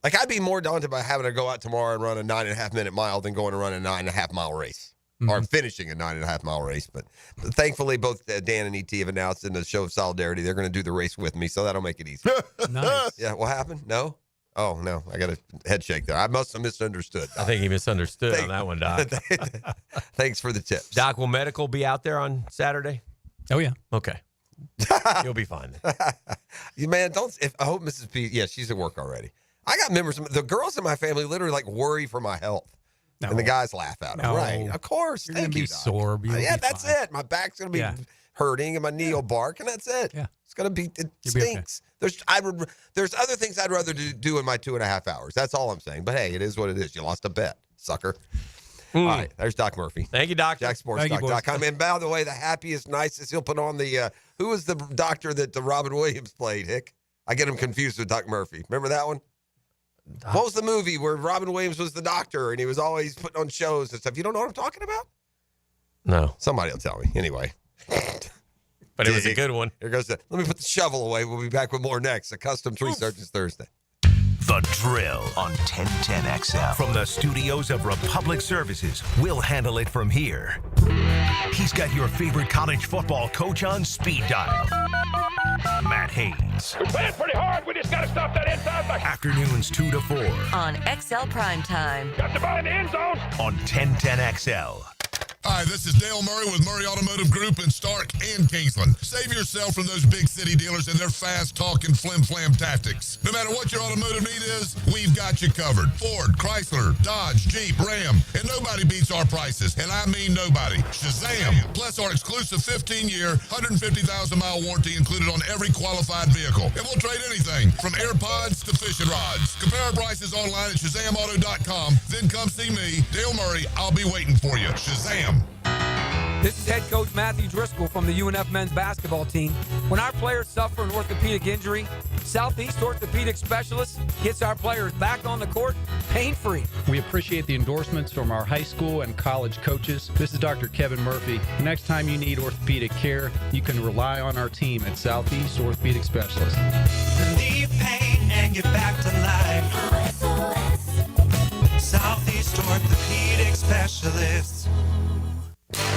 Like, I'd be more daunted by having to go out tomorrow and run a 9.5-minute mile than going to run a 9.5-mile race. Or finishing a 9.5-mile race. But thankfully, both Dan and ET have announced in the show of solidarity they're going to do the race with me, so that'll make it easy. Nice. Yeah, what happened? No? Oh, no. I got a head shake there. I must have misunderstood. I think he misunderstood on that one, Doc. Thanks for the tips. Doc, will medical be out there on Saturday? Oh, yeah. Okay. You'll be fine. Man, I hope Mrs. P, she's at work already. I got members, the girls in my family literally worry for my health. No. And the guys laugh at them. Right. Of course. You're going to be sore. That's it. My back's going to be hurting and my knee will bark, and that's it. Yeah. It's going to be, it stinks. Okay. There's other things I'd rather do in my 2.5 hours. That's all I'm saying. But hey, it is what it is. You lost a bet, sucker. All right. There's Doc Murphy. Thank you, Doctor. JackSports.com. And by the way, the happiest, nicest, he'll put on the, who was the doctor that Robin Williams played, Hick? I get him confused with Doc Murphy. Remember that one? What was the movie where Robin Williams was the doctor and he was always putting on shows and stuff? You don't know what I'm talking about? No. Somebody will tell me. Anyway. But it was a good one. Here goes let me put the shovel away. We'll be back with more next. A Custom Tree Searches Thursday. The Drill on 1010XL. From the studios of Republic Services, we'll handle it from here. He's got your favorite college football coach on speed dial, Matt Haynes. We're playing pretty hard. We just got to stop that inside back. Afternoons 2 to 4. On XL Primetime. Got the ball in the end zone. On 1010XL. Hi, this is Dale Murray with Murray Automotive Group in Stark and Kingsland. Save yourself from those big city dealers and their fast-talking flim-flam tactics. No matter what your automotive need is, we've got you covered. Ford, Chrysler, Dodge, Jeep, Ram, and nobody beats our prices, and I mean nobody. Shazam! Plus our exclusive 15-year, 150,000-mile warranty included on every qualified vehicle. And we'll trade anything from AirPods to fishing rods. Compare our prices online at ShazamAuto.com. Then come see me, Dale Murray. I'll be waiting for you. Shazam! This is head coach Matthew Driscoll from the UNF men's basketball team. When our players suffer an orthopedic injury, Southeast Orthopedic Specialist gets our players back on the court pain-free. We appreciate the endorsements from our high school and college coaches. This is Dr. Kevin Murphy. Next time you need orthopedic care, you can rely on our team at Southeast Orthopedic Specialist. Relieve pain and get back to life. Southeast Orthopedic Specialist.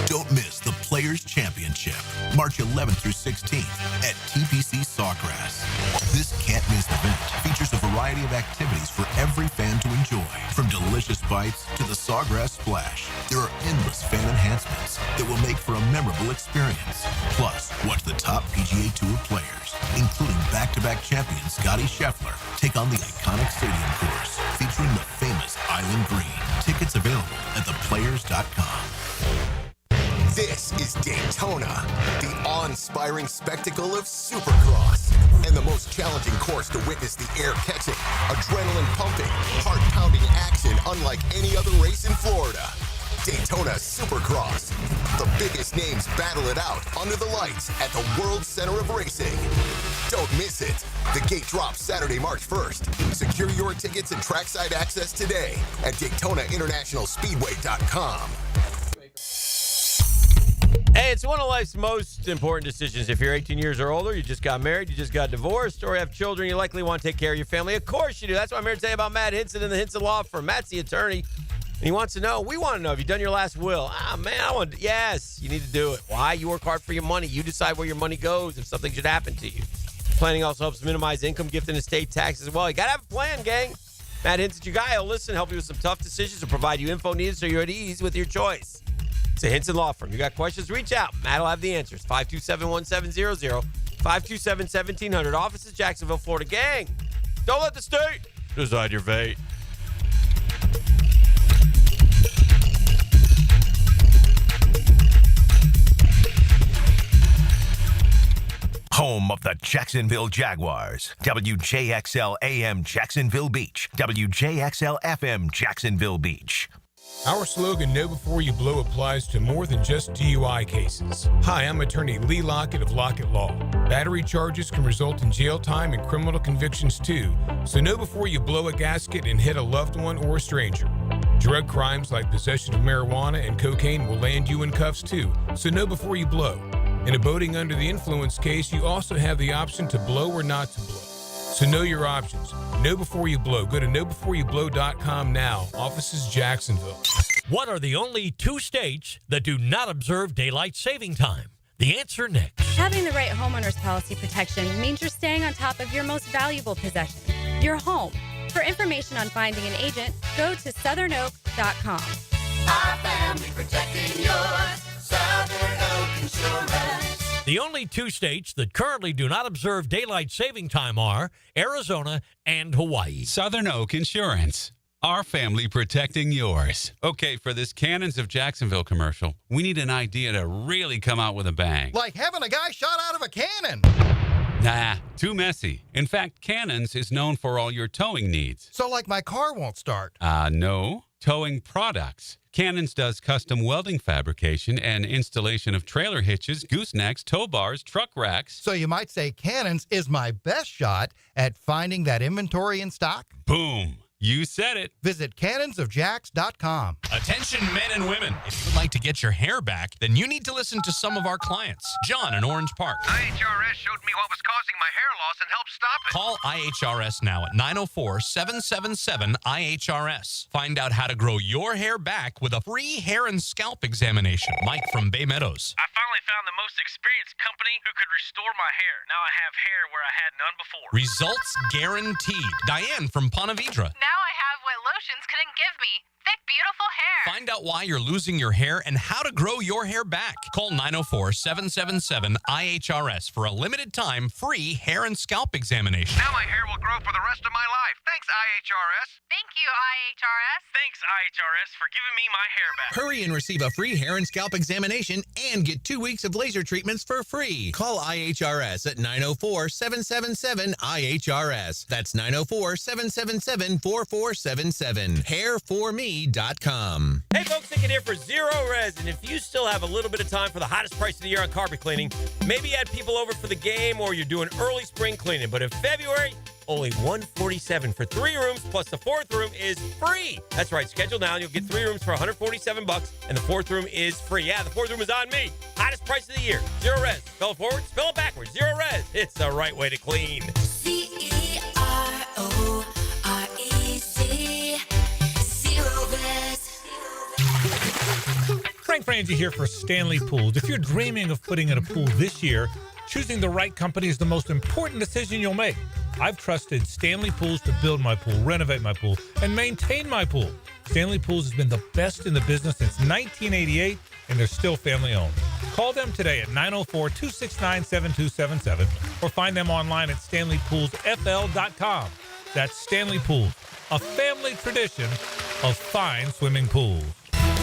Don't miss the Players Year's Championship, March 11th through 16th at TPC Sawgrass. This can't-miss event features a variety of activities for every fan to enjoy, from delicious bites to the Sawgrass Splash. There are endless fan enhancements that will make for a memorable experience. Plus, watch the top PGA Tour players, including back-to-back champion Scottie Scheffler, take on the iconic stadium course featuring the famous Island Green. Tickets available at theplayers.com. This is Daytona, the awe-inspiring spectacle of Supercross, and the most challenging course to witness the air-catching, adrenaline-pumping, heart-pounding action unlike any other race in Florida. Daytona Supercross. The biggest names battle it out under the lights at the World Center of Racing. Don't miss it. The gate drops Saturday, March 1st. Secure your tickets and trackside access today at DaytonaInternationalSpeedway.com. Hey, it's one of life's most important decisions. If you're 18 years or older, you just got married, you just got divorced, or have children, you likely want to take care of your family. Of course you do. That's why I'm here to tell you about Matt Hinson and the Hinson Law Firm. Matt's the attorney, and he wants to know, we want to know, have you done your last will? Yes, you need to do it. Why? You work hard for your money. You decide where your money goes if something should happen to you. Planning also helps minimize income, gift, and estate taxes as well. You got to have a plan, gang. Matt Hinson's your guy. He'll listen, help you with some tough decisions, and provide you info needed so you're at ease with your choice. It's a Hinson Law Firm. You got questions? Reach out. Matt will have the answers. 527-1700, 527-1700. Offices, Jacksonville, Florida. Gang, don't let the state decide your fate. Home of the Jacksonville Jaguars. WJXL AM Jacksonville Beach. WJXL FM Jacksonville Beach. Our slogan, Know Before You Blow, applies to more than just DUI cases. Hi, I'm attorney Lee Lockett of Lockett Law. Battery charges can result in jail time and criminal convictions too, so know before you blow a gasket and hit a loved one or a stranger. Drug crimes like possession of marijuana and cocaine will land you in cuffs too, so know before you blow. In a boating under the influence case, you also have the option to blow or not to blow. So know your options. Know before you blow. Go to knowbeforeyoublow.com now. Offices Jacksonville. What are the only 2 states that do not observe daylight saving time? The answer next. Having the right homeowner's policy protection means you're staying on top of your most valuable possession, your home. For information on finding an agent, go to southernoak.com. Our family protecting yours. Southern Oak Insurance. The only 2 states that currently do not observe daylight saving time are Arizona and Hawaii. Southern Oak Insurance. Our family protecting yours. Okay, for this Cannons of Jacksonville commercial, we need an idea to really come out with a bang. Like having a guy shot out of a cannon. Nah, too messy. In fact, Cannons is known for all your towing needs. So like my car won't start. No. Towing products. Cannons does custom welding fabrication and installation of trailer hitches, goosenecks, tow bars, truck racks. So you might say Cannons is my best shot at finding that inventory in stock? Boom. You said it. Visit cannonsofjacks.com. Attention men and women. If you would like to get your hair back, then you need to listen to some of our clients. John in Orange Park. IHRS showed me what was causing my hair loss and helped stop it. Call IHRS now at 904-777-IHRS. Find out how to grow your hair back with a free hair and scalp examination. Mike from Bay Meadows. I finally found the most experienced company who could restore my hair. Now I have hair where I had none before. Results guaranteed. Diane from Ponte Vedra. Now I have what lotions couldn't give me. Thick, beautiful hair. Find out why you're losing your hair and how to grow your hair back. Call 904-777-IHRS for a limited time free hair and scalp examination. Now my hair will grow for the rest of my life. Thanks, IHRS. Thank you, IHRS. Thanks, IHRS, for giving me my hair back. Hurry and receive a free hair and scalp examination and get 2 weeks of laser treatments for free. Call IHRS at 904-777-IHRS. That's 904-777-4477. Hairforme.com. Hey, folks, Hicken here for Zero Res. And if you still have a little bit of time for the hottest price of the year on carpet cleaning, maybe you had people over for the game or you're doing early spring cleaning. But in February, only $147 for 3 rooms, plus the 4th room is free. That's right. Schedule now and you'll get 3 rooms for $147, and the 4th room is free. Yeah, the 4th room is on me. Hottest price of the year. Zero Res. Spell it forward, spell it backwards. Zero Res. It's the right way to clean. CERORES. Zero Res. Frank Frangie here for Stanley Pools. If you're dreaming of putting in a pool this year, choosing the right company is the most important decision you'll make. I've trusted Stanley Pools to build my pool, renovate my pool, and maintain my pool. Stanley Pools has been the best in the business since 1988, and they're still family-owned. Call them today at 904-269-7277 or find them online at stanleypoolsfl.com. That's Stanley Pools, a family tradition of fine swimming pools.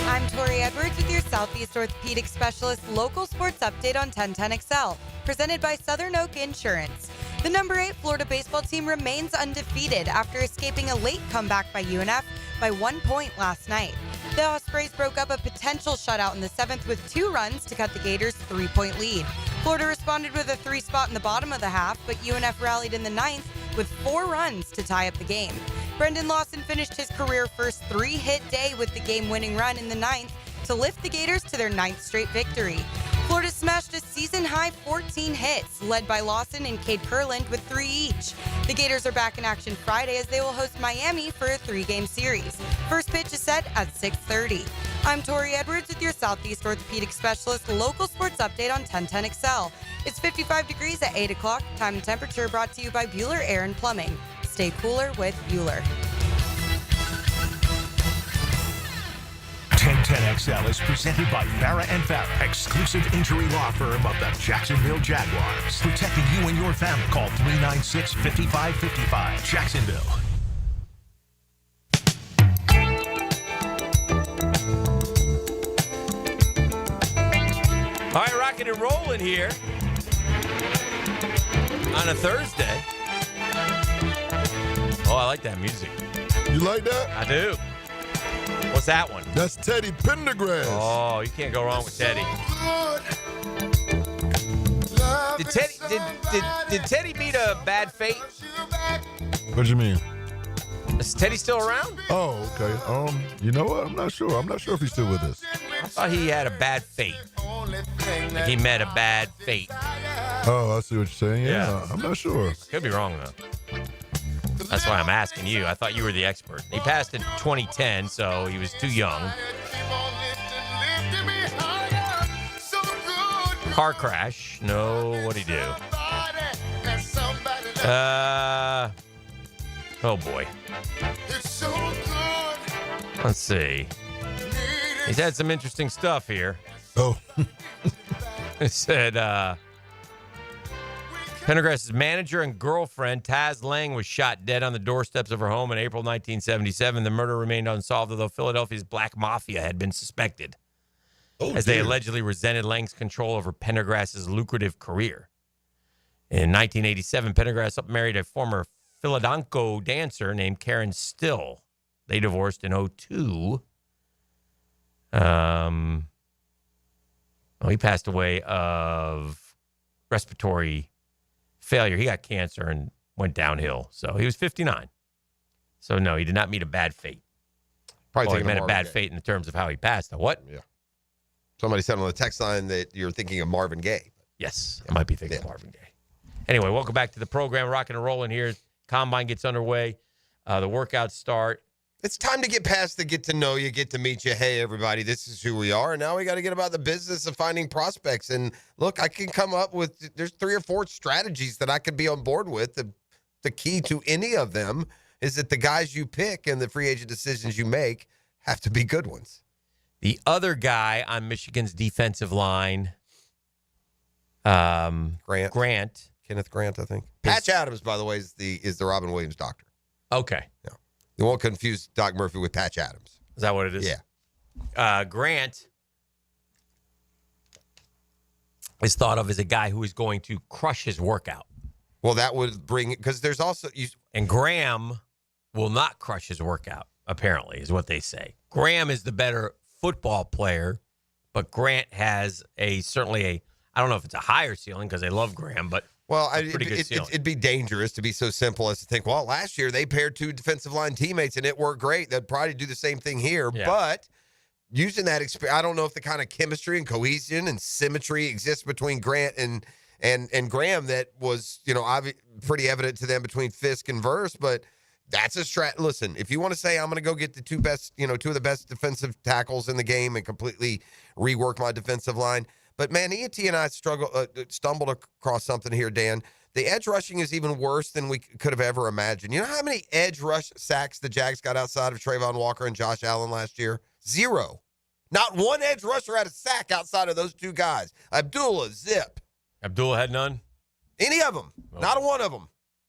I'm Tori Edwards with your Southeast Orthopedic Specialist local sports update on 1010XL, presented by Southern Oak Insurance. The number 8 Florida baseball team remains undefeated after escaping a late comeback by UNF by 1 point last night. The Ospreys broke up a potential shutout in the 7th with 2 runs to cut the Gators' 3-point lead. Florida responded with a 3 spot in the bottom of the half, but UNF rallied in the 9th with 4 runs to tie up the game. Brendan Lawson finished his career first 3-hit day with the game-winning run in the 9th to lift the Gators to their 9th straight victory. Florida smashed a season-high 14 hits, led by Lawson and Cade Kurland with 3 each. The Gators are back in action Friday as they will host Miami for a 3-game series. First pitch is set at 6:30. I'm Tori Edwards with your Southeast Orthopedic Specialist local sports update on 1010XL. It's 55 degrees at 8 o'clock. Time and temperature brought to you by Bueller Air and Plumbing. Stay cooler with Bueller. 1010XL is presented by Farah & Farah, exclusive injury law firm of the Jacksonville Jaguars. Protecting you and your family. Call 396-5555. Jacksonville. All right, rocking and rolling here on a Thursday. Oh, I like that music. You like that? I do. What's that one? That's Teddy Pendergrass. Oh, you can't go wrong with Teddy. Did Teddy meet a bad fate? What do you mean? Is Teddy still around? Oh, okay. You know what? I'm not sure. I'm not sure if he's still with us. I thought he had a bad fate. Like he met a bad fate. Oh, I see what you're saying. Yeah. I'm not sure. Could be wrong, though. That's why I'm asking you. I thought you were the expert. He passed in 2010, so he was too young. Car crash. No, what'd he do? Oh, boy. Let's see. He's had some interesting stuff here. Oh. It said, Pendergrass's manager and girlfriend, Taz Lang, was shot dead on the doorsteps of her home in April 1977. The murder remained unsolved, although Philadelphia's Black Mafia had been suspected, as they allegedly resented Lang's control over Pendergrass's lucrative career. In 1987, Pendergrass married a former Philadanco dancer named Karen Still. They divorced in 2002. He passed away of respiratory failure. He got cancer and went downhill. So he was 59. So no, he did not meet a bad fate. Probably he met a bad fate in the terms of how he passed. What? Yeah. Somebody said on the text line that you're thinking of Marvin Gaye. Yes, I might be thinking of Marvin Gaye. Anyway, welcome back to the program. Rocking and rolling here. Combine gets underway. The workouts start. It's time to get past the get to know you, get to meet you. Hey, everybody, this is who we are. And now we got to get about the business of finding prospects. And look, I can come up with, there's 3 or 4 strategies that I could be on board with. The key to any of them is that the guys you pick and the free agent decisions you make have to be good ones. The other guy on Michigan's defensive line, Grant. Kenneth Grant, I think. Patch Adams, by the way, is the Robin Williams doctor. Okay. Yeah. You won't confuse Doc Murphy with Patch Adams. Is that what it is? Yeah. Grant is thought of as a guy who is going to crush his workout. Well, that would bring, because there's also... And Graham will not crush his workout, apparently, is what they say. Graham is the better football player, but Grant has certainly a, I don't know if it's a higher ceiling because they love Graham, but it'd be dangerous to be so simple as to think, well, last year they paired 2 defensive line teammates and it worked great. They'd probably do the same thing here. Yeah. But using that experience, I don't know if the kind of chemistry and cohesion and symmetry exists between Grant and Graham that was, pretty evident to them between Fisk and Verse. But That's a strat. Listen, if you want to say I'm going to go get the two of the best defensive tackles in the game and completely rework my defensive line. But man, ENT and I stumbled across something here, Dan. The edge rushing is even worse than we could have ever imagined. You know how many edge rush sacks the Jags got outside of Trayvon Walker and Josh Allen last year? 0. Not one edge rusher had a sack outside of those two guys. Abdullah, zip. Abdullah had none? Any of them. Okay. Not a one of them.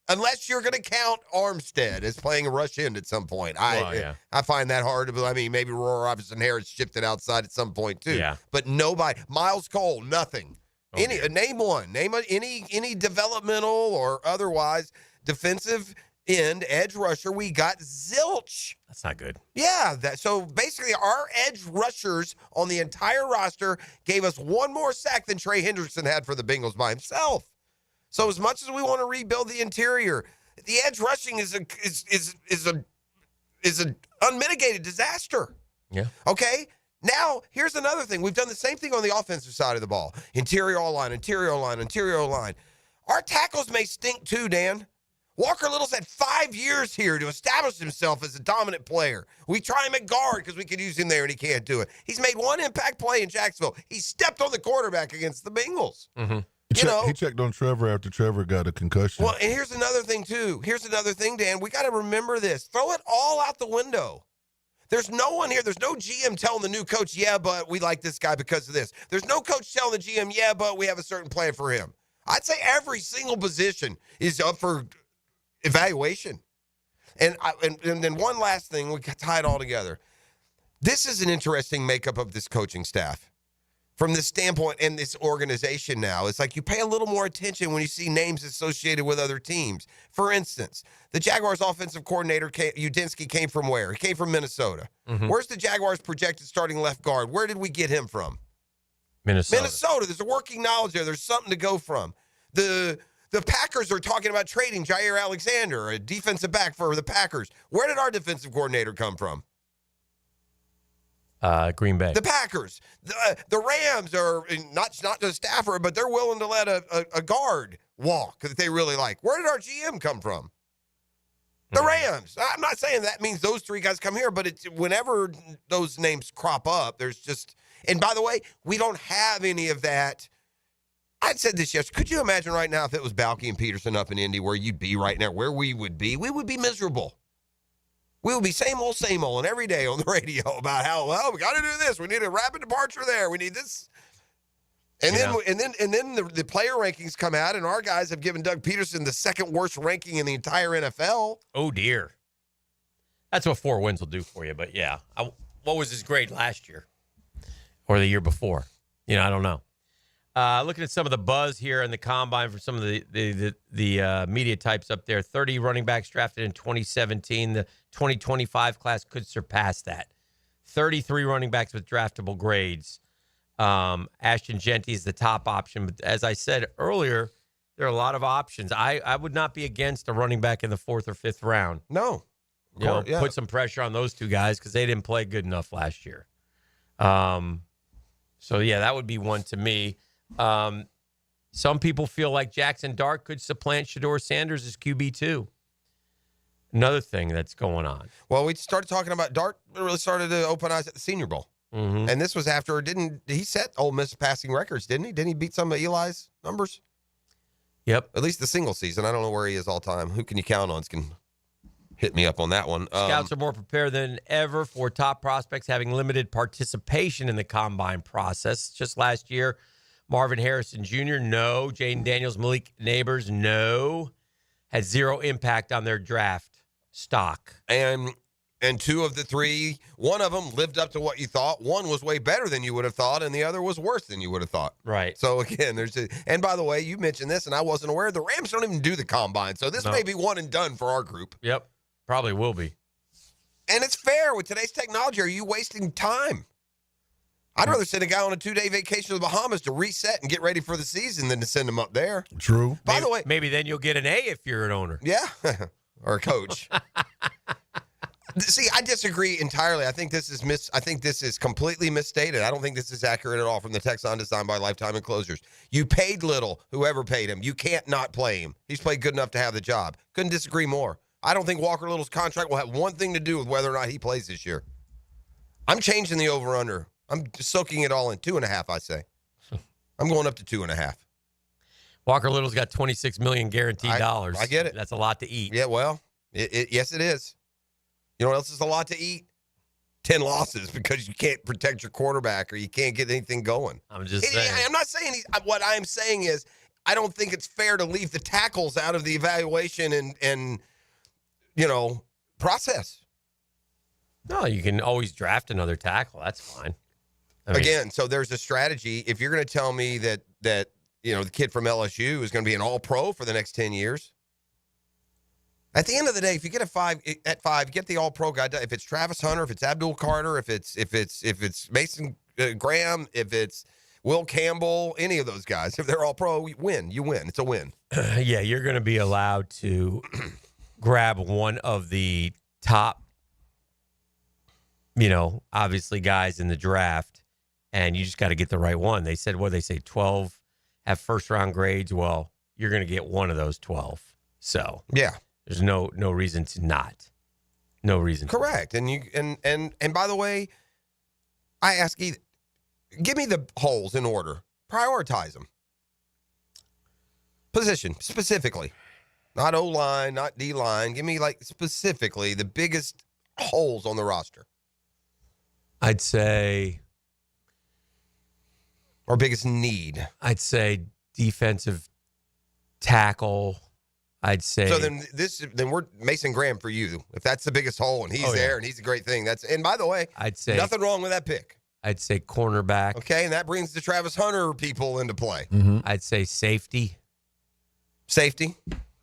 Unless you're going to count Armstead as playing a rush end at some point. I find that hard. I mean, maybe Roar Robinson-Harris shifted outside at some point too. Yeah. But nobody. Miles Cole, nothing. Name one. Name any developmental or otherwise defensive end edge rusher. We got zilch. That's not good. Yeah. So basically, our edge rushers on the entire roster gave us one more sack than Trey Hendrickson had for the Bengals by himself. So as much as we want to rebuild the interior, the edge rushing is an unmitigated disaster. Yeah. Okay. Now here's another thing. We've done the same thing on the offensive side of the ball. Interior line, interior line, interior line. Our tackles may stink too, Dan. Walker Little's had 5 years here to establish himself as a dominant player. We try him at guard because we could use him there, and he can't do it. He's made one impact play in Jacksonville. He stepped on the quarterback against the Bengals. Mm-hmm. He checked on Trevor after Trevor got a concussion. Well, and here's another thing, too. Here's another thing, Dan. We got to remember this. Throw it all out the window. There's no one here. There's no GM telling the new coach, yeah, but we like this guy because of this. There's no coach telling the GM, yeah, but we have a certain plan for him. I'd say every single position is up for evaluation. And then one last thing, we tie it all together. This is an interesting makeup of this coaching staff. From this standpoint and this organization now, it's like you pay a little more attention when you see names associated with other teams. For instance, the Jaguars offensive coordinator, Udinski, came from where? He came from Minnesota. Mm-hmm. Where's the Jaguars projected starting left guard? Where did we get him from? Minnesota. There's a working knowledge there. There's something to go from. The Packers are talking about trading Jair Alexander, a defensive back for the Packers. Where did our defensive coordinator come from? Green Bay. The Packers. The Rams are not just Stafford, but they're willing to let a guard walk that they really like. Where did our GM come from? The Rams. I'm not saying that means those three guys come here, but it's whenever those names crop up, there's just – and by the way, we don't have any of that. I said this yesterday. Could you imagine right now if it was Balky and Peterson up in Indy where you'd be right now, where we would be? We would be miserable. We will be same old, and every day on the radio about how, well, we got to do this. We need a rapid departure there. We need this. And then the player rankings come out, and our guys have given Doug Peterson the second worst ranking in the entire NFL. Oh, dear. That's what 4 wins will do for you. But, yeah, what was his grade last year or the year before? I don't know. Looking at some of the buzz here in the combine for some of the media types up there. 30 running backs drafted in 2017. The 2025 class could surpass that. 33 running backs with draftable grades. Ashton Genty is the top option. But as I said earlier, there are a lot of options. I would not be against a running back in the 4th or 5th round. No. Put some pressure on those two guys because they didn't play good enough last year. So, yeah, that would be one to me. Some people feel like Jackson Dart could supplant Shedeur Sanders as QB2. Another thing that's going on. Well, we started talking about Dart. Really started to open eyes at the Senior Bowl. Mm-hmm. And this was after, he set Ole Miss passing records, didn't he? Didn't he beat some of Eli's numbers? Yep. At least the single season. I don't know where he is all time. Who can you count on? Can hit me up on that one. Scouts are more prepared than ever for top prospects having limited participation in the combine process. Just last year, Marvin Harrison Jr., no. Jaden Daniels, Malik Neighbors, no. Had zero impact on their draft stock. And 2 of the 3, one of them lived up to what you thought. One was way better than you would have thought, and the other was worse than you would have thought. Right. So, again, and by the way, you mentioned this, and I wasn't aware, the Rams don't even do the combine. So this may be one and done for our group. Yep. Probably will be. And it's fair. With today's technology, are you wasting time? I'd rather send a guy on a 2-day vacation to the Bahamas to reset and get ready for the season than to send him up there. True. By the way, maybe then you'll get an A if you're an owner. Yeah, or a coach. See, I disagree entirely. I think this is completely misstated. I don't think this is accurate at all from the text on Designed by Lifetime Enclosures. You paid Little, whoever paid him. You can't not play him. He's played good enough to have the job. Couldn't disagree more. I don't think Walker Little's contract will have one thing to do with whether or not he plays this year. I'm changing the over-under. I'm soaking it all in. 2.5, I say. I'm going up to 2.5. Walker Little's got $26 million guaranteed dollars. I get it. That's a lot to eat. Yeah, well, yes, it is. You know what else is a lot to eat? 10 losses because you can't protect your quarterback or you can't get anything going. I'm just saying. I'm not saying what I am saying is I don't think it's fair to leave the tackles out of the evaluation and process. No, you can always draft another tackle. That's fine. Again, so there's a strategy. If you're going to tell me that the kid from LSU is going to be an all-pro for the next 10 years, at the end of the day, if you get at five, get the all-pro guy. If it's Travis Hunter, if it's Abdul Carter, if it's Mason Graham, if it's Will Campbell, any of those guys, if they're all-pro, you win. It's a win. Yeah, you're going to be allowed to grab one of the top, obviously guys in the draft, and you just got to get the right one. They said, 12 have first-round grades. Well, you're going to get one of those 12. So yeah. There's no reason to not. No reason. Correct. And you and by the way, I ask you, give me the holes in order. Prioritize them. Position specifically. Not O-line, not D-line. Give me specifically the biggest holes on the roster. I'd say or biggest need. I'd say defensive tackle. I'd say so. Then we're Mason Graham for you. If that's the biggest hole and he's there and he's a great thing. And by the way, I'd say nothing wrong with that pick. I'd say cornerback. Okay, and that brings the Travis Hunter people into play. Mm-hmm. I'd say safety. Safety.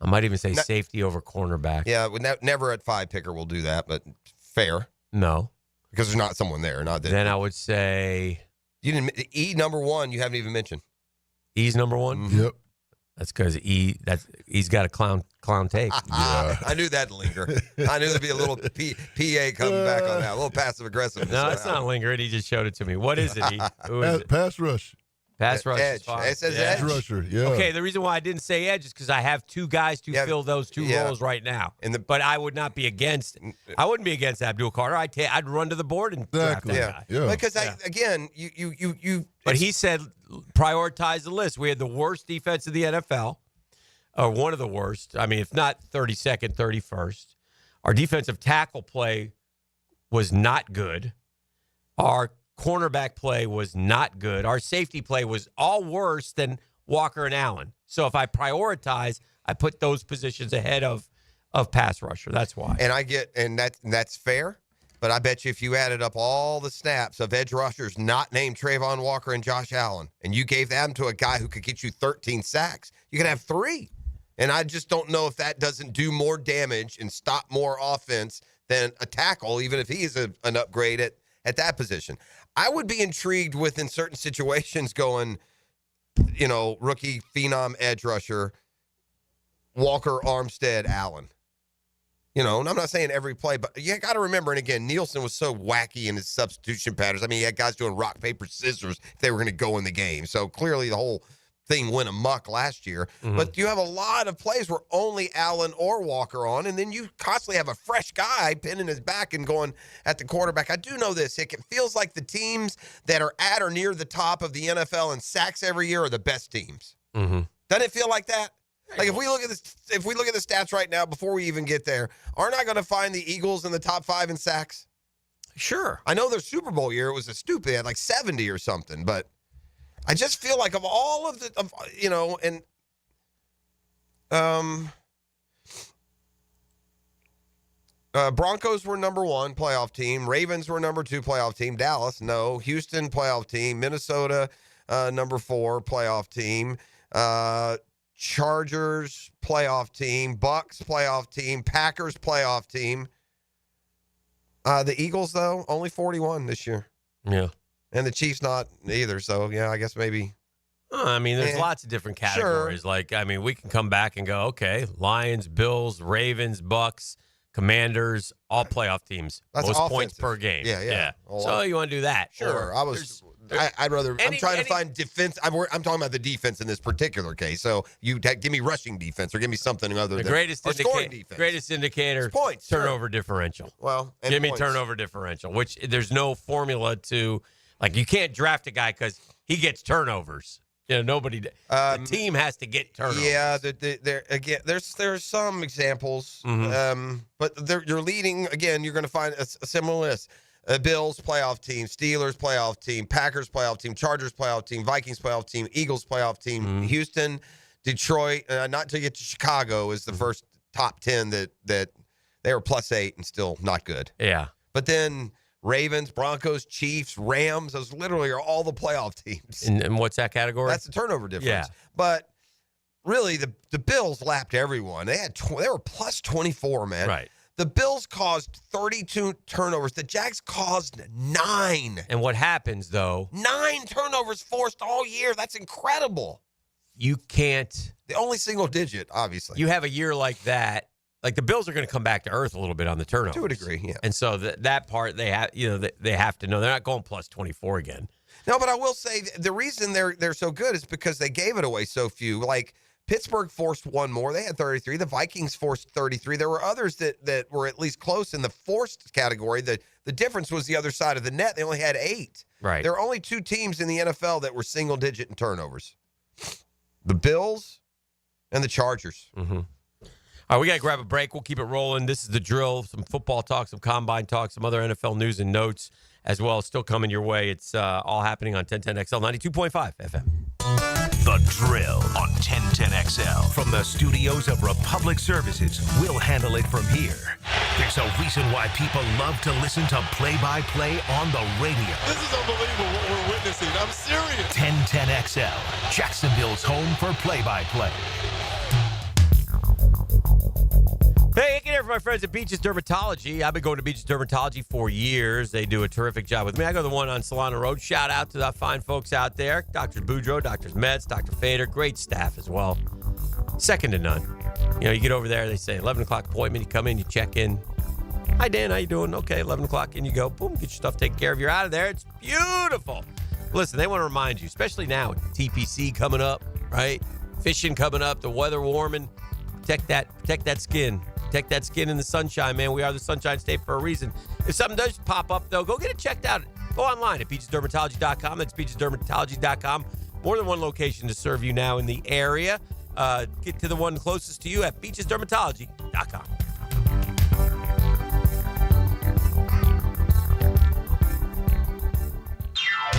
I might even say safety over cornerback. Yeah, never at 5 picker will do that, but fair. No, because there's not someone there. Not that. Then I would say you didn't. number 1. You haven't even mentioned. E's number 1. Yep. That's because he's got a clown take. Yeah. I knew that'd linger. I knew there'd be a little PA coming back on that, a little passive aggressive. No, it's not lingering. He just showed it to me. What is it? Who is it? Pass rush. Pass rush. Edge. It says edge. Rusher. Yeah. Okay. The reason why I didn't say edge is because I have 2 guys to fill those 2 roles right now. But I would not be against. I wouldn't be against Abdul Carter. I'd run to the board and draft that guy. Yeah. Because again, you. But he said prioritize the list. We had the worst defense in the NFL, or one of the worst. I mean, if not 32nd, 31st. Our defensive tackle play was not good. Our cornerback play was not good. Our safety play was all worse than Walker and Allen. So if I prioritize, I put those positions ahead of pass rusher. That's why. And that's fair. But I bet you if you added up all the snaps of edge rushers not named Trayvon Walker and Josh Allen, and you gave them to a guy who could get you 13 sacks, you could have 3. And I just don't know if that doesn't do more damage and stop more offense than a tackle, even if he is an upgrade at that position. I would be intrigued with, in certain situations, going, rookie phenom edge rusher, Walker, Armstead, Allen. And I'm not saying every play, but you got to remember, and again, Nielsen was so wacky in his substitution patterns. I mean, he had guys doing rock, paper, scissors if they were going to go in the game. So clearly the whole thing went amok last year. Mm-hmm. But you have a lot of plays where only Allen or Walker on, and then you constantly have a fresh guy pinning his back and going at the quarterback. I do know this, Hick. It feels like the teams that are at or near the top of the NFL in sacks every year are the best teams. Mm-hmm. Doesn't it feel like that? Like if we look at the stats right now before we even get there, aren't I going to find the Eagles in the top 5 in sacks? Sure. I know their Super Bowl year was a stupid, they had like 70 or something, but I just feel like of all of the Broncos were number 1 playoff team, Ravens were number 2 playoff team, Dallas no, Houston playoff team, Minnesota number 4 playoff team, Chargers playoff team, Bucks playoff team, Packers playoff team. The Eagles, though, only 41 this year. Yeah. And the Chiefs not either. So, yeah, I guess maybe. I mean, there's lots of different categories. Sure. We can come back and go, okay, Lions, Bills, Ravens, Bucks, Commanders, all playoff teams. That's most offensive. Points per game. Yeah. So you want to do that. Sure. I'd rather. I'm trying to find defense. I'm talking about the defense in this particular case. So you give me rushing defense or give me something other than scoring defense. Greatest indicator, points, turnover differential. Well, and give me points. turnover differential, which there's no formula to. Like, you can't draft a guy because he gets turnovers. Nobody. The team has to get turnovers. Yeah, again, there's some examples, but you're leading again. You're going to find a similar list: Bills playoff team, Steelers playoff team, Packers playoff team, Chargers playoff team, Vikings playoff team, Eagles playoff team, Houston, Detroit. Not until you get to Chicago is the first top 10 that they were +8 and still not good. Yeah, but then. Ravens, Broncos, Chiefs, Rams. Those literally are all the playoff teams. And what's that category? That's the turnover difference. Yeah. But really, the Bills lapped everyone. They were +24, man. Right. The Bills caused 32 turnovers. The Jags caused 9. And what happens, though? 9 turnovers forced all year. That's incredible. You can't. The only single digit, obviously. You have a year like that. Like, the Bills are going to come back to earth a little bit on the turnovers. To a degree, yeah. And so that part they have, they have to know they're not going +24 again. No, but I will say the reason they're so good is because they gave it away so few. Like Pittsburgh forced one more; they had 33. The Vikings forced 33. There were others that were at least close in the forced category. The difference was the other side of the net. They only had 8. Right. There are only 2 teams in the NFL that were single digit in turnovers: the Bills and the Chargers. Mm-hmm. All right, we got to grab a break. We'll keep it rolling. This is The Drill, some football talk, some combine talk, some other NFL news and notes as well. Still coming your way. It's all happening on 1010XL 92.5 FM. The Drill on 1010XL. From the studios of Republic Services, we'll handle it from here. There's a reason why people love to listen to play-by-play on the radio. This is unbelievable what we're witnessing. I'm serious. 1010XL, Jacksonville's home for play-by-play. Hey, Hicken here for my friends at Beaches Dermatology. I've been going to Beaches Dermatology for years. They do a terrific job with me. I go to the one on Solana Road. Shout out to the fine folks out there. Dr. Boudreaux, Dr. Metz, Dr. Fader. Great staff as well. Second to none. You get over there, they say 11 o'clock appointment. You come in, you check in. Hi, Dan. How you doing? Okay, 11 o'clock in, you go. Boom, get your stuff taken care of. You're out of there. It's beautiful. Listen, they want to remind you, especially now with TPC coming up, right? Fishing coming up, the weather warming. Protect that skin. Protect that skin in the sunshine, man. We are the Sunshine State for a reason. If something does pop up, though, go get it checked out. Go online at beachesdermatology.com. That's beachesdermatology.com. More than one location to serve you now in the area. Get to the one closest to you at beachesdermatology.com.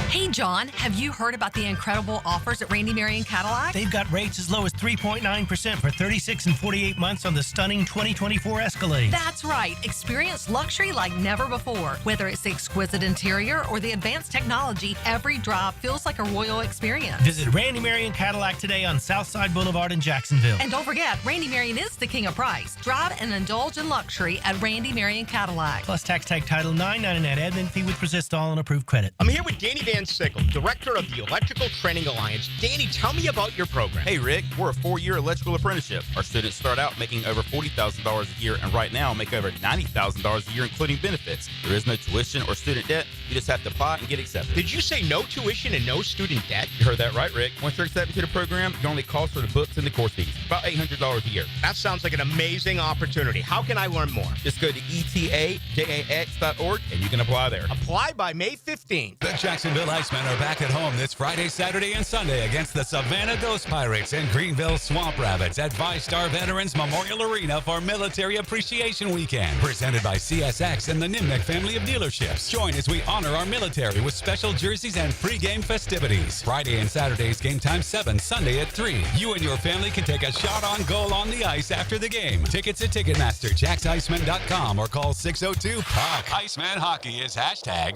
Hey, John, have you heard about the incredible offers at Randy Marion Cadillac? They've got rates as low as 3.9% for 36 and 48 months on the stunning 2024 Escalade. That's right. Experience luxury like never before. Whether it's the exquisite interior or the advanced technology, every drive feels like a royal experience. Visit Randy Marion Cadillac today on Southside Boulevard in Jacksonville. And don't forget, Randy Marion is the king of price. Drive and indulge in luxury at Randy Marion Cadillac. Plus tax tag title 999 admin fee with Resistol and approved credit. I'm here with Danny Van Sickle, Director of the Electrical Training Alliance. Danny, tell me about your program. Hey, Rick, we're a 4-year electrical apprenticeship. Our students start out making over $40,000 a year and right now make over $90,000 a year, including benefits. There is no tuition or student debt. You just have to apply and get accepted. Did you say no tuition and no student debt? You heard that right, Rick. Once you're accepted to the program, you only cost for the books and the course fees. About $800 a year. That sounds like an amazing opportunity. How can I learn more? Just go to etajax.org and you can apply there. Apply by May 15th. The Jacksonville Icemen are back at home this Friday, Saturday, and Sunday against the Savannah Ghost Pirates and Greenville Swamp Rabbits at VyStar Veterans Memorial Arena for Military Appreciation Weekend. Presented by CSX and the Nimnick family of dealerships. Join as we honor our military with special jerseys and pregame festivities. Friday and Saturday's game time 7, Sunday at 3. You and your family can take a shot on goal on the ice after the game. Tickets at Ticketmaster, JacksIceman.com, or call 602-PUCK. Iceman Hockey is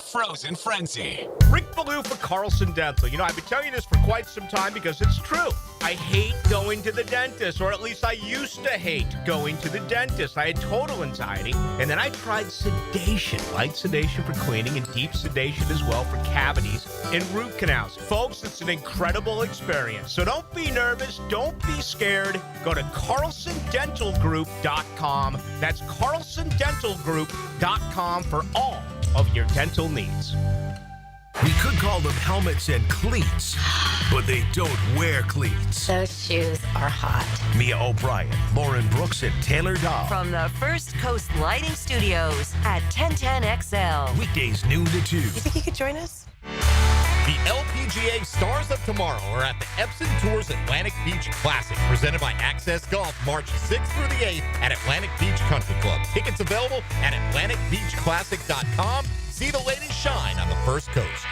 #Frozen Frenzy. Rick Ballou for Carlson Dental. I've been telling you this for quite some time because it's true. I hate going to the dentist, or at least I used to hate going to the dentist. I had total anxiety, and then I tried sedation, light sedation for cleaning and deep sedation as well for cavities and root canals. Folks, it's an incredible experience. So don't be nervous. Don't be scared. Go to CarlsonDentalGroup.com. That's CarlsonDentalGroup.com for all of your dental needs. We could call them helmets and cleats, but they don't wear cleats. Those shoes are hot. Mia O'Brien, Lauren Brooks, and Taylor Dahl. From the First Coast Lighting Studios at 1010XL. Weekdays noon to 2. You think you could join us? The LPGA Stars of Tomorrow are at the Epson Tours Atlantic Beach Classic, presented by Access Golf, March 6th through the 8th at Atlantic Beach Country Club. Tickets available at AtlanticBeachClassic.com. See the ladies shine on the First Coast.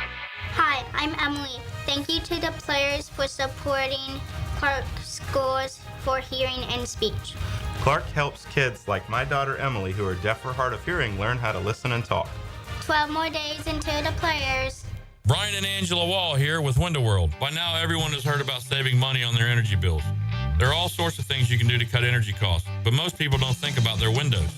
Hi, I'm Emily. Thank you to the players for supporting Clark Schools for Hearing and Speech. Clark helps kids like my daughter Emily, who are deaf or hard of hearing, learn how to listen and talk. 12 more days until the players. Brian and Angela Wall here with Window World. By now, everyone has heard about saving money on their energy bills. There are all sorts of things you can do to cut energy costs, but most people don't think about their windows.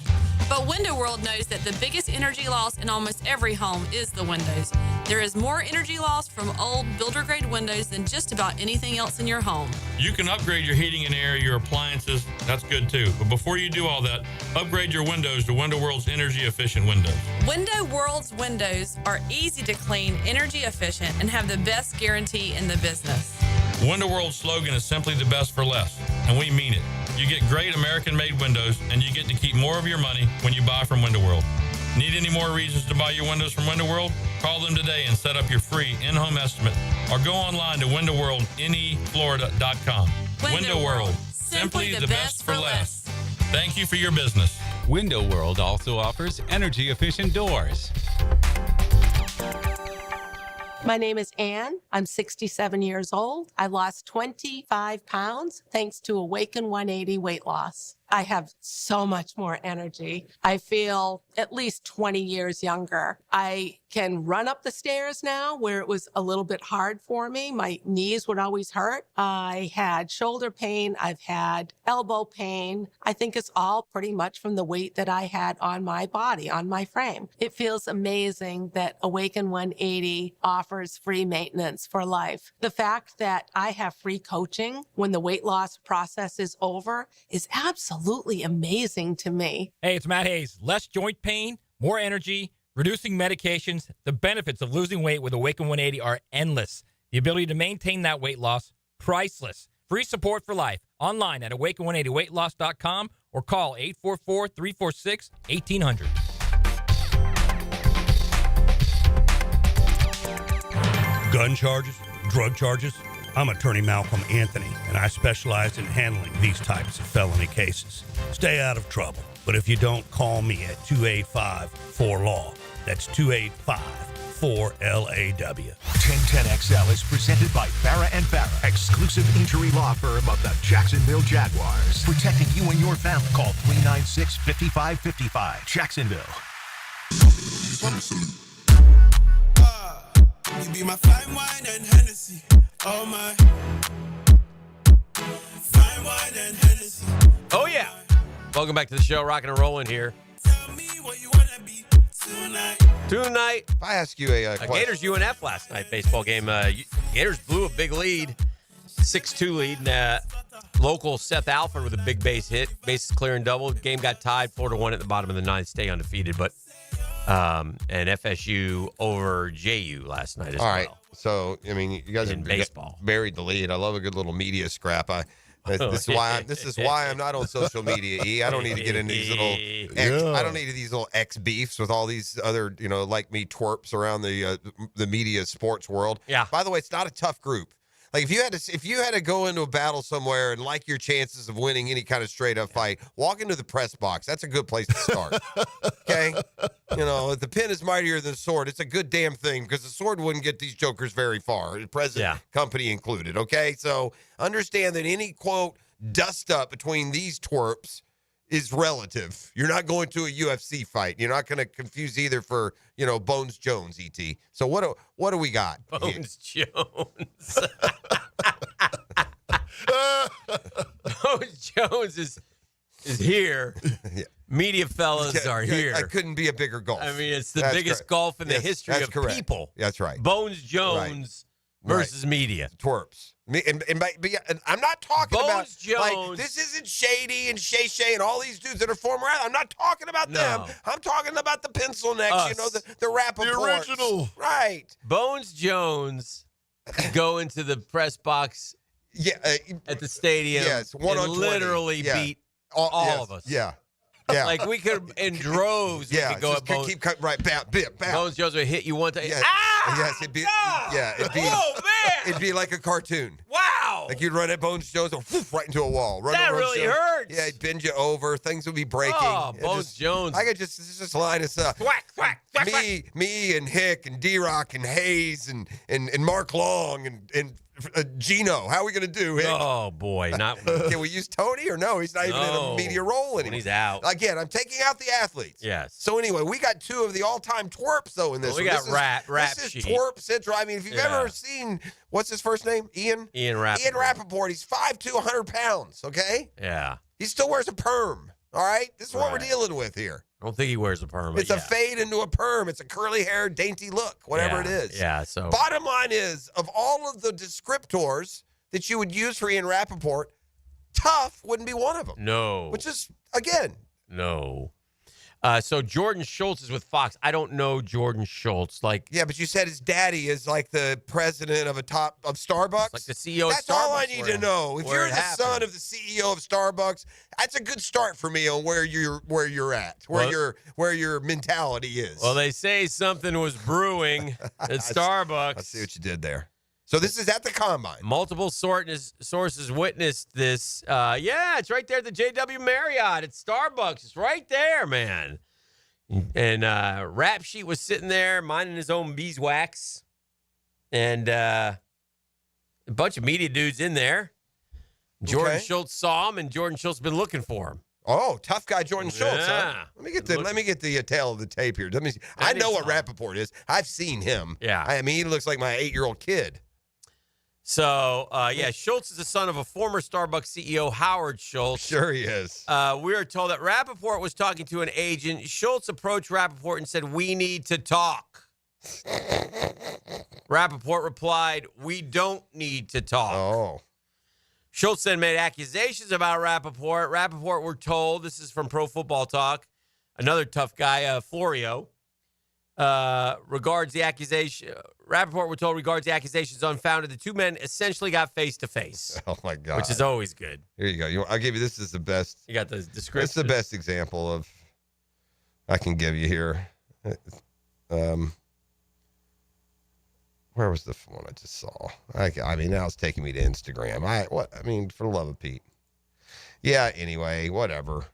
But Window World knows that the biggest energy loss in almost every home is the windows. There is more energy loss from old builder-grade windows than just about anything else in your home. You can upgrade your heating and air, your appliances. That's good too. But before you do all that, upgrade your windows to Window World's energy-efficient windows. Window World's windows are easy to clean, energy efficient, and have the best guarantee in the business. Window World's slogan is simply the best for less, and we mean it. You get great American-made windows, and you get to keep more of your money when you buy from Window World. Need any more reasons to buy your windows from Window World? Call them today and set up your free in-home estimate, or go online to windowworldneflorida.com. Window World, simply the best for less. Thank you for your business. Window World also offers energy-efficient doors. My name is Ann. I'm 67 years old. I lost 25 pounds thanks to Awaken 180 weight loss. I have so much more energy. I feel at least 20 years younger. I can run up the stairs now where it was a little bit hard for me. My knees would always hurt. I had shoulder pain. I've had elbow pain. I think it's all pretty much from the weight that I had on my body, on my frame. It feels amazing that Awaken 180 offers free maintenance for life. The fact that I have free coaching when the weight loss process is over is absolutely amazing to me. Hey, it's Matt Hayes. Less joint pain, more energy, reducing medications. The benefits of losing weight with Awaken 180 are endless. The ability to maintain that weight loss, priceless. Free support for life. Online at awaken180weightloss.com or call 844-346-1800. Gun charges, drug charges. I'm attorney Malcolm Anthony, and I specialize in handling these types of felony cases. Stay out of trouble, but if you don't, call me at 285-4LAW. That's 285-4LAW. 1010XL is presented by Farah & Farah, exclusive injury law firm of the Jacksonville Jaguars. Protecting you and your family. Call 396-5555. Jacksonville. You be my fine wine and Hennessy. Oh my. Fine wine and Hennessy. Oh, yeah. Welcome back to the show. Rocking and rolling here. Tell me what you want to be Tonight. If I ask you a question. Gators UNF last night, baseball game. Gators blew a big lead, 6-2 lead. And, local Seth Alford with a big base hit. Bases clear and double. Game got tied 4-1 at the bottom of the ninth. Stay undefeated. But and FSU over JU last night as well. All right. So, I mean, you guys have baseball buried the lead. I love a good little media scrap. This is why I'm not on social media. I don't need to get into these little I don't need these little X beefs with all these other, like me twerps around the media sports world. Yeah. By the way, it's not a tough group. Like if you had to go into a battle somewhere and like your chances of winning any kind of straight up fight, walk into the press box. That's a good place to start. Okay? If the pen is mightier than the sword, it's a good damn thing because the sword wouldn't get these jokers very far, present company included. Okay? So understand that any quote dust up between these twerps is relative. You're not going to a UFC fight. You're not going to confuse either for, Bones Jones, ET. So what do we got? Bones Jones. Bones Jones is here. Yeah. Media fellas are here. I couldn't be a bigger golf. I mean, it's the biggest golf in the history of people. That's right. Bones Jones versus media. Twerps. And I'm not talking about Bones Jones. like this isn't Shady and Shay Shay and all these dudes that are former. I'm not talking about them. I'm talking about the pencil necks. Us. You know, the Rappaports. The original. Right. Bones Jones go into the press box at the stadium Yes, and 1 on 20. literally beat all of us. Yeah. Yeah. Like we could, in droves, we could go just at Bones. keep cutting right, bam. Bones Jones would hit you one time. Yes. Ah! Yes, it'd be, Oh, man! it'd be like a cartoon. Wow! Like you'd run at Bones Jones and whoosh, right into a wall. That really hurts. Yeah, he'd bend you over. Things would be breaking. Oh, Bones Jones. I could just line us up. Whack, whack, whack, Me and Hick and D-Rock and Hayes and Mark Long and Gino. How are we going to do, Hick? Oh, boy. Not Can we use Tony or no? He's not even in a media role anymore. When he's out. Again, I'm taking out the athletes. Yes. So anyway, we got two of the all-time twerps, though, in this We one. got rap This sheet. is twerp central. I mean, if you've ever seen, what's his first name? Ian Rappaport. Ian Rappaport. He's 5'2", 100 pounds, okay? Yeah. He still wears a perm, all right? This is what we're dealing with here. I don't think he wears a perm. It's a fade into a perm. It's a curly-haired, dainty look, whatever it is. Yeah, so. Bottom line is, of all of the descriptors that you would use for Ian Rappaport, tough wouldn't be one of them. No. Which is, again. No. So Jordan Schultz is with Fox. I don't know Jordan Schultz. Yeah, but you said his daddy is like the president of Starbucks. Like the CEO That's of Starbucks. all I need to know. If you're the son happened. of the CEO of Starbucks, that's a good start for me on where you're at, where your mentality is. Well, they say something was brewing at Starbucks. I see what you did there. So this is at the Combine. Multiple sources witnessed this. Yeah, it's right there at the JW Marriott at Starbucks. It's right there, man. And Rap Sheet was sitting there minding his own beeswax. And a bunch of media dudes in there. Jordan Schultz saw him, and Jordan Schultz been looking for him. Oh, tough guy Jordan Schultz, huh? Yeah. Let me get the tail of the tape here. Let me see. I know what Rappaport is. I've seen him. Yeah. I mean, he looks like my 8-year-old kid. So, Schultz is the son of a former Starbucks CEO, Howard Schultz. Sure he is. We are told that Rappaport was talking to an agent. Schultz approached Rappaport and said, "We need to talk." Rappaport replied, "We don't need to talk." Oh. Schultz then made accusations about Rappaport. Rappaport, we're told, this is from Pro Football Talk, another tough guy, Florio, regards the accusation. Rappaport, we're told, regards the accusations unfounded. The two men essentially got face-to-face. Oh, my God. Which is always good. Here you go. I'll give you, this is the best. You got the description. This is the best example of, I can give you here. Where was the one I just saw? I mean, now it's taking me to Instagram. For the love of Pete. Yeah, anyway, whatever.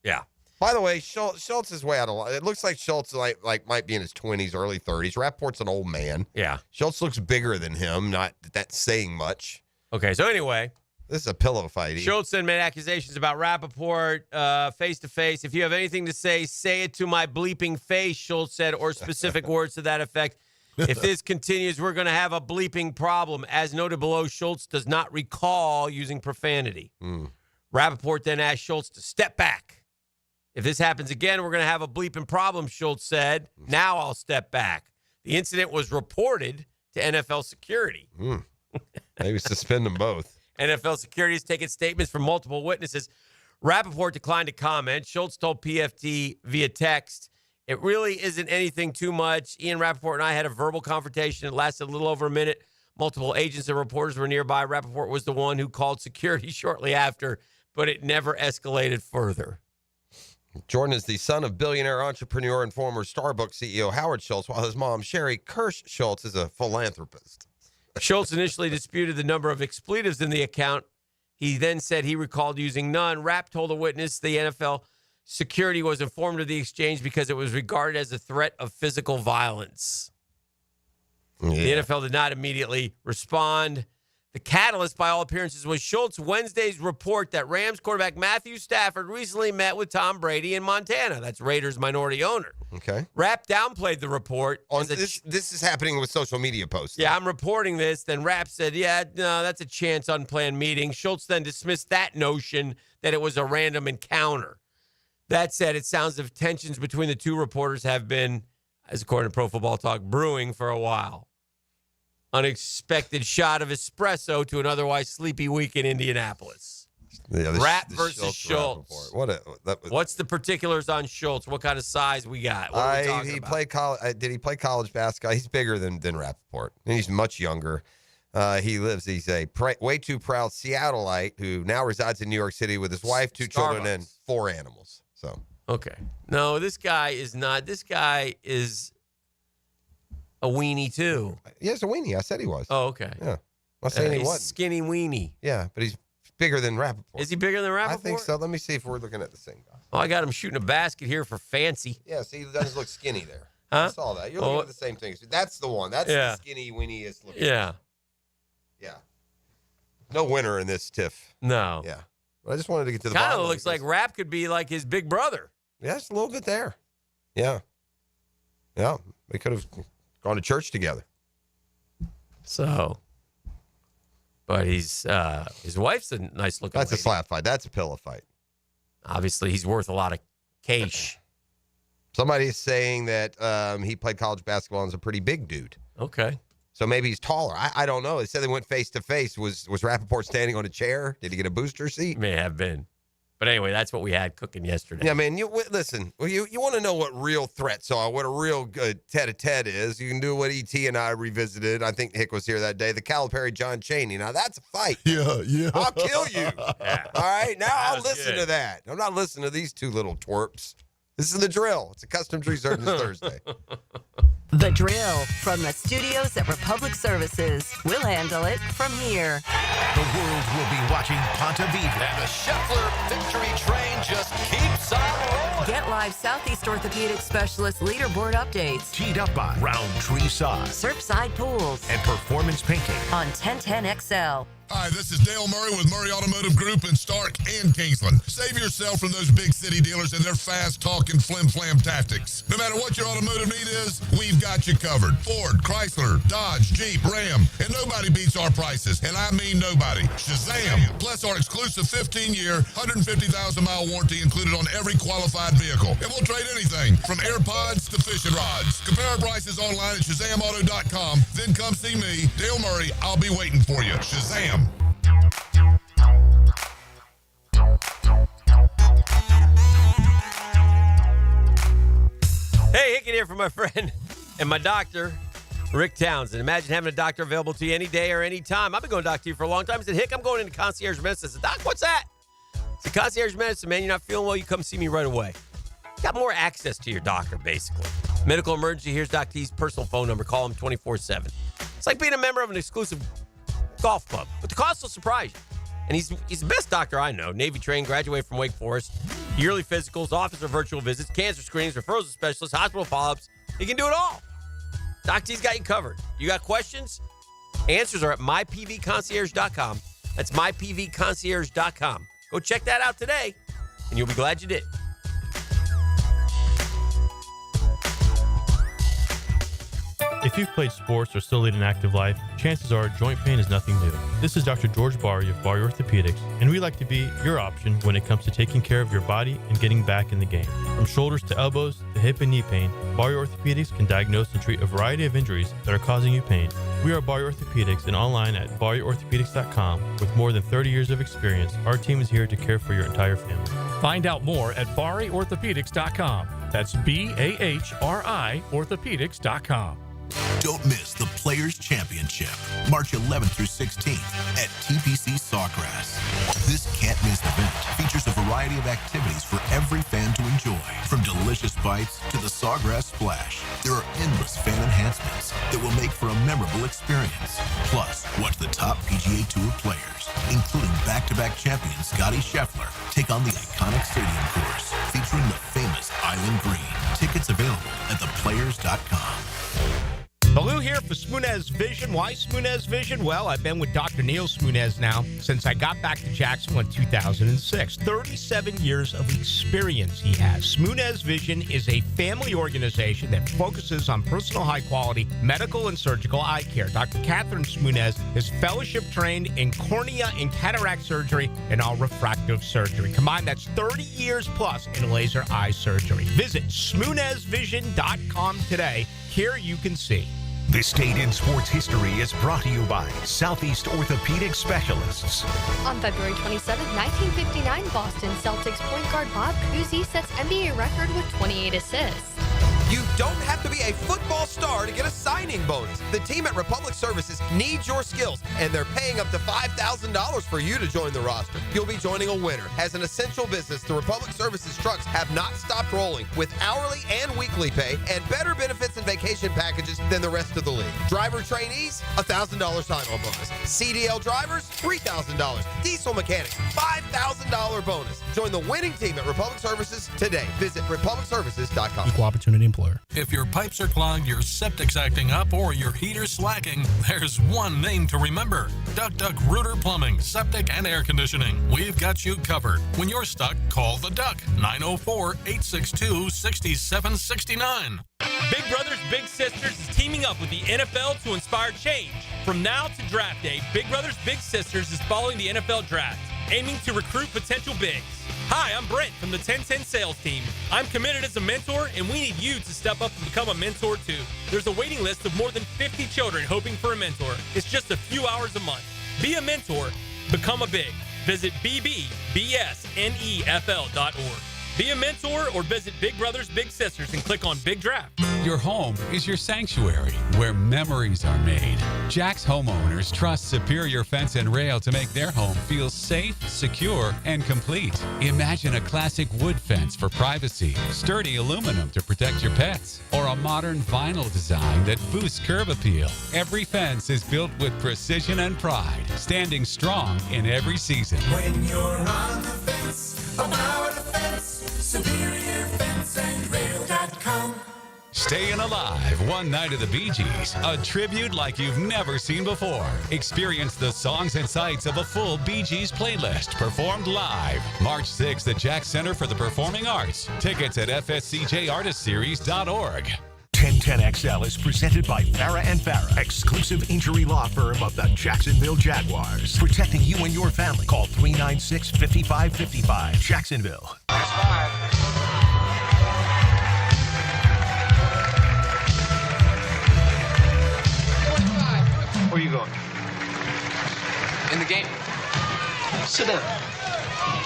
Yeah. By the way, Schultz is way out of line. It looks like Schultz like might be in his 20s, early 30s. Rappaport's an old man. Yeah. Schultz looks bigger than him. Not that that's saying much. Okay, so anyway. This is a pillow fight. Schultz then made accusations about Rappaport face-to-face. "If you have anything to say it to my bleeping face," Schultz said, or specific words to that effect. "If this continues, we're going to have a bleeping problem." As noted below, Schultz does not recall using profanity. Rappaport then asked Schultz to step back. "If this happens again, we're going to have a bleeping problem," Schultz said. "Now I'll step back." The incident was reported to NFL security. Maybe suspend them both. NFL security has taken statements from multiple witnesses. Rappaport declined to comment. Schultz told PFT via text, "It really isn't anything too much. Ian Rappaport and I had a verbal confrontation. It lasted a little over a minute. Multiple agents and reporters were nearby. Rappaport was the one who called security shortly after, but it never escalated further." Jordan is the son of billionaire entrepreneur and former Starbucks CEO Howard Schultz, while his mom, Sherry Kirsch Schultz, is a philanthropist. Schultz initially disputed the number of expletives in the account. He then said he recalled using none. Rapp told a witness the NFL security was informed of the exchange because it was regarded as a threat of physical violence. Yeah. The NFL did not immediately respond. The catalyst, by all appearances, was Schultz Wednesday's report that Rams quarterback Matthew Stafford recently met with Tom Brady in Montana. That's Raiders' minority owner. Okay. Rapp downplayed the report. This is happening with social media posts. Yeah, I'm reporting this. Then Rapp said, "Yeah, no, that's a chance unplanned meeting." Schultz then dismissed that notion that it was a random encounter. That said, it sounds as if tensions between the two reporters have been, as according to Pro Football Talk, brewing for a while. unexpected shot of espresso to an otherwise sleepy week in Indianapolis. Yeah, Rapp versus Schultz. What's the particulars on Schultz? What kind of size we got? What are we talking about? Played college. Did he play college basketball? He's bigger than Rappaport, and he's much younger. He's a way too proud Seattleite who now resides in New York City with his wife, 2 children, and 4 animals. So okay, no, this guy is not. This guy is a weenie too. Yeah, he's a weenie. I said he was. Oh, okay. Yeah, I'm saying he he's wasn't. Skinny weenie. Yeah, but he's bigger than Rappaport. Is he bigger than Rappaport? I think so. Let me see if we're looking at the same guy. Oh, I got him shooting a basket here for fancy. Yeah, see, he doesn't look skinny there. Huh? I saw that. You're looking at the same thing. That's the one. That's the skinny, weeniest looking. Yeah. Yeah. No winner in this tiff. No. Yeah. But I just wanted to get to the kind bottom. of looks like Rapp could be like his big brother. Yeah, it's a little bit there. Yeah. Yeah. They could have gone to church together. So, but his wife's a nice looking. That's lady. a slap fight. That's a pillow fight. Obviously, he's worth a lot of cash. Somebody is saying that he played college basketball and is a pretty big dude. Okay. So maybe he's taller. I don't know. They said they went face to face. Was Rappaport standing on a chair? Did he get a booster seat? May have been. But anyway, that's what we had cooking yesterday. Yeah, man. Listen. You want to know what real threats are? What a real good tete-a-tete is? You can do what E.T. and I revisited. I think Hick was here that day. The Calipari John Chaney. Now that's a fight. Yeah. I'll kill you. Yeah. All right. Now That I'll was listen good. to that. I'm not listening to these two little twerps. This is the drill. It's a custom tree service Thursday. The Drill from the studios at Republic Services. We'll handle it from here. The world will be watching Ponte Vedra. And the Scheffler victory train just keeps on rolling. Get live Southeast Orthopedic Specialist leaderboard updates. Teed up by Roundtree Sod Surfside Pools and Performance Painting. on 1010XL. Hi, this is Dale Murray with Murray Automotive Group in Stark and Kingsland. Save yourself from those big city dealers and their fast-talking flim-flam tactics. No matter what your automotive need is, we've got you covered. Ford, Chrysler, Dodge, Jeep, Ram, and nobody beats our prices, and I mean nobody. Shazam! Plus our exclusive 15-year, 150,000-mile warranty included on every qualified vehicle. And we'll trade anything from AirPods to fishing rods. Compare our prices online at ShazamAuto.com. Then come see me, Dale Murray. I'll be waiting for you. Shazam! Hey, Hicken here for my friend and my doctor, Rick Townsend. Imagine having a doctor available to you any day or any time. I've been going to doctor you for a long time. I said, Hick, I'm going into concierge medicine. I said, Doc, what's that? I said, concierge medicine, man. You're not feeling well. You come see me right away. Got more access to your doctor, basically. Medical emergency, here's Doc T's personal phone number. Call him 24/7. It's like being a member of an exclusive golf club, but the cost will surprise you. And he's the best doctor I know. Navy trained, graduated from Wake Forest. Yearly physicals, office or virtual visits, cancer screenings, referrals to specialists, hospital follow-ups. He can do it all. Doc T's got you covered. You got questions? Answers are at mypvconcierge.com. That's mypvconcierge.com. Go check that out today, and you'll be glad you did. If you've played sports or still lead an active life, chances are joint pain is nothing new. This is Dr. George Barry of Barry Orthopedics, and we like to be your option when it comes to taking care of your body and getting back in the game. From shoulders to elbows to hip and knee pain, Barry Orthopedics can diagnose and treat a variety of injuries that are causing you pain. We are Barry Orthopedics and online at barryorthopedics.com. With more than 30 years of experience, our team is here to care for your entire family. Find out more at barryorthopedics.com. That's BAHRI orthopedics.com. Don't miss the Players Championship, March 11th through 16th at TPC Sawgrass. This can't-miss event features a variety of activities for every fan to enjoy, from delicious bites to the Sawgrass Splash. There are endless fan enhancements that will make for a memorable experience. Plus, watch the top PGA Tour players, including back-to-back champion Scotty Scheffler, take on the iconic stadium course featuring the famous Island Green. Tickets available at theplayers.com. Baloo here for Smoonez Vision. Why Smoonez Vision? Well, I've been with Dr. Neil Smoonez now since I got back to Jacksonville in 2006. 37 years of experience he has. Smoonez Vision is a family organization that focuses on personal high-quality medical and surgical eye care. Dr. Catherine Smoonez is fellowship trained in cornea and cataract surgery and all refractive surgery. Combined, that's 30 years plus in laser eye surgery. Visit SmoonezVision.com today. Here you can see. This date in sports history is brought to you by Southeast Orthopedic Specialists. On February 27, 1959, Boston Celtics point guard Bob Cousy sets NBA record with 28 assists. You don't have to be a football star to get a signing bonus. The team at Republic Services needs your skills, and they're paying up to $5,000 for you to join the roster. You'll be joining a winner. As an essential business, the Republic Services trucks have not stopped rolling with hourly and weekly pay and better benefits and vacation packages than the rest of the league. Driver trainees, $1,000 sign-on bonus. CDL drivers, $3,000. Diesel mechanics, $5,000 bonus. Join the winning team at Republic Services today. Visit republicservices.com. Equal opportunity employer. If your pipes are clogged, your septic's acting up, or your heater's slacking, there's one name to remember. Duck Duck Rooter Plumbing, Septic, and Air Conditioning. We've got you covered. When you're stuck, call the Duck, 904-862-6769. Big Brothers Big Sisters is teaming up with the NFL to inspire change. From now to draft day, Big Brothers Big Sisters is following the NFL draft, aiming to recruit potential bigs. Hi, I'm Brent from the 1010 sales team. I'm committed as a mentor, and we need you to step up and become a mentor too. There's a waiting list of more than 50 children hoping for a mentor. It's just a few hours a month. Be a mentor. Become a big. Visit bbsnefl.org. Be a mentor or visit Big Brothers Big Sisters and click on Big Draft. Your home is your sanctuary where memories are made. Jack's homeowners trust Superior Fence and Rail to make their home feel safe, secure, and complete. Imagine a classic wood fence for privacy, sturdy aluminum to protect your pets, or a modern vinyl design that boosts curb appeal. Every fence is built with precision and pride, standing strong in every season. When you're on the fence, about a fence, SuperiorFenceandRail.com. Staying alive one night of the Bee Gees, a tribute like you've never seen before. Experience the songs and sights of a full Bee Gees playlist performed live. March 6th at Jack Center for the Performing Arts. Tickets at fscjartistseries.org. 1010XL is presented by Farah and Farah, exclusive injury law firm of the Jacksonville Jaguars. Protecting you and your family. Call 396-5555. Jacksonville. Where are you going? In the game. Sit down.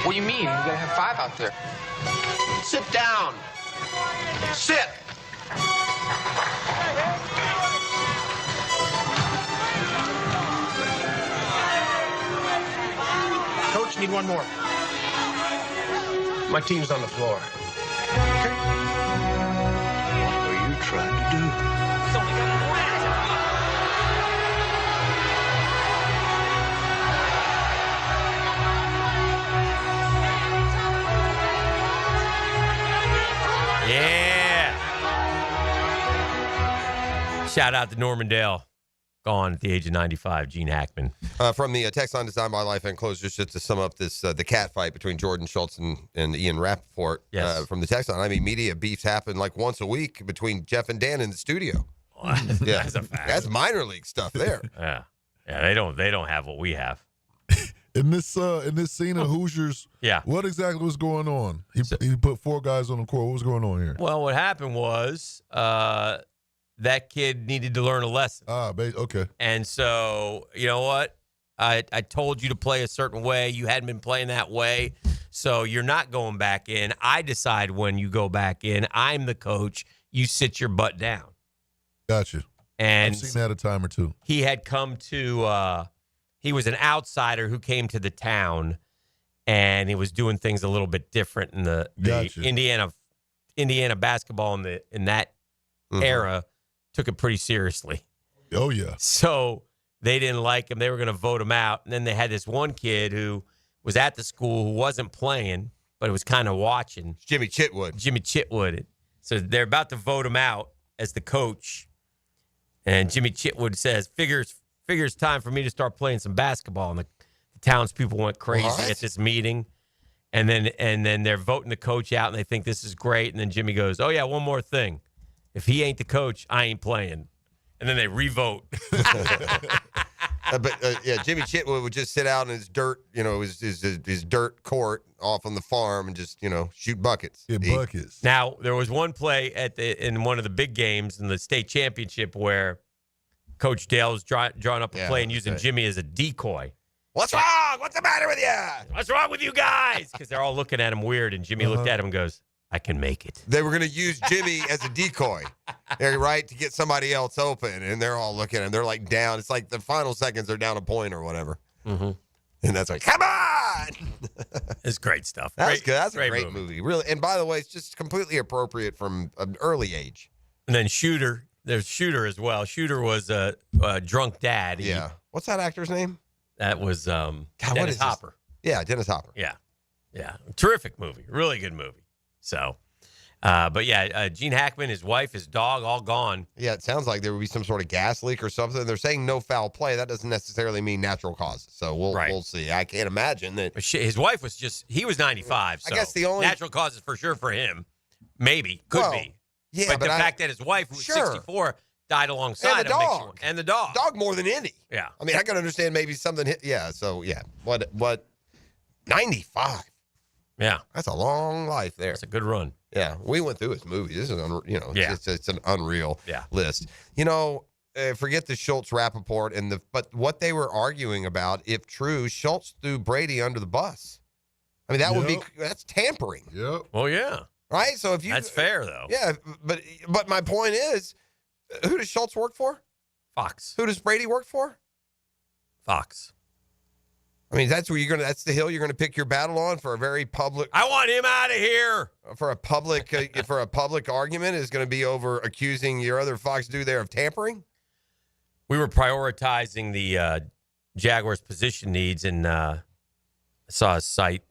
What do you mean? We're gonna have 5 out there. Sit down. Sit. Coach, need one more. My team's on the floor. Okay. What are you trying to do? Yeah. Shout out to Norman Dale. Gone at the age of 95, Gene Hackman. From the text line designed by Life Enclosures, just to sum up this, the cat fight between Jordan Schultz and Ian Rappaport. Yes. From the text line, I mean, media beefs happen like once a week between Jeff and Dan in the studio. That's a fact. That's minor league stuff there. Yeah, they don't have what we have. In this scene of Hoosiers, what exactly was going on? He put 4 guys on the court. What was going on here? Well, what happened was that kid needed to learn a lesson. Okay. And so, you know what? I told you to play a certain way. You hadn't been playing that way, so you're not going back in. I decide when you go back in. I'm the coach. You sit your butt down. Gotcha. And I've seen that a time or two. He had come to he was an outsider who came to the town, and he was doing things a little bit different in the Indiana basketball in that era took it pretty seriously. Oh yeah. So they didn't like him. They were going to vote him out. And then they had this one kid who was at the school who wasn't playing, but was kind of watching. Jimmy Chitwood. So they're about to vote him out as the coach. And Jimmy Chitwood says, figures time for me to start playing some basketball. And the townspeople went crazy at this meeting. And then they're voting the coach out, and they think this is great. And then Jimmy goes, oh, yeah, one more thing. If he ain't the coach, I ain't playing. And then they re-vote. Jimmy Chitwood would just sit out in his dirt, his dirt court off on the farm and just, shoot buckets. Now, there was one play in one of the big games in the state championship where Coach Dale was drawing up a play and using Jimmy as a decoy. What's wrong? What's the matter with you? What's wrong with you guys? Because they're all looking at him weird, and Jimmy looked at him and goes, I can make it. They were going to use Jimmy as a decoy, right, to get somebody else open, and they're all looking at him. They're like down. It's like the final seconds are down a point or whatever. Mm-hmm. And that's like, come on! It's great stuff. That's good. That's a great movie. Really. And by the way, it's just completely appropriate from an early age. And then Shooter. There's Shooter as well. Shooter was a drunk dad. What's that actor's name? That was Dennis Hopper. Yeah, Dennis Hopper. Yeah. Terrific movie. Really good movie. So, but Gene Hackman, his wife, his dog, all gone. Yeah, it sounds like there would be some sort of gas leak or something. They're saying no foul play. That doesn't necessarily mean natural causes. So we'll see. I can't imagine that. But his wife was he was 95. So I guess the only natural causes for sure for him. Maybe. Could be. Yeah, but the fact that his wife, who was 64, died alongside and the him. dog. And the dog. Dog more than any. Yeah. I mean, I can understand maybe something hit. Yeah, so, yeah. What? 95. Yeah. That's a long life there. That's a good run. Yeah. We went through his movie. This is, it's an unreal list. Forget the Schultz-Rappaport but what they were arguing about, if true, Schultz threw Brady under the bus. I mean, that would be, that's tampering. Yep. Well, yeah. Right? So if you. That's fair, though. Yeah. But my point is, who does Schultz work for? Fox. Who does Brady work for? Fox. I mean, that's the hill you're gonna pick your battle on for a very public. I want him out of here. For a public argument is going to be over accusing your other Fox dude there of tampering. We were prioritizing the Jaguars' position needs, and saw a site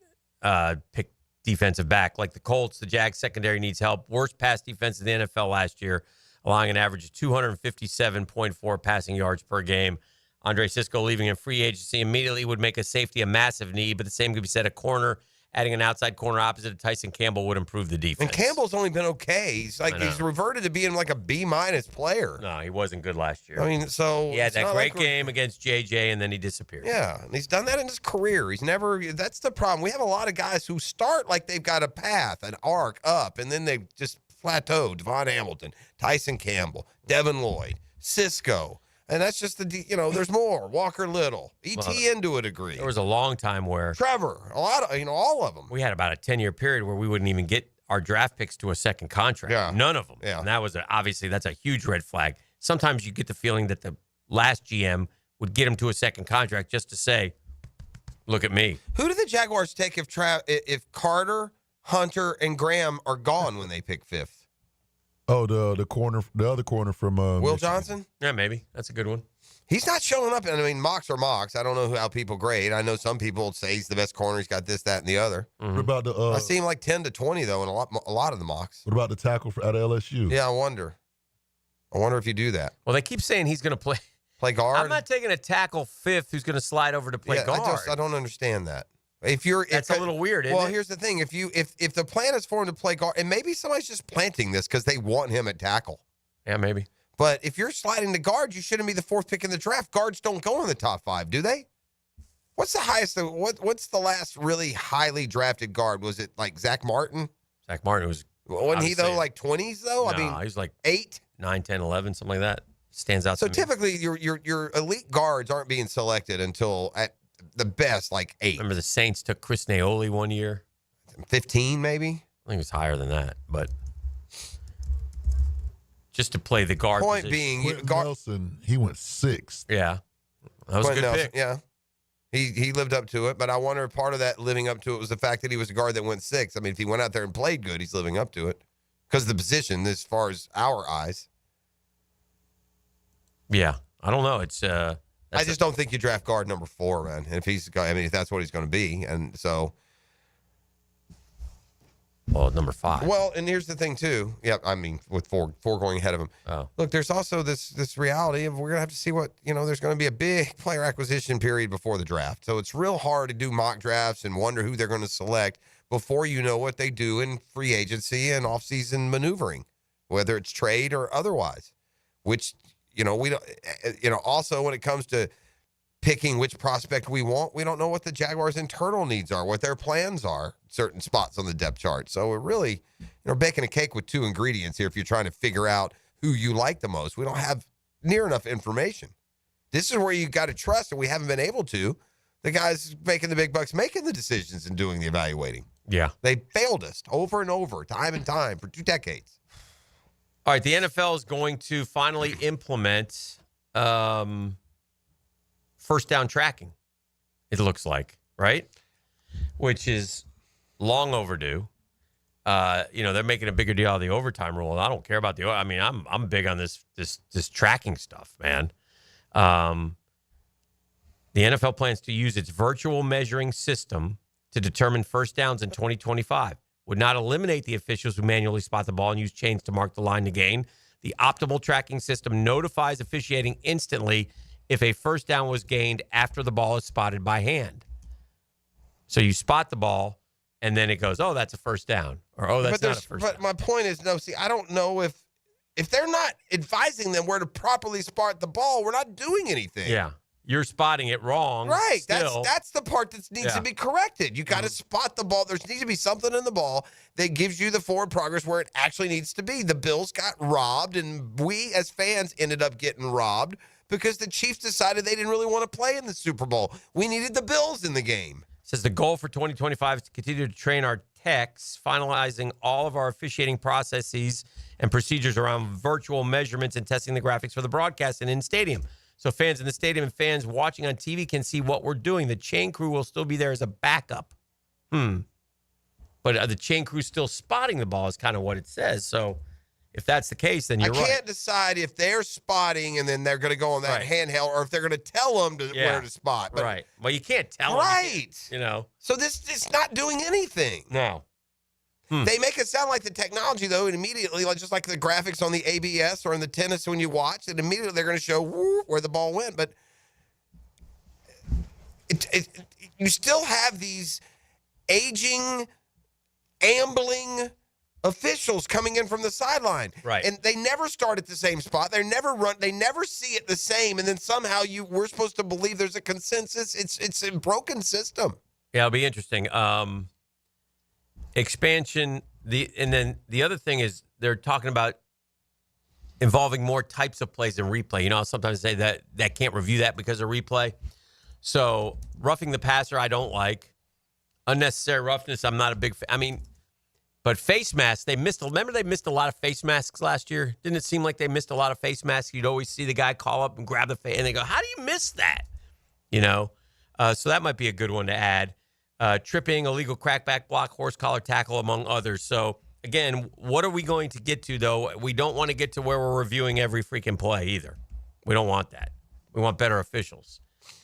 pick defensive back like the Colts. The Jags secondary needs help. Worst pass defense in the NFL last year, allowing an average of 257.4 passing yards per game. Andre Sisco leaving in free agency immediately would make a safety a massive need, but the same could be said at corner. Adding an outside corner opposite of Tyson Campbell would improve the defense. And Campbell's only been okay. He's reverted to being like a B- player. No, he wasn't good last year. I mean, so he had that great game against JJ, and then he disappeared. Yeah, and he's done that in his career. He's never. That's the problem. We have a lot of guys who start like they've got a path, an arc up, and then they just plateau. Devon Hamilton, Tyson Campbell, Devin Lloyd, Sisco. And that's just there's more. Walker Little, ETN to a degree. There was a long time where Trevor, a lot of, all of them. We had about a 10-year period where we wouldn't even get our draft picks to a second contract. Yeah. None of them. Yeah. And that was obviously that's a huge red flag. Sometimes you get the feeling that the last GM would get him to a second contract just to say, look at me. Who do the Jaguars take if Carter, Hunter, and Graham are gone when they pick fifth? Oh, the other corner from Will Michigan. Johnson? Yeah, maybe. That's a good one. He's not showing up. I mean, mocks are mocks. I don't know how people grade. I know some people say he's the best corner. He's got this, that, and the other. What about the? I see him like 10 to 20 though in a lot of the mocks. What about the tackle out of LSU? Yeah, I wonder if you do that. Well, they keep saying he's going to play guard. I'm not taking a tackle fifth who's going to slide over to play guard. I don't understand that. That's a little weird, isn't it? Well, here's the thing. If the plan is for him to play guard, and maybe somebody's just planting this because they want him at tackle. Yeah, maybe. But if you're sliding to guard, you shouldn't be the fourth pick in the draft. Guards don't go in the top 5, do they? What's the highest? What's the last really highly drafted guard? Was it like Zach Martin? Zach Martin wasn't he though like 20s though? No, I mean, he was like 8, 9, 10, 11, something like that. Stands out. So to me. typically, your elite guards aren't being selected until at the best like 8. Remember the Saints took Chris Naoli one year? 15 maybe? I think it was higher than that, but just to play the guard Point position. being, Nelson, he went 6th. Yeah. That was a good pick. Yeah. He lived up to it, but I wonder if part of that living up to it was the fact that he was a guard that went 6th. I mean, if he went out there and played good, he's living up to it because of the position as far as our eyes. Yeah. I don't know. It's I just don't think you draft guard number 4, man. And if that's what he's going to be. And so. Well, number 5. Well, and here's the thing too. Yeah. I mean, with four going ahead of him. Oh. Look, there's also this reality of we're going to have to see what, there's going to be a big player acquisition period before the draft. So it's real hard to do mock drafts and wonder who they're going to select before you know what they do in free agency and offseason maneuvering, whether it's trade or otherwise, which, we don't, also when it comes to picking which prospect we want, we don't know what the Jaguars' internal needs are, what their plans are, certain spots on the depth chart. So we're really, baking a cake with 2 ingredients here if you're trying to figure out who you like the most. We don't have near enough information. This is where you got to trust, and we haven't been able to. The guys making the big bucks, making the decisions and doing the evaluating. Yeah. They failed us over and over, time and time, for 2 decades. All right, the NFL is going to finally implement first down tracking, it looks like, right? Which is long overdue. They're making a bigger deal out of the overtime rule, and I don't care about I'm big on this tracking stuff, man. The NFL plans to use its virtual measuring system to determine first downs in 2025. Would not eliminate the officials who manually spot the ball and use chains to mark the line to gain. The optimal tracking system notifies officiating instantly if a first down was gained after the ball is spotted by hand. So you spot the ball, and then it goes, oh, that's a first down. Or, oh, that's not a first down. But my point is, I don't know if they're not advising them where to properly spot the ball, we're not doing anything. Yeah. You're spotting it wrong. Right. Still. That's the part that needs to be corrected. You got to spot the ball. There needs to be something in the ball that gives you the forward progress where it actually needs to be. The Bills got robbed, and we as fans ended up getting robbed because the Chiefs decided they didn't really want to play in the Super Bowl. We needed the Bills in the game. It says the goal for 2025 is to continue to train our techs, finalizing all of our officiating processes and procedures around virtual measurements and testing the graphics for the broadcast and in stadium. So fans in the stadium and fans watching on TV can see what we're doing. The chain crew will still be there as a backup. But the chain crew still spotting the ball is kind of what it says. So if that's the case, then you're right. I can't decide if they're spotting and then they're going to go on that handheld or if they're going to tell them where to spot. But, right. Well, you can't tell them. Right. So this is not doing anything. No. They make it sound like the technology, though, and immediately, just like the graphics on the ABS or in the tennis when you watch, and immediately they're going to show where the ball went. But you still have these aging, ambling officials coming in from the sideline. Right. And they never start at the same spot. They never run. They never see it the same. And then somehow we're supposed to believe there's a consensus. It's a broken system. Yeah, it'll be interesting. Expansion, and then the other thing is they're talking about involving more types of plays in replay. Sometimes they say that can't review that because of replay. So roughing the passer, I don't like. Unnecessary roughness, I'm not a big fan. But face masks, they missed a lot of face masks last year. Didn't it seem like they missed a lot of face masks? You'd always see the guy call up and grab the face, and they go, how do you miss that? So that might be a good one to add. Tripping, illegal crackback block, horse collar tackle, among others. So, again, what are we going to get to, though? We don't want to get to where we're reviewing every freaking play either. We don't want that. We want better officials.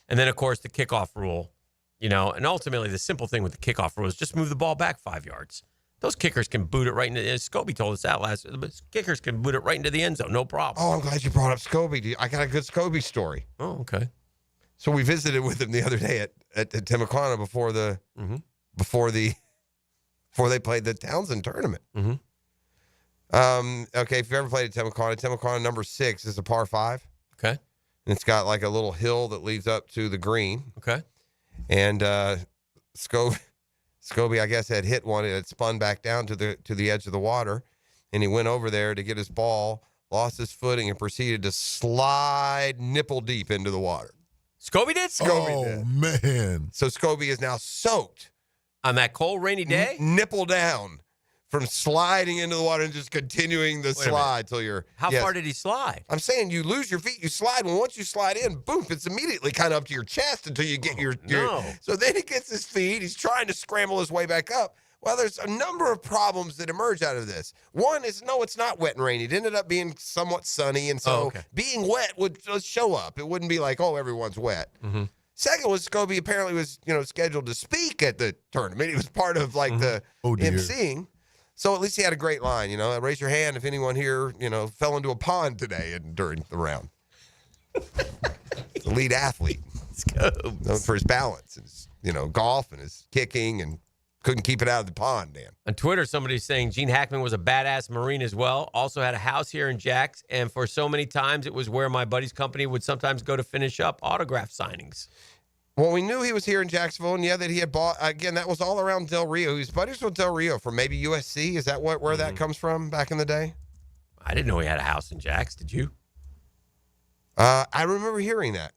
And then, of course, the kickoff rule, and ultimately the simple thing with the kickoff rule is just move the ball back 5 yards. Those kickers can boot it right into, as Scobie told us that but kickers can boot it right into the end zone, no problem. Oh, I'm glad you brought up Scobie. I got a good Scobie story. Oh, okay. So we visited with him the other day at Timucana before they played the Townsend tournament. Okay, if you've ever played at Timucana number 6 is a par 5. Okay. And it's got like a little hill that leads up to the green. Okay. And Scobie, I guess, had hit one. It had spun back down to the edge of the water, and he went over there to get his ball, lost his footing, and proceeded to slide nipple deep into the water. Scobie did? Scobie did. Man. So Scobie is now soaked. On that cold, rainy day? Nipple down from sliding into the water and just continuing the slide till you're... How far did he slide? I'm saying you lose your feet, you slide. Well, once you slide in, boom, it's immediately kind of up to your chest until you get your... So then he gets his feet. He's trying to scramble his way back up. Well, there's a number of problems that emerge out of this. One is, no, it's not wet and rainy. It ended up being somewhat sunny, and so being wet would just show up. It wouldn't be like, oh, everyone's wet. Second was Scobie apparently was, scheduled to speak at the tournament. He was part of, the emceeing. So at least he had a great line, raise your hand if anyone here, fell into a pond today during the round. Elite athlete. Known for his balance, and his, golf and his kicking, and couldn't keep it out of the pond, Dan. On Twitter, somebody's saying Gene Hackman was a badass Marine as well. Also had a house here in Jax, and for so many times it was where my buddy's company would sometimes go to finish up autograph signings. Well, we knew he was here in Jacksonville, and that he had bought, again, that was all around Del Rio. He was buddies with Del Rio from maybe USC. Is that where that comes from back in the day? I didn't know he had a house in Jax. Did you? I remember hearing that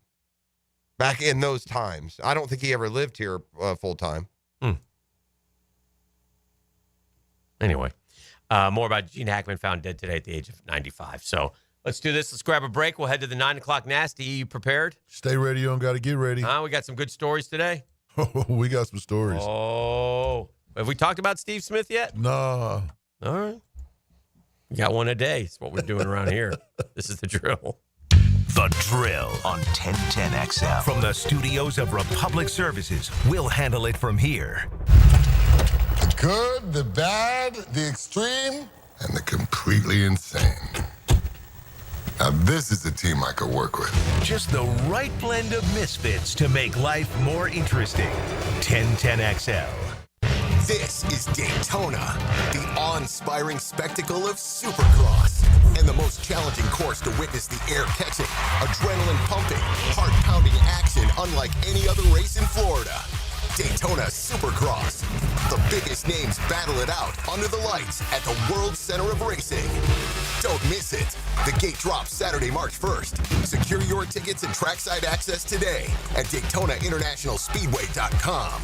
back in those times. I don't think he ever lived here full time. Anyway, more about Gene Hackman found dead today at the age of 95. So let's do this. Let's grab a break. We'll head to the 9 o'clock nasty. You prepared? Stay ready. You don't got to get ready. We got some good stories today. We got some stories. Oh, have we talked about Steve Smith yet? Nah. All right. We got one a day. That's what we're doing around here. This is the drill. The Drill on 1010XL. From the studios of Republic Services, we'll handle it from here. The good, the bad, the extreme, and the completely insane. Now this is the team I could work with. Just the right blend of misfits to make life more interesting. 1010XL. This is Daytona, the awe-inspiring spectacle of Supercross, and the most challenging course to witness the air-catching, adrenaline-pumping, heart-pounding action unlike any other race in Florida. Daytona Supercross. The biggest names battle it out under the lights at the World Center of Racing. Don't miss it. The gate drops Saturday, March 1st. Secure your tickets and trackside access today at DaytonaInternationalSpeedway.com.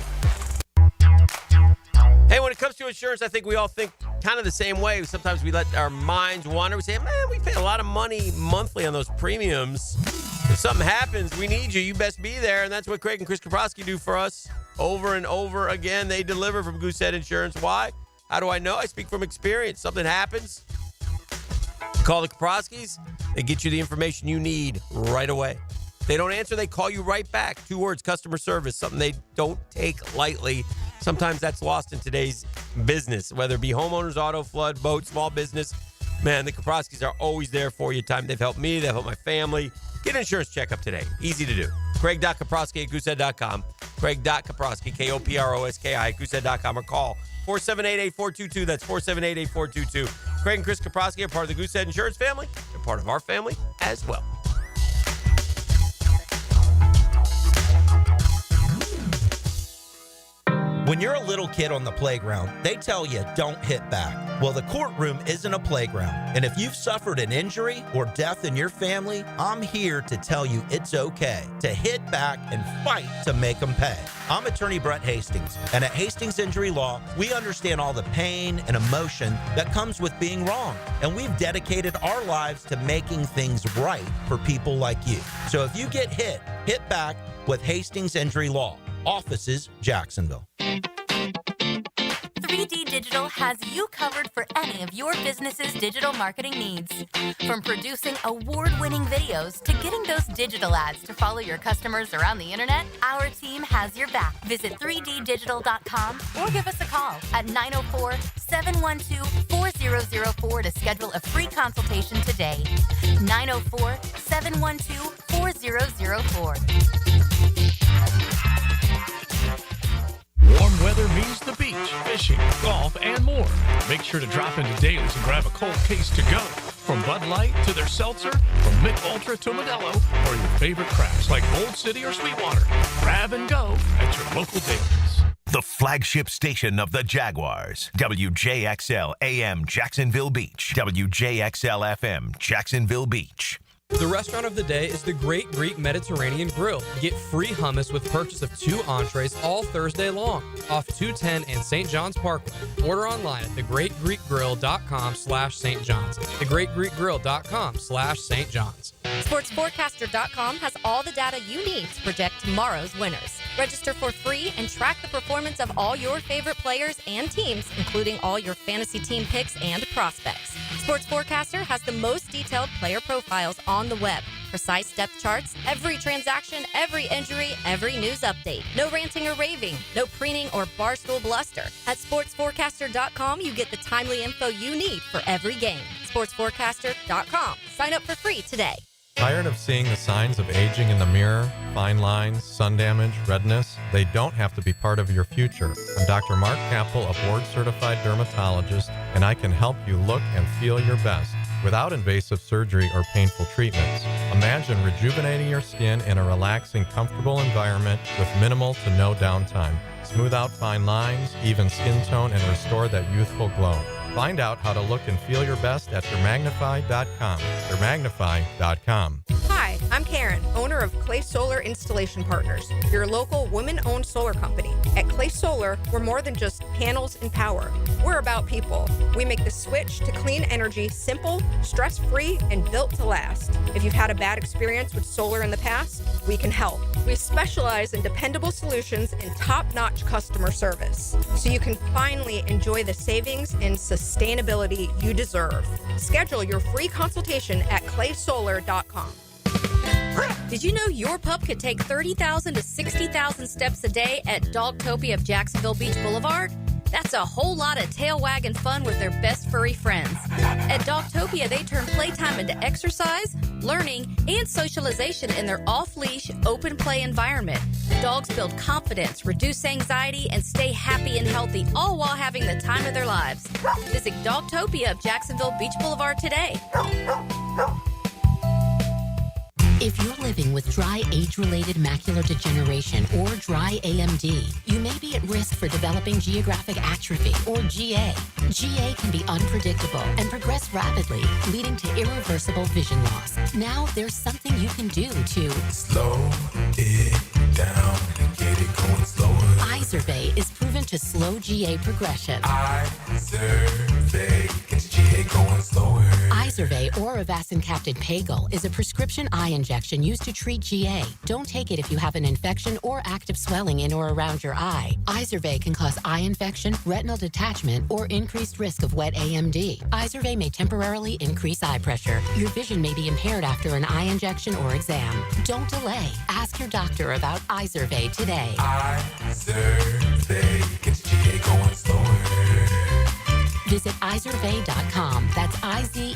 Hey, when it comes to insurance, I think we all think kind of the same way. Sometimes we let our minds wander. We say, man, we pay a lot of money monthly on those premiums. If something happens, we need you. You best be there. And that's what Craig and Chris Kaprowski do for us over and over again. They deliver from Goosehead Insurance. Why? How do I know? I speak from experience. Something happens. Call the Kaprowskis. They get you the information you need right away. If they don't answer, they call you right back. 2 words, customer service, something they don't take lightly. Sometimes that's lost in today's business, whether it be homeowners, auto, flood, boat, small business. Man, the Kaprowskis are always there for you. Time they've helped me, they've helped my family. Get an insurance checkup today. Easy to do. Craig.Kaprowski at Goosehead.com. Craig.Kaprowski, Koproski at Goosehead.com, or call 478-8422. That's 478-8422. Craig and Chris Kaprowski are part of the Goosehead Insurance family. They're part of our family as well. When you're a little kid on the playground, they tell you don't hit back. Well, the courtroom isn't a playground. And if you've suffered an injury or death in your family, I'm here to tell you it's okay to hit back and fight to make them pay. I'm attorney Brett Hastings, and at Hastings Injury Law, we understand all the pain and emotion that comes with being wrong. And we've dedicated our lives to making things right for people like you. So if you get hit back with Hastings Injury Law. Offices, Jacksonville. 3D Digital has you covered for any of your business's digital marketing needs. From producing award-winning videos to getting those digital ads to follow your customers around the internet, our team has your back. Visit 3ddigital.com or give us a call at 904-712-4004 to schedule a free consultation today. 904-712-4004. Warm weather means the beach, fishing, golf, and more. Make sure to drop into Daly's and grab a cold case to go. From Bud Light to their seltzer, from Mick Ultra to Modelo, or your favorite crafts like Old City or Sweetwater. Grab and go at your local Daly's. The flagship station of the Jaguars. WJXL AM Jacksonville Beach. WJXL FM Jacksonville Beach. The restaurant of the day is the Great Greek Mediterranean Grill. Get free hummus with purchase of 2 entrees all Thursday long, off 210 and St. John's Parkway. Order online at thegreatgreekgrill.com/St. John's. Thegreatgreekgrill.com/St. John's. SportsForecaster.com has all the data you need to predict tomorrow's winners. Register for free and track the performance of all your favorite players and teams, including all your fantasy team picks and prospects. Sports Forecaster has the most detailed player profiles on the web. Precise depth charts, every transaction, every injury, every news update. No ranting or raving, no preening or barstool bluster. At SportsForecaster.com, you get the timely info you need for every game. SportsForecaster.com. Sign up for free today. Tired of seeing the signs of aging in the mirror? Fine lines, sun damage, redness? They don't have to be part of your future. I'm Dr. Mark Capel, a board-certified dermatologist, and I can help you look and feel your best without invasive surgery or painful treatments. Imagine rejuvenating your skin in a relaxing, comfortable environment with minimal to no downtime. Smooth out fine lines, even skin tone, and restore that youthful glow. Find out how to look and feel your best at dermagnify.com. Dermagnify.com. Hi, I'm Karen, owner of Clay Solar Installation Partners, your local women-owned solar company. At Clay Solar, we're more than just panels and power. We're about people. We make the switch to clean energy simple, stress-free, and built to last. If you've had a bad experience with solar in the past, we can help. We specialize in dependable solutions and top-notch customer service, so you can finally enjoy the savings and sustainability you deserve. Schedule your free consultation at claysolar.com. Did you know your pup could take 30,000 to 60,000 steps a day at Dogtopia of Jacksonville Beach Boulevard? That's a whole lot of tail wagging fun with their best furry friends. At Dogtopia, they turn playtime into exercise, learning, and socialization in their off-leash, open play environment. Dogs build confidence, reduce anxiety, and stay happy and healthy, all while having the time of their lives. Visit Dogtopia of Jacksonville Beach Boulevard today. If you're living with dry age-related macular degeneration or dry AMD, you may be at risk for developing geographic atrophy or GA. GA can be unpredictable and progress rapidly, leading to irreversible vision loss. Now there's something you can do to slow it down and get it going slower. Izervay is proven to slow GA progression. Izervay gets GA going slower. Izervay or avacincaptad Pagel is a prescription eye injection used to treat GA. Don't take it if you have an infection or active swelling in or around your eye. Izervay can cause eye infection, retinal detachment, or increased risk of wet AMD. Izervay may temporarily increase eye pressure. Your vision may be impaired after an eye injection or exam. Don't delay. Ask your doctor about Izervay today. Izervay gets GA going slower. Visit Izervay.com. That's IZERVAY.com.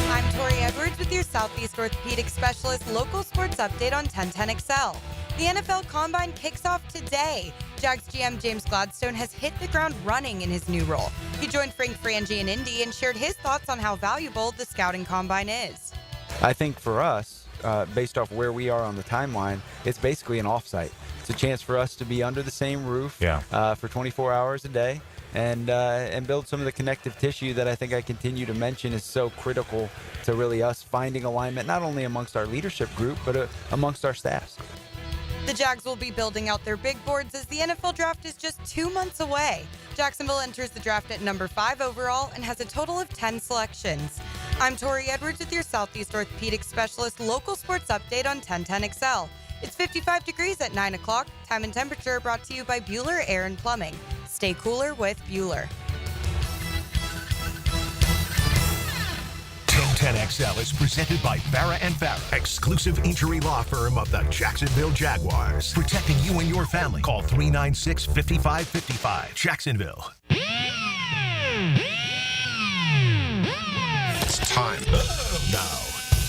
I'm Tori Edwards with your Southeast Orthopedic Specialist local sports update on 1010XL. The NFL Combine kicks off today. Jags GM James Gladstone has hit the ground running in his new role. He joined Frank Frangie in Indy and shared his thoughts on how valuable the scouting combine is. I think for us, based off where we are on the timeline, it's basically an offsite. It's a chance for us to be under the same roof for 24 hours a day and build some of the connective tissue that I think I continue to mention is so critical to really us finding alignment, not only amongst our leadership group, but amongst our staffs. The Jags will be building out their big boards as the NFL draft is just 2 months away. Jacksonville enters the draft at number 5 overall and has a total of 10 selections. I'm Tori Edwards with your Southeast Orthopedic Specialist local sports update on 1010XL. It's 55 degrees at 9 o'clock. Time and temperature brought to you by Bueller Air and Plumbing. Stay cooler with Bueller. 1010XL is presented by Farah & Farah, exclusive injury law firm of the Jacksonville Jaguars. Protecting you and your family. Call 396-5555. Jacksonville. It's time. Now,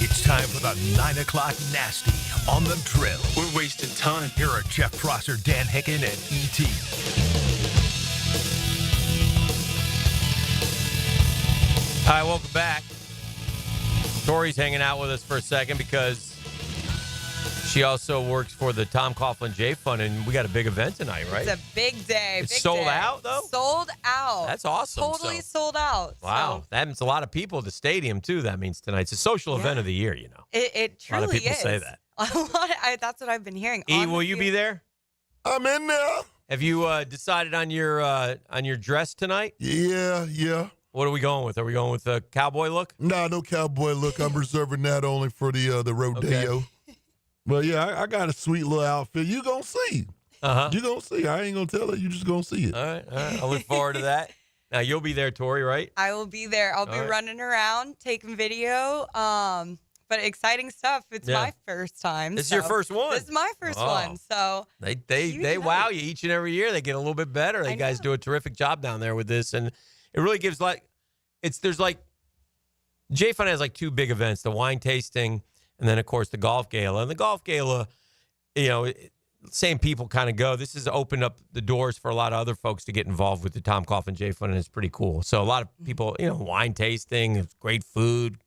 it's time for the 9 o'clock nasty on the drill. We're wasting time. Here are Jeff Prosser, Dan Hicken, and E.T. All right, welcome back. Tori's hanging out with us for a second because she also works for the Tom Coughlin J Fund, and we got a big event tonight, right? It's a big day. It's sold out, though? Sold out. That's awesome. Totally sold out. Wow. So. That means a lot of people at the stadium, too, that means tonight. It's a social event of the year, you know. It truly is. A lot of people say that. That's what I've been hearing. E, will you be there? I'm in there. Have you decided on your dress tonight? Yeah. What are we going with? Are we going with the cowboy look? No cowboy look. I'm reserving that only for the rodeo. Okay. But yeah, I got a sweet little outfit. You gonna see. You gonna see. I ain't gonna tell it. You just gonna see it. All right. I look forward to that. Now you'll be there, Tori, right? I will be there. I'll be running around, taking video. But exciting stuff. It's my first time. This is your first one. This is my first one. So they wow you each and every year. They get a little bit better. You guys do a terrific job down there with this, and it really gives there's J Fun has 2 big events: the wine tasting, and then of course the golf gala. And the golf gala, same people kind of go. This has opened up the doors for a lot of other folks to get involved with the Tom Coughlin J Fund, and it's pretty cool. So a lot of people, wine tasting, great food.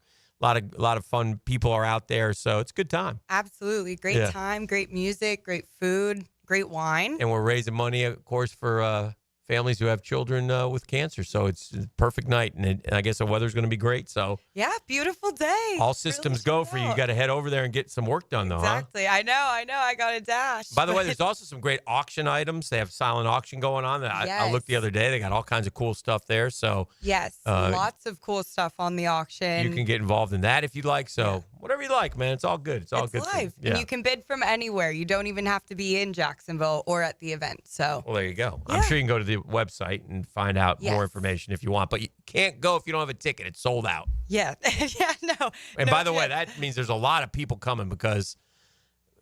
A lot of fun people are out there, so it's a good time. Absolutely. Great time, great music, great food, great wine. And we're raising money, of course, for families who have children with cancer. So it's a perfect night, and I guess the weather's going to be great. So Yeah, beautiful day. all systems go for you. You got to head over there and get some work done, though, Exactly. I know. I got a dash. By the way, there's also some great auction items. They have silent auction going on. I looked the other day. They got all kinds of cool stuff there. So Yes, lots of cool stuff on the auction. you can get involved in that if you'd like. So whatever you like, man. It's all good. It's all good. Live. Yeah. And you can bid from anywhere. You don't even have to be in Jacksonville or at the event. So Well, there you go. I'm sure you can go to the website and find out more information if you want, but you can't go if you don't have a ticket. It's sold out. yeah, yeah, no. And no by the way, shit. that means there's a lot of people coming because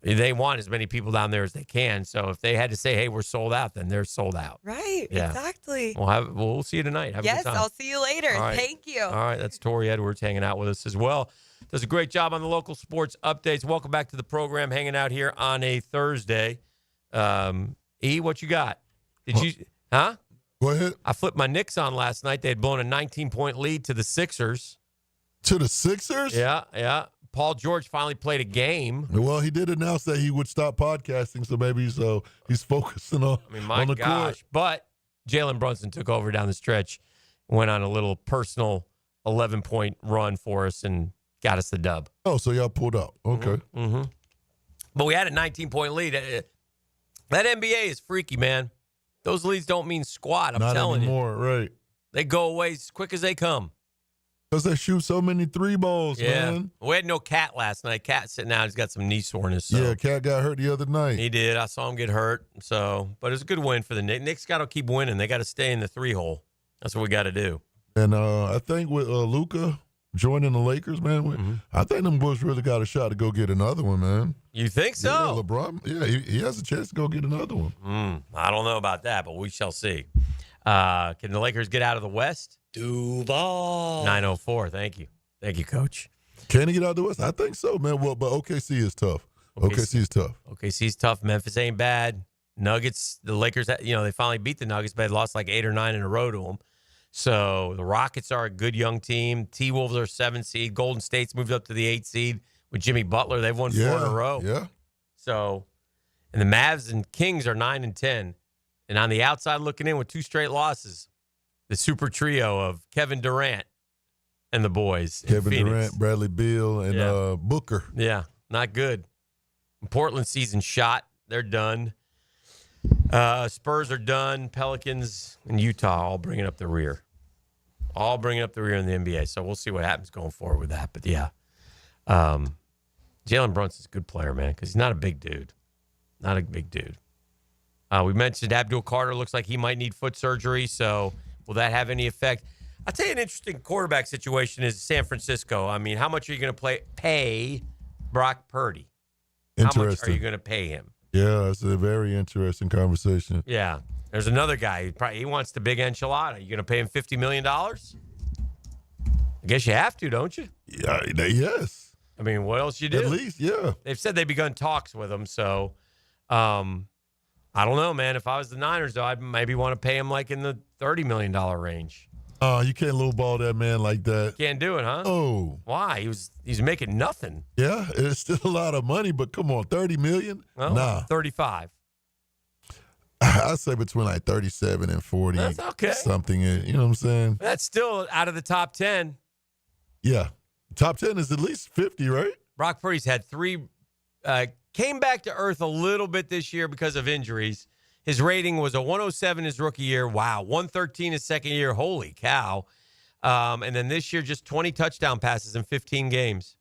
they want as many people down there as they can. So if they had to say, "Hey, we're sold out," then they're sold out. Right, Yeah. exactly. We'll see you tonight. Have a Yes, good time. I'll see you later. All right. Thank you. All right, that's Tori Edwards hanging out with us as well. Does a great job on the local sports updates. Welcome back to the program, hanging out here on a Thursday. What you got? Did you? Huh? Go ahead. I flipped my Knicks on last night. They had blown a 19-point lead to the Sixers. To the Sixers? Yeah. Paul George finally played a game. Well, he did announce that he would stop podcasting, so maybe he's focusing on, My on the gosh. court. But Jalen Brunson took over down the stretch, went on a little personal 11-point run for us and got us the dub. Oh, so y'all pulled out. Okay. Mm-hmm. But we had a 19-point lead. That NBA is freaky, man. Those leads don't mean squat, I'm Not telling anymore, right. They go away as quick as they come. Because they shoot so many three balls, Yeah. man. We had no Cat last night. Cat sitting out. He's got some knee soreness. So. Yeah, Cat got hurt the other night. He did. I saw him get hurt. So, but it's a good win for the Knicks. Knicks got to keep winning. They got to stay in the 3-hole. That's what we got to do. And I think with Luka joining the Lakers, man, I think them boys really got a shot to go get another one, man. You think so? Yeah, LeBron, he has a chance to go get another one. I don't know about that, but we shall see. Can the Lakers get out of the West? Duval. 904. Thank you. Thank you, Coach. Can he get out of the West? I think so, man. Well, but OKC is tough. OKC is tough. OKC's tough. Memphis ain't bad. Nuggets, the Lakers, they finally beat the Nuggets, but they lost like 8 or 9 in a row to them. So the Rockets are a good young team. T-Wolves are 7 seed. Golden State's moved up to the 8 seed with Jimmy Butler. They've won 4 in a row. Yeah. So, and the Mavs and Kings are 9 and 10. And on the outside looking in with 2 straight losses, the super trio of Kevin Durant and the boys. Kevin Phoenix. Durant, Bradley Beal, and Booker. Yeah, not good. Portland season shot. They're done. Spurs are done. Pelicans and Utah all bringing up the rear. All bringing up the rear in the NBA. So we'll see what happens going forward with that. But, yeah. Jalen Brunson's a good player, man, because he's not a big dude. Not a big dude. We mentioned Abdul Carter looks like he might need foot surgery. So will that have any effect? I'll tell you an interesting quarterback situation is San Francisco. I mean, how much are you going to pay Brock Purdy? How much are you going to pay him? Yeah, it's a very interesting conversation. Yeah. There's another guy. He wants the big enchilada. You going to pay him $50 million? I guess you have to, don't you? Yeah, yes. I mean, what else you do? At least, yeah. They've said they've begun talks with him. So, I don't know, man. If I was the Niners, though, I'd maybe want to pay him like in the $30 million range. You can't lowball that man like that. Can't do it, huh? Oh. Why? He's making nothing. Yeah, it's still a lot of money, but come on, $30 million? Well, nah. 35. I'd say between like 37 and 40. That's okay. Something, you know what I'm saying? That's still out of the top 10. Yeah. Top 10 is at least 50, right? Brock Purdy's had 3, came back to earth a little bit this year because of injuries. His rating was a 107 his rookie year. Wow. 113 his second year. Holy cow. And then this year, just 20 touchdown passes in 15 games.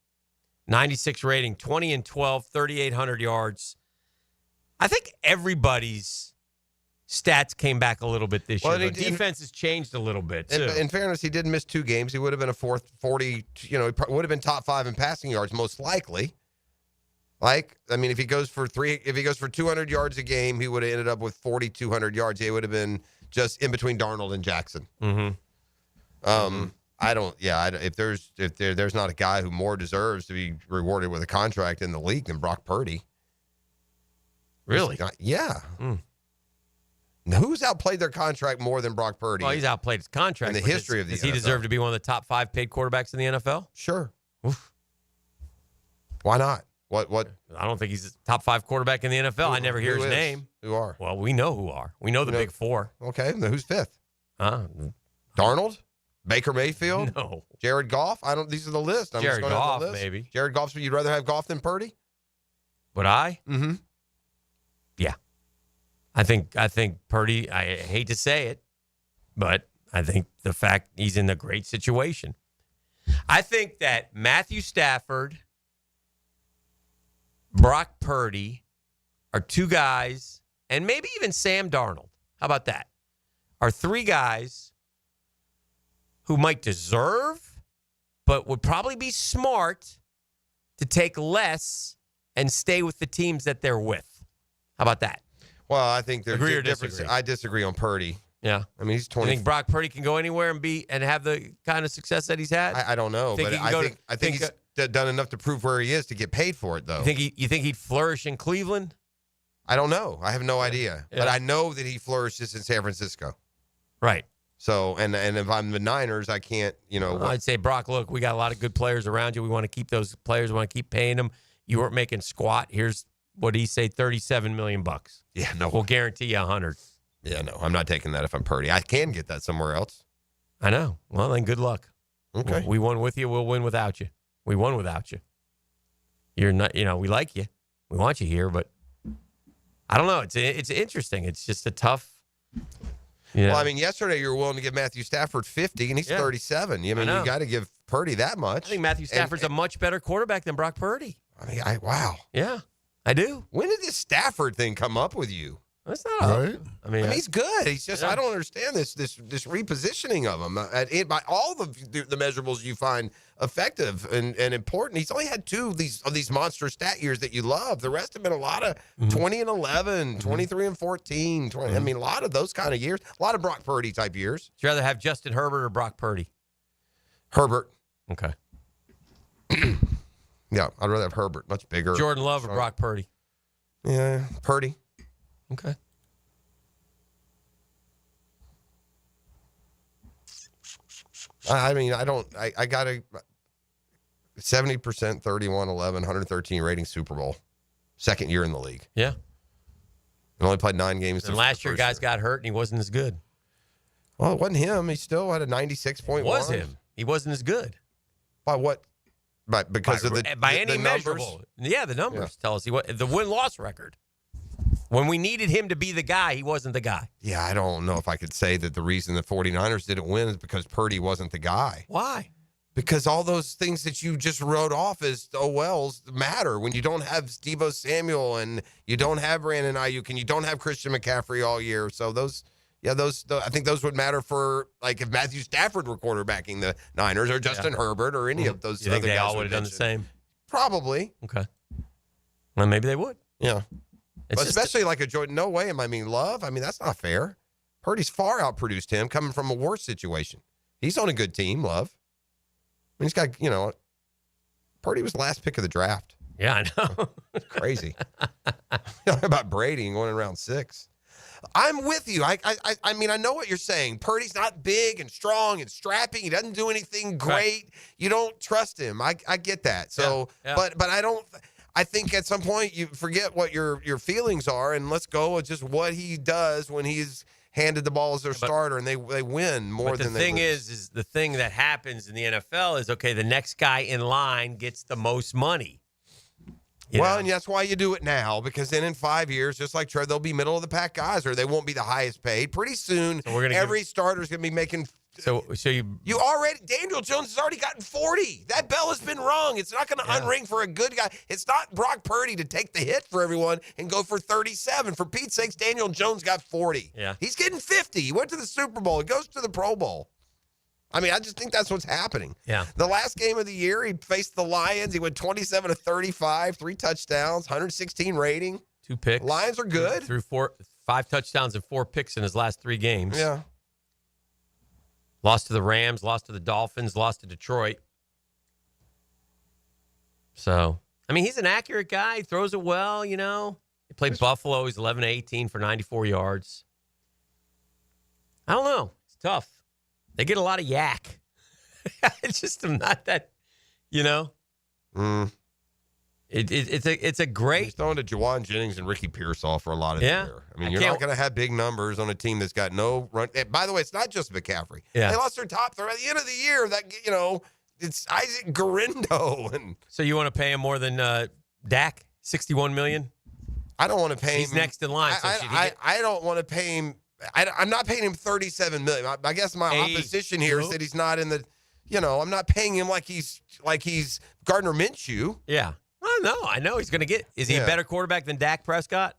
96 rating, 20 and 12, 3,800 yards. I think everybody's stats came back a little bit this year. The defense has changed a little bit, too. In fairness, he did miss 2 games. He would have been a 40, he would have been top 5 in passing yards, most likely. If he goes for 200 yards a game, he would have ended up with 4,200 yards. He would have been just in between Darnold and Jackson. If there's not a guy who more deserves to be rewarded with a contract in the league than Brock Purdy. Really? Yeah. Who's outplayed their contract more than Brock Purdy? Well, he's outplayed his contract. In the history of the NFL. Does he deserve to be one of the top 5 paid quarterbacks in the NFL? Sure. Oof. Why not? What? I don't think he's a top 5 quarterback in the NFL. I never hear his is? name. Who are? Well, we know who are. We know the big 4. Okay, then who's 5th? Huh? Darnold? Baker Mayfield? No. Jared Goff? These are the list. I'm Jared just going Goff, down the list. maybe. Jared Goff, so you'd rather have Goff than Purdy? Would I? Mm-hmm. Yeah. I think Purdy, I hate to say it, but I think the fact he's in a great situation. I think that Matthew Stafford, Brock Purdy are 2 guys, and maybe even Sam Darnold. How about that? Are 3 guys who might deserve, but would probably be smart to take less and stay with the teams that they're with. How about that? Well, I think there's Agree or a difference. disagree? I disagree on Purdy. Yeah. I mean, he's You 20. think Brock Purdy can go anywhere and have the kind of success that he's had? I don't know, but I think he's done enough to prove where he is to get paid for it, though. You think he'd flourish in Cleveland? I don't know. I have no idea. Yeah. But I know that he flourishes in San Francisco. Right. So, and if I'm the Niners, I can't, I'd say, Brock, look, we got a lot of good players around you. We want to keep those players. We want to keep paying them. You weren't making squat. Here's what he say, $37 million. Yeah, no. We'll guarantee you 100. Yeah, no, I'm not taking that if I'm Purdy. I can get that somewhere else. I know. Well, then good luck. Okay. We won with you. We'll win without you. We won without you. You're not, we like you. We want you here, but I don't know. It's interesting. It's just a tough. Well, I mean, yesterday you were willing to give Matthew Stafford 50, and he's 37. I mean, you got to give Purdy that much. I think Matthew Stafford's a much better quarterback than Brock Purdy. I mean, wow. Yeah, I do. When did this Stafford thing come up with you? That's not right. I mean, he's good. He's just I don't understand this repositioning of him. By all the measurables you find effective and important, he's only had 2 of these monster stat years that you love. The rest have been a lot of 20 and 11, 23 and 14. 20, I mean, a lot of those kind of years. A lot of Brock Purdy type years. Would you rather have Justin Herbert or Brock Purdy? Herbert. Okay. Yeah, I'd rather have Herbert. Much bigger. Jordan Love or Brock Purdy? Yeah, Purdy. Okay. I mean, I got a 70%, 31, 11, 113 rating Super Bowl. Second year in the league. Yeah. And only played 9 games. And last year, guys got hurt and he wasn't as good. Well, it wasn't him. He still had a 96.1. It was him. He wasn't as good. By what? Because of any measurable. Yeah, the numbers tell us the win-loss record. When we needed him to be the guy, he wasn't the guy. Yeah, I don't know if I could say that the reason the 49ers didn't win is because Purdy wasn't the guy. Why? Because all those things that you just wrote off as wells matter when you don't have Deebo Samuel and you don't have Brandon Ayuk and you don't have Christian McCaffrey all year. So I think those would matter for like if Matthew Stafford were quarterbacking the Niners or Justin Herbert or any of those. You think other they guys all would have done the same? Probably. Okay. Well, maybe they would. Yeah. But especially like a Jordan. No way am I mean Love. I mean, that's not fair. Purdy's far outproduced him coming from a worse situation. He's on a good team, Love. I mean, he's got, Purdy was the last pick of the draft. Yeah, I know. Crazy. About Brady and going in round 6. I'm with you. I mean, I know what you're saying. Purdy's not big and strong and strapping. He doesn't do anything great. Right. You don't trust him. I get that. So, but I don't. I think at some point you forget what your feelings are and let's go with just what he does when he's handed the ball as their starter and they win more than they lose. The thing is the thing that happens in the NFL is, okay, the next guy in line gets the most money. And that's why you do it now, because then in 5 years, just like Trev, they'll be middle of the pack guys or they won't be the highest paid. Pretty soon, every starter's going to be making. So Daniel Jones has already gotten 40. That bell has been rung. It's not going to unring for a good guy. It's not Brock Purdy to take the hit for everyone and go for 37. For Pete's sakes, Daniel Jones got 40. Yeah. He's getting 50. He went to the Super Bowl. He goes to the Pro Bowl. I mean, I just think that's what's happening. Yeah. The last game of the year, he faced the Lions. He went 27 to 35, 3 touchdowns, 116 rating. 2 picks. Lions are good. Threw 5 touchdowns and 4 picks in his last 3 games. Yeah. Lost to the Rams, lost to the Dolphins, lost to Detroit. So, I mean, he's an accurate guy. He throws it well, He played Buffalo. He's 11 to 18 for 94 yards. I don't know. It's tough. They get a lot of yak. I'm not that, Mm. It's a great. He's throwing to Juwan Jennings and Ricky Pearsall for a lot of the year. I mean, you're not going to have big numbers on a team that's got no run. And by the way, it's not just McCaffrey. Yeah. They lost their top third at the end of the year. That it's Isaac Garindo. And so you want to pay him more than Dak? $61 million. I don't want to pay him. He's next in line. I don't want to pay him. I'm not paying him $37 million. I guess my opposition here is that he's not in the. I'm not paying him like he's Gardner Minshew. Yeah. I know he's going to get. Is he a better quarterback than Dak Prescott?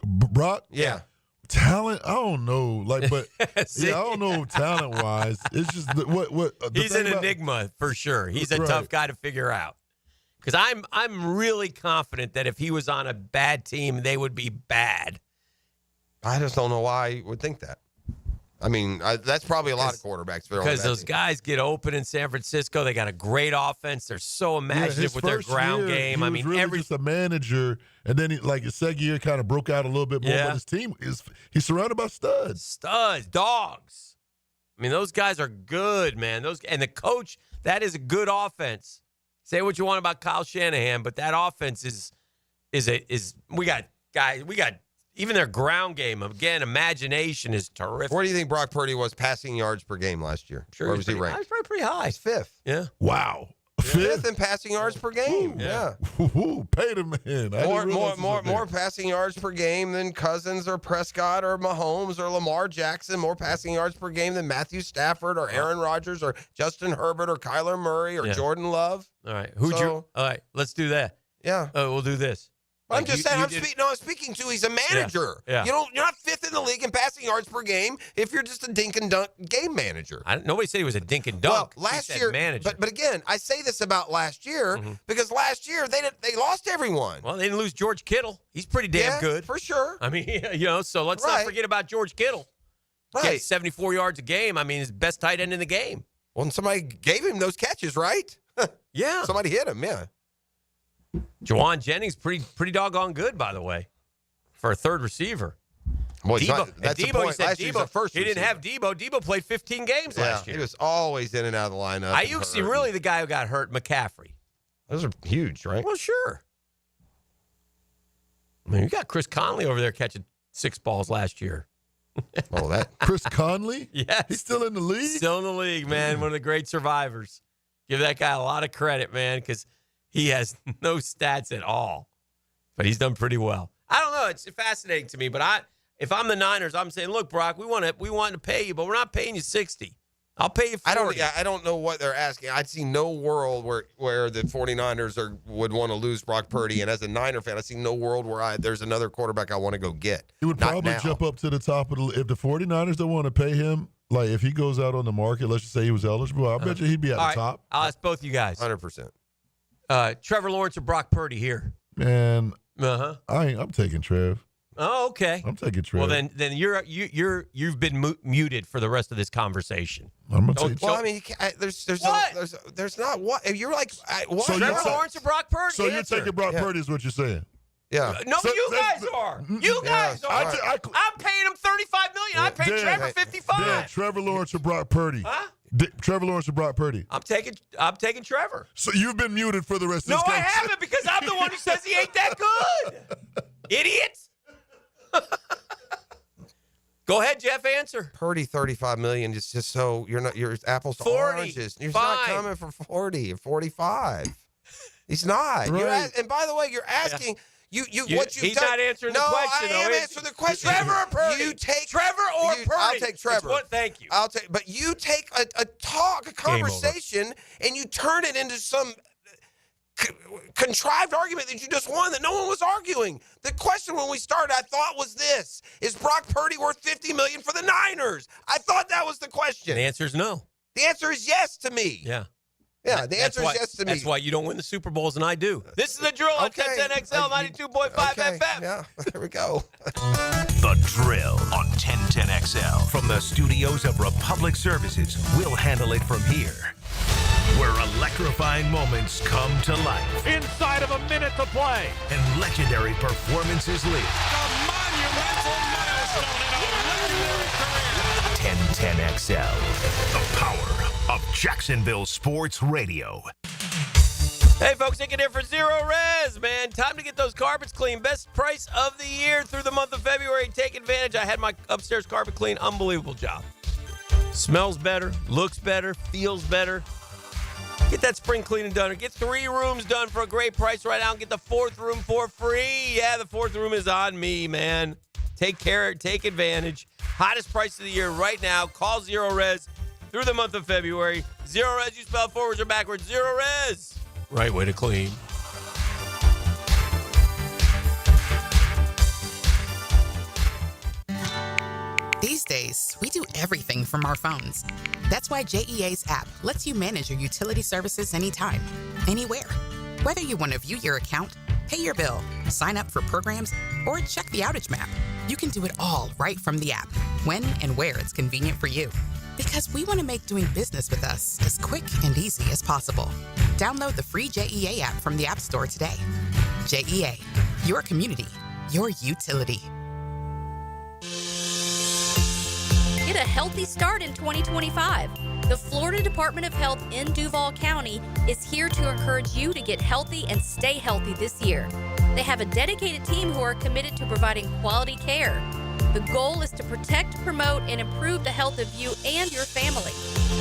Brock? Yeah. Talent? I don't know. But I don't know talent wise. It's just he's an enigma for sure. He's a tough guy to figure out. Because I'm really confident that if he was on a bad team, they would be bad. I just don't know why you would think that. I mean, that's probably a lot of quarterbers. Because those guys get open in San Francisco. They got a great offense. They're so imaginative with their ground game. He was really just a manager, and then his second year kind of broke out a little bit more. But his team he's surrounded by studs, dogs. I mean, those guys are good, man. And the coach, that is a good offense. Say what you want about Kyle Shanahan, but that offense is we got guys. We got. Even their ground game, again, imagination is terrific. Where do you think Brock Purdy was passing yards per game last year? Sure, where was he ranked? He was probably pretty high. He's fifth. Yeah. Wow. Fifth in passing yards per game. Ooh, yeah. Pay the man. More passing yards per game than Cousins or Prescott or Mahomes or Lamar Jackson. More passing yards per game than Matthew Stafford or Aaron Rodgers or Justin Herbert or Kyler Murray or Jordan Love. All right. All right. Let's do that. Yeah. We'll do this. I'm just saying. I'm speaking to. He's a manager. Yeah. You're not fifth in the league in passing yards per game if you're just a dink and dunk game manager. Nobody said he was a dink and dunk. Well, last year, manager. But again, I say this about last year because last year they lost everyone. Well, they didn't lose George Kittle. He's pretty damn good for sure. I mean, so let's not forget about George Kittle. Right, 74 yards a game. I mean, his best tight end in the game. Well, and somebody gave him those catches, right? Yeah, somebody hit him. Yeah. Juwan Jennings, pretty doggone good, by the way, for a third receiver. Well, Debo, he said Debo. First he didn't have Debo. Debo played 15 games last year. He was always in and out of the lineup. Ayuk's really the guy who got hurt, McCaffrey. Those are huge, right? Well, sure. I mean, you got Chris Conley over there catching 6 balls last year. Oh, that Chris Conley? Yes. He's still in the league? Still in the league, man. One of the great survivors. Give that guy a lot of credit, man, because he has no stats at all. But he's done pretty well. I don't know. It's fascinating to me. But if I'm the Niners, I'm saying, look, Brock, we want to pay you, but we're not paying you 60. I'll pay you 40. I don't know what they're asking. I see no world where the 49ers would want to lose Brock Purdy. And as a Niner fan, I see no world where there's another quarterback I want to go get. He would probably jump up to the top of if the 49ers don't want to pay him. Like, if he goes out on the market, let's just say he was eligible, I bet you he'd be at the top. I'll ask both you guys. 100%. Trevor Lawrence or Brock Purdy here? Man, I'm taking Trev. Oh, okay. I'm taking Trev. Well, then you've been muted for the rest of this conversation. I'm gonna take. Well, I mean, there's not what you're like. What? So Trevor Lawrence or Brock Purdy? So you're taking Brock Purdy is what you're saying? Yeah. No, you guys are. You guys are. I'm paying him $35 million. I paid Trevor $55. Dan, Trevor Lawrence or Brock Purdy? Huh? Trevor Lawrence or Brock Purdy? I'm taking Trevor. So you've been muted for the rest of this game. No, I haven't, because I'm the one who says he ain't that good. Idiots. Go ahead, Jeff. Answer. Purdy, $35 million. It's just so you're apples to 40, oranges. You're not coming for 40 or 45. He's not. Right. And by the way, you're asking. He's not answering the question. No, I am answering the question. Trevor or Purdy? You take Trevor or Purdy? I'll take Trevor. Thank you. But you take a conversation, and you turn it into some contrived argument that you just won that no one was arguing. The question when we started, I thought, was this: is Brock Purdy worth $50 million for the Niners? I thought that was the question. And the answer is no. The answer is yes to me. Yeah. Yeah, the answer is yes to me. That's why you don't win the Super Bowls, and I do. This is the drill on 1010XL 92.5 FM. Yeah, there we go. The Drill on 1010XL. From the studios of Republic Services, we'll handle it from here, where electrifying moments come to life. Inside of a minute to play. And legendary performances live. A monumental milestone in a legendary career. 1010XL. The power of Jacksonville Sports Radio. Hey, folks, take it in for Zero Res, man. Time to get those carpets clean. Best price of the year through the month of February. Take advantage. I had my upstairs carpet clean. Unbelievable job. Smells better, looks better, feels better. Get that spring cleaning done. Or get 3 rooms done for a great price right now and get the 4th room for free. Yeah, the 4th room is on me, man. Take care. Take advantage. Hottest price of the year right now. Call Zero Res through the month of February. Zero Res, you spell forwards or backwards. Zero Res. Right way to clean. These days, we do everything from our phones. That's why JEA's app lets you manage your utility services anytime, anywhere. Whether you want to view your account, pay your bill, sign up for programs, or check the outage map, you can do it all right from the app, when and where it's convenient for you. Because we want to make doing business with us as quick and easy as possible. Download the free JEA app from the App Store today. JEA, your community, your utility. Get a healthy start in 2025. The Florida Department of Health in Duval County is here to encourage you to get healthy and stay healthy this year. They have a dedicated team who are committed to providing quality care. The goal is to protect, promote, and improve the health of you and your family.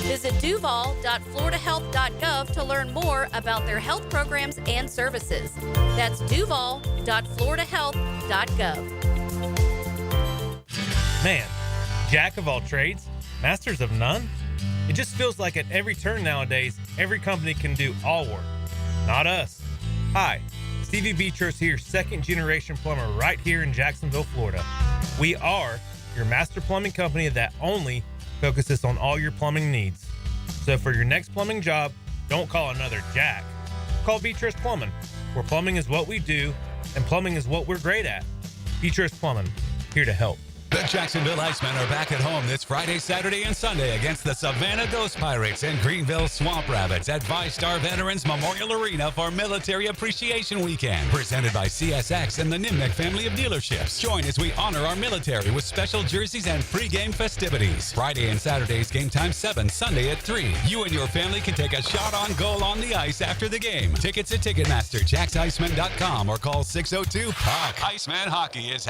Visit duval.floridahealth.gov to learn more about their health programs and services. That's duval.floridahealth.gov. Man, jack of all trades, masters of none? It just feels like at every turn nowadays, every company can do all work. Not us. Hi, Stevie Beatrice here, 2nd generation plumber right here in Jacksonville, Florida. We are your master plumbing company that only focuses on all your plumbing needs. So for your next plumbing job, don't call another Jack. Call Beatrice Plumbing, where plumbing is what we do and plumbing is what we're great at. Beatrice Plumbing, here to help. The Jacksonville Icemen are back at home this Friday, Saturday, and Sunday against the Savannah Ghost Pirates and Greenville Swamp Rabbits at VyStar Veterans Memorial Arena for Military Appreciation Weekend. Presented by CSX and the Nimnick family of dealerships. Join as we honor our military with special jerseys and pregame festivities. Friday and Saturday's game time 7, Sunday at 3. You and your family can take a shot on goal on the ice after the game. Tickets at Ticketmaster, JacksIceman.com, or call 602-HOCK. Iceman Hockey is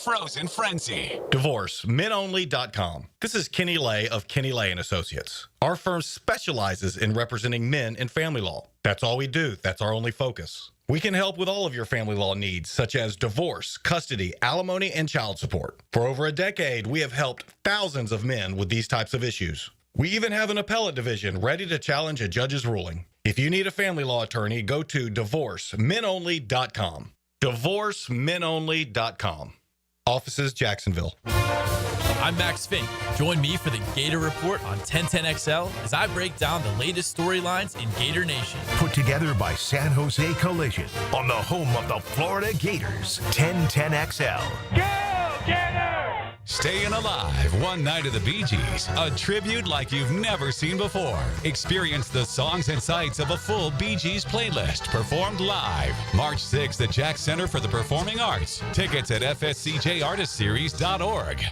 #Frozen Frenzy. DivorceMenOnly.com. This is Kenny Lay of Kenny Lay & Associates. Our firm specializes in representing men in family law. That's all we do. That's our only focus. We can help with all of your family law needs, such as divorce, custody, alimony, and child support. For over a decade, we have helped thousands of men with these types of issues. We even have an appellate division ready to challenge a judge's ruling. If you need a family law attorney, go to DivorceMenOnly.com. DivorceMenOnly.com. Offices, Jacksonville. I'm Max Fink. Join me for the Gator Report on 1010XL as I break down the latest storylines in Gator Nation. Put together by San Jose Collision on the home of the Florida Gators, 1010XL. Go, Gator! Staying alive, one night of the Bee Gees, a tribute like you've never seen before. Experience the songs and sights of a full Bee Gees playlist performed live. March 6th at Jack Center for the Performing Arts. Tickets at fscjartistseries.org.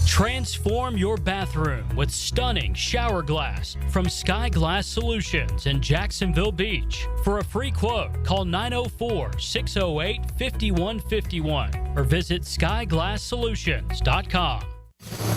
Transform your bathroom with stunning shower glass from Sky Glass Solutions in Jacksonville Beach. For a free quote, call 904-608-5151 or visit skyglasssolutions.com.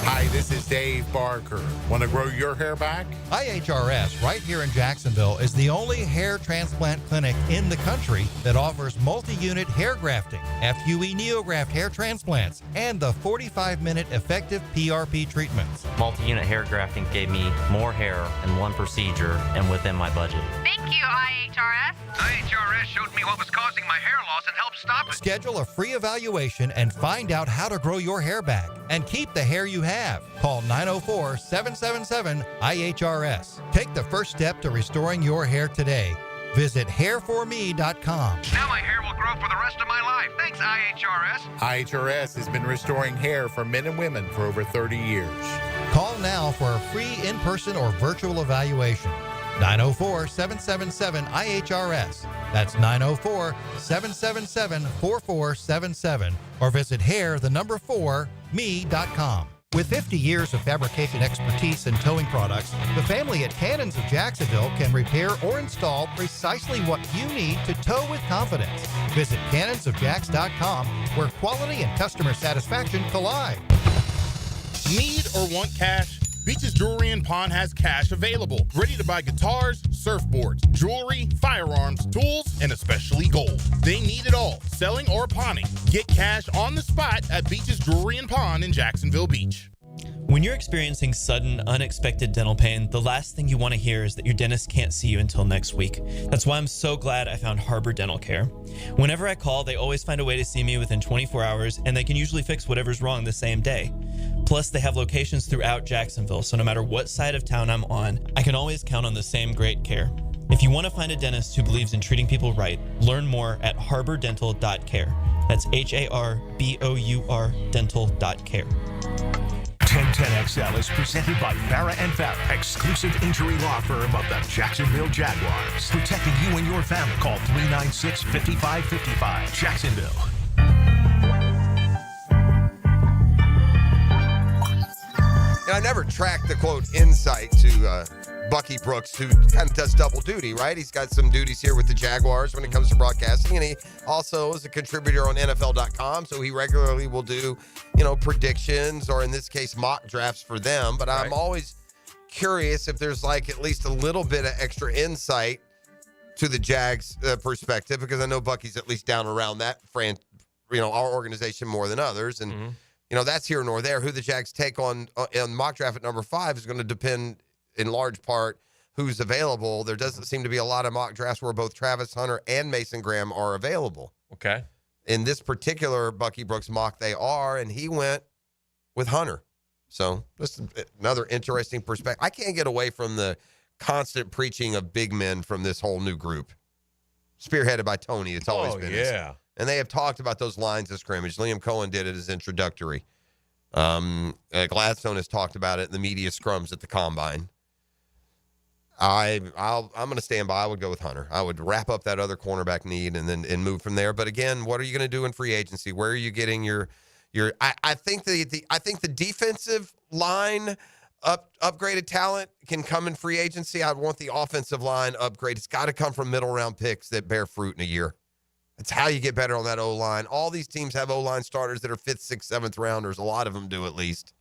Hi, this is Dave Barker. Want to grow your hair back? IHRS right here in Jacksonville is the only hair transplant clinic in the country that offers multi-unit hair grafting, FUE neograft hair transplants, and the 45-minute effective PRP treatments. Multi-unit hair grafting gave me more hair in one procedure and within my budget. Thank you, IHRS. IHRS showed me what was causing my hair loss and helped stop it. Schedule a free evaluation and find out how to grow your hair back and keep the hair you have. Call 904-777-IHRS. Take the first step to restoring your hair today. Visit hairforme.com. Now my hair will grow for the rest of my life. Thanks, IHRS. IHRS has been restoring hair for men and women for over 30 years. Call now for a free in-person or virtual evaluation. 904-777-IHRS. That's 904-777-4477. Or visit hair4me.com. With 50 years of fabrication expertise in towing products, the family at Cannons of Jacksonville can repair or install precisely what you need to tow with confidence. Visit cannonsofjacks.com, where quality and customer satisfaction collide. Need or want cash? Beach's Jewelry and Pawn has cash available. Ready to buy guitars, surfboards, jewelry, firearms, tools, and especially gold. They need it all, selling or pawning. Get cash on the spot at Beach's Jewelry and Pawn in Jacksonville Beach. When you're experiencing sudden, unexpected dental pain, the last thing you want to hear is that your dentist can't see you until next week. That's why I'm so glad I found Harbor Dental Care. Whenever I call, they always find a way to see me within 24 hours, and they can usually fix whatever's wrong the same day. Plus, they have locations throughout Jacksonville, so no matter what side of town I'm on, I can always count on the same great care. If you want to find a dentist who believes in treating people right, learn more at harbordental.care. That's HARBOUR dental.care. 1010XL is presented by Farah & Farah, exclusive injury law firm of the Jacksonville Jaguars. Protecting you and your family. Call 396-5555. Jacksonville. I never tracked the quote insight to Bucky Brooks, who kind of does double duty, right? He's got some duties here with the Jaguars when it comes to broadcasting, and he also is a contributor on NFL.com, so he regularly will do, predictions, or in this case, mock drafts for them. But I'm always curious if there's like at least a little bit of extra insight to the Jags perspective, because I know Bucky's at least down around that our organization more than others, and that's here nor there. Who the Jags take on mock draft at number 5 is going to depend in large part who's available. There doesn't seem to be a lot of mock drafts where both Travis Hunter and Mason Graham are available. Okay. In this particular Bucky Brooks mock, they are, and he went with Hunter. So this is another interesting perspective. I can't get away from the constant preaching of big men from this whole new group. Spearheaded by Tony. It's always been. Yeah. And they have talked about those lines of scrimmage. Liam Cohen did it as introductory. Gladstone has talked about it in the media scrums at the Combine. I'm going to stand by. I would go with Hunter. I would wrap up that other cornerback need and move from there. But again, what are you going to do in free agency? Where are you getting your? I think the defensive line upgraded talent can come in free agency. I want the offensive line upgrade. It's got to come from middle round picks that bear fruit in a year. That's how you get better on that O-line. All these teams have O-line starters that are 5th, 6th, 7th rounders. A lot of them do at least.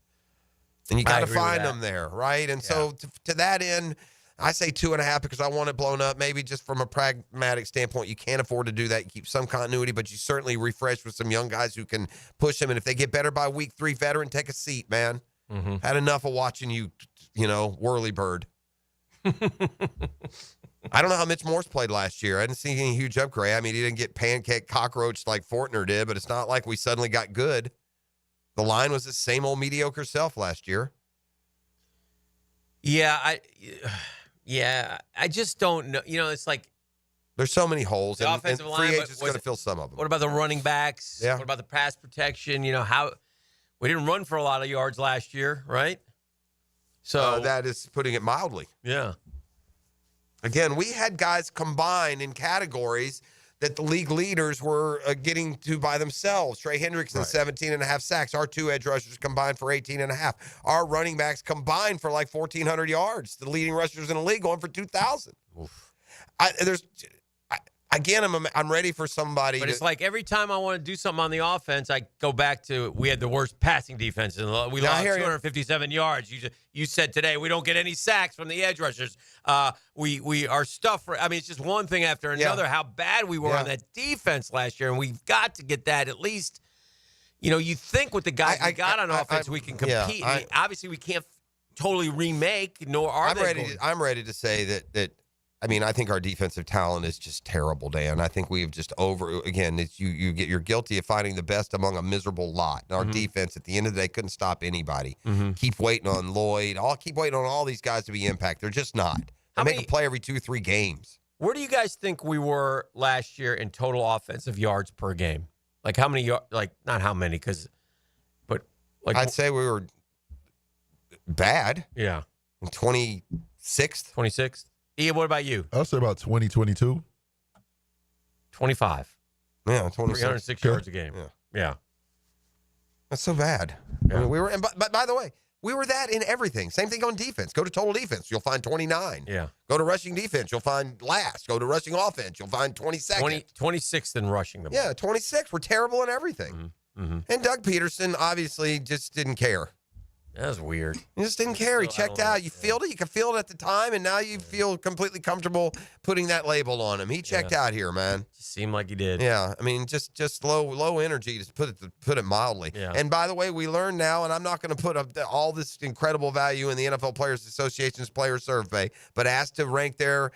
And you got to find them there, right? And so to that end, I say 2.5 because I want it blown up. Maybe just from a pragmatic standpoint, you can't afford to do that. You keep some continuity, but you certainly refresh with some young guys who can push them. And if they get better by week 3, veteran, take a seat, man. Mm-hmm. Had enough of watching you, whirly bird. I don't know how Mitch Morse played last year. I didn't see any huge upgrade. I mean, he didn't get pancake cockroached like Fortner did, but it's not like we suddenly got good. The line was the same old mediocre self last year. Yeah, I just don't know. It's like there's so many holes, the and offensive free line agents going to fill some of them. What about the running backs? Yeah. What about the pass protection? How we didn't run for a lot of yards last year, right? So that is putting it mildly. Yeah. Again, we had guys combine in categories that the league leaders were getting to by themselves. Trey Hendrickson, 17.5 sacks. Our 2 edge rushers combined for 18.5. Our running backs combined for like 1,400 yards. The leading rushers in the league going for 2,000. I'm ready for somebody. But it's like every time I want to do something on the offense, I go back to we had the worst passing defense. And we lost 257 yards. You said today we don't get any sacks from the edge rushers. We are stuff. It's just one thing after another. How bad we were on that defense last year, and we've got to get that at least. You think with the guys we got on offense, we can compete. Obviously, we can't totally remake. Nor are I'm ready to say that. I think our defensive talent is just terrible, Dan. I think we've just you're guilty of finding the best among a miserable lot. Our defense, at the end of the day, couldn't stop anybody. Mm-hmm. Keep waiting on Lloyd. I'll keep waiting on all these guys to be impact. They're just not. They make them play every 2-3 games. Where do you guys think we were last year in total offensive yards per game? Like how many? Not how many, I'd say we were bad. Yeah, 26th. 26th. Ian, what about you? I'll say about 2022. 25. Yeah, 26. 306 yards a game. Yeah. That's so bad. Yeah. I mean, we were, but by the way, we were that in everything. Same thing on defense. Go to total defense, you'll find 29. Yeah. Go to rushing defense, you'll find last. Go to rushing offense, you'll find 22nd. 26th in rushing the ball. Yeah, 26. We're terrible in everything. Mm-hmm. And Doug Peterson obviously just didn't care. That was weird. He just didn't care. He checked out. You feel it. You can feel it at the time, and now you feel completely comfortable putting that label on him. He checked out here, man. Just seemed like he did. Yeah, I mean, just low energy, to put it mildly. Yeah. And by the way, we learned now, and I'm not going to put up all this incredible value in the NFL Players Association's player survey, but asked to rank their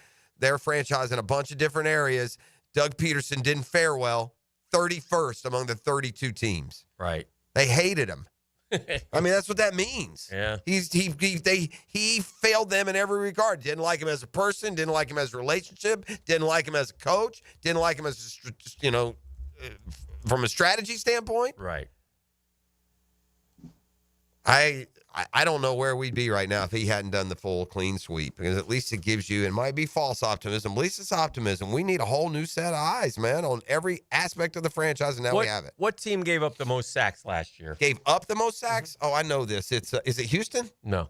franchise in a bunch of different areas. Doug Peterson didn't fare well. 31st among the 32 teams. Right. They hated him. I mean, that's what that means. Yeah. He failed them in every regard. Didn't like him as a person. Didn't like him as a relationship. Didn't like him as a coach. Didn't like him as from a strategy standpoint. Right. I don't know where we'd be right now if he hadn't done the full clean sweep, because at least it gives you, it might be false optimism, at least it's optimism. We need a whole new set of eyes, man, on every aspect of the franchise, and now we have it. What team gave up the most sacks last year? Gave up the most sacks? Oh, I know this. It's is it Houston? No.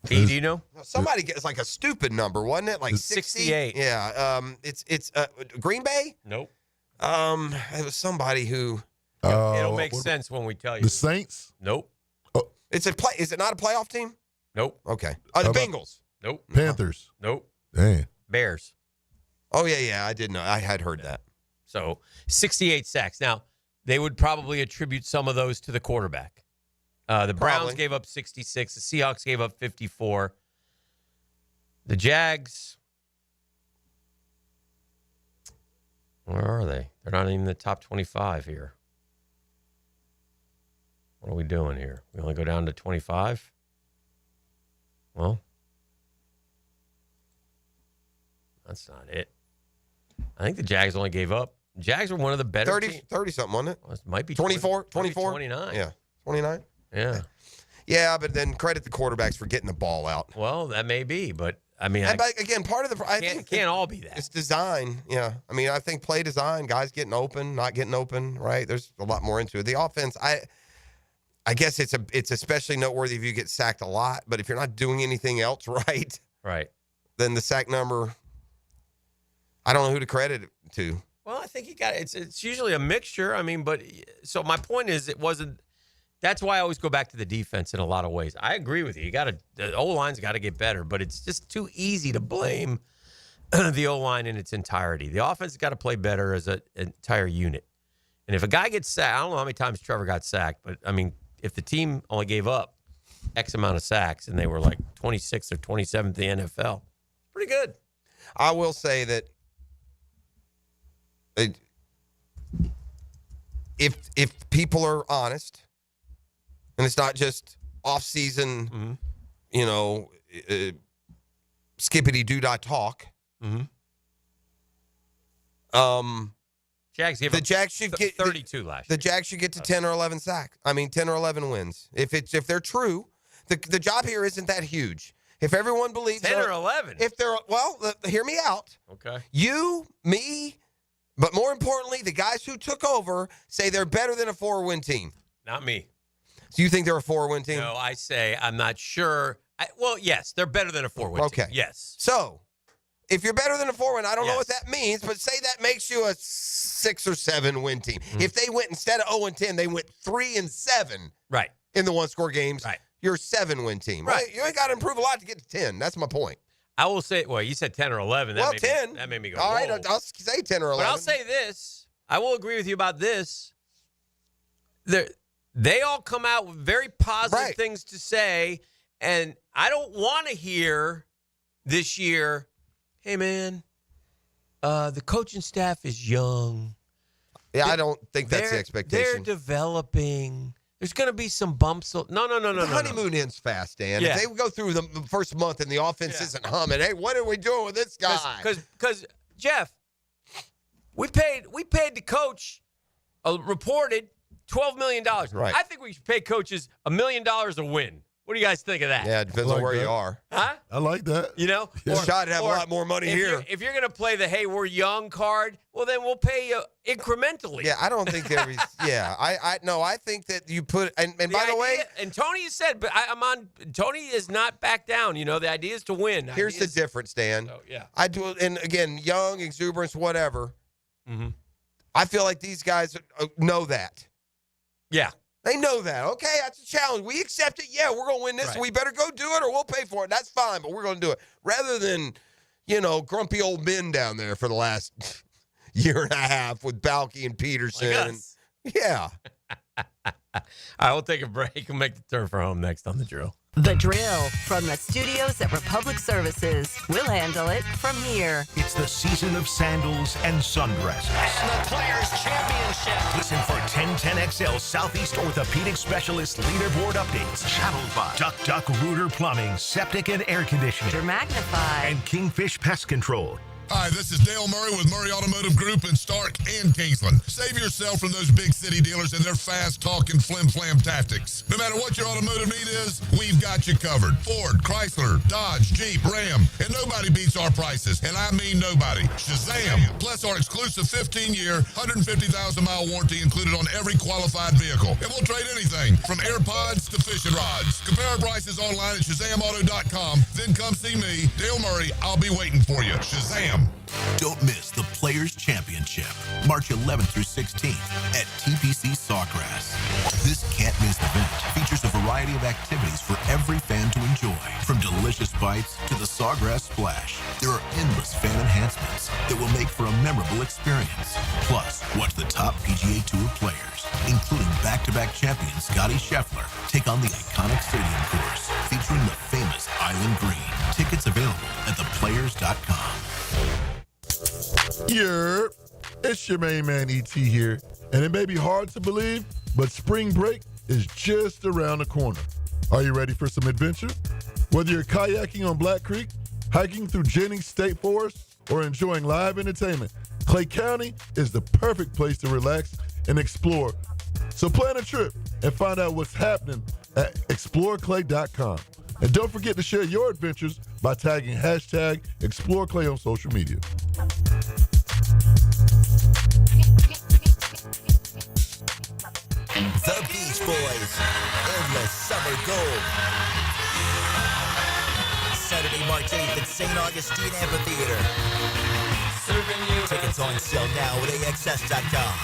E, do you know? Somebody gets like a stupid number, wasn't it? Like 68. Yeah. It's Green Bay? Nope. It was somebody who. It'll make sense when we tell you. The Saints? Nope. It's a play. Is it not a playoff team? Nope. Okay. The Bengals. Nope. Panthers. Nope. Dang. Bears. Oh yeah. I did know. I had heard that. So 68 sacks. Now they would probably attribute some of those to the quarterback. The Browns gave up 66. The Seahawks gave up 54. The Jags. Where are they? They're not even in the top 25 here. What are we doing here? We only go down to 25? Well, that's not it. I think the Jags only gave up. Jags were one of the better 30 something, wasn't it? Well, it might be 24? 29. Yeah. 29? Yeah. Yeah, but then credit the quarterbacks for getting the ball out. Well, that may be, but I mean, again, part of the I think can't all be that. It's design. Yeah, I mean, I think play design, guys getting open, not getting open. Right? There's a lot more into it. The offense, I guess it's especially noteworthy if you get sacked a lot. But if you're not doing anything else right, then the sack number, I don't know who to credit it to. Well, I think you got it's usually a mixture. I mean, but so my point is, it wasn't. That's why I always go back to the defense in a lot of ways. I agree with you. The O-line's got to get better, but it's just too easy to blame the O-line in its entirety. The offense has got to play better as an entire unit. And if a guy gets sacked, I don't know how many times Trevor got sacked, but I mean, if the team only gave up X amount of sacks and they were like 26th or 27th in the NFL, pretty good. I will say that if people are honest, and it's not just off-season, skippity-doo-dah talk. Jags gave the Jags should get 32 last year. The Jags should get to 10 or 11 sacks. I mean, 10 or 11 wins. If they're true, the job here isn't that huge. If everyone believes 10 or 11. If they're hear me out. Okay. You, me, but more importantly, the guys who took over say they're better than a 4-win team. Not me. So you think they're a 4-win team? No, I say I'm not sure. Well, yes, they're better than a 4-win team. Yes. So, if you're better than a 4-win, I don't know what that means, but say that makes you a 6 or 7-win team. If they went, instead of 0-10, they went 3-7 in the one-score games, you're a 7-win team. Right. You ain't got to improve a lot to get to 10. That's my point. I will say, well, you said 10 or 11. That 10. That made me go, all right, whoa. I'll say 10 or 11. But I'll say this. I will agree with you about this. They all come out with very positive things to say, and I don't want to hear this year, hey, man, the coaching staff is young. Yeah, I don't think that's the expectation. They're developing. There's going to be some bumps. No. The honeymoon ends fast, Dan. Yeah. If they go through the first month and the offense isn't humming, hey, what are we doing with this guy? Because Jeff, we paid the coach a reported $12 million. Right. I think we should pay coaches $1 million a win. What do you guys think of that? Yeah, it depends I on like where that. you are. Huh? I like that. You know? Shot to have a lot more money if here. If you're going to play the, hey, we're young card, well, then we'll pay you incrementally. Yeah, I don't think there is. Yeah, I think that you put, and by the way, and Tony said, but Tony is not back down. You know, the idea is to win. Here's the difference, Dan. So, yeah. I do, and again, young, exuberance, whatever. Mm-hmm. I feel like these guys know that. Yeah. They know that. Okay, that's a challenge. We accept it. Yeah, we're going to win this. Right. So we better go do it or we'll pay for it. That's fine, but we're going to do it. Rather than, grumpy old men down there for the last year and a half with Balky and Peterson. Like us. Yeah. I will take a break and make the turn for home next on The Drill. The Drill from the studios at Republic Services. We'll handle it from here. It's the season of sandals and sundresses. And the Players' Championship. Listen for 1010XL Southeast Orthopedic Specialist leaderboard updates. Channeled by Duck Rooter Plumbing, Septic and Air Conditioning. Magnify. And Kingfish Pest Control. Hi, this is Dale Murray with Murray Automotive Group in Stark and Kingsland. Save yourself from those big city dealers and their fast-talking flim-flam tactics. No matter what your automotive need is, we've got you covered. Ford, Chrysler, Dodge, Jeep, Ram, and nobody beats our prices, and I mean nobody. Shazam! Plus our exclusive 15-year, 150,000-mile warranty included on every qualified vehicle. And we'll trade anything from AirPods to fishing rods. Compare our prices online at ShazamAuto.com. Then come see me, Dale Murray. I'll be waiting for you. Shazam! Don't miss the Players' Championship, March 11th through 16th at TPC Sawgrass. This can't-miss event features a variety of activities for every fan to enjoy, from delicious bites to the Sawgrass Splash. There are endless fan enhancements that will make for a memorable experience. Plus, watch the top PGA Tour players, including back-to-back champion Scotty Scheffler, take on the iconic stadium course featuring the famous Island Green. Tickets available at theplayers.com. Yeah, it's your main man ET here, and it may be hard to believe, but spring break is just around the corner. Are you ready for some adventure? Whether you're kayaking on Black Creek, hiking through Jennings State Forest, or enjoying live entertainment, Clay County is the perfect place to relax and explore. So plan a trip and find out what's happening at exploreclay.com. And don't forget to share your adventures by tagging hashtag ExploreClay on social media. The Beach Boys, Endless Summer Gold. Saturday, March 8th at St. Augustine Amphitheater. Tickets on sale now at AXS.com.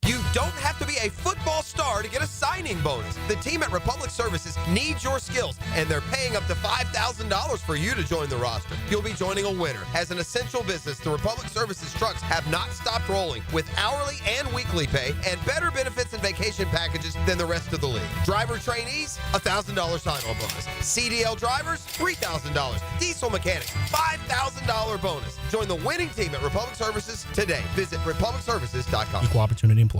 You don't have to be a football star to get a signing bonus. The team at Republic Services needs your skills, and they're paying up to $5,000 for you to join the roster. You'll be joining a winner. As an essential business, the Republic Services trucks have not stopped rolling with hourly and weekly pay and better benefits and vacation packages than the rest of the league. Driver trainees, $1,000 sign-on bonus. CDL drivers, $3,000. Diesel mechanics, $5,000 bonus. Join the winning team at Republic Services today. Visit republicservices.com. Equal opportunity employer.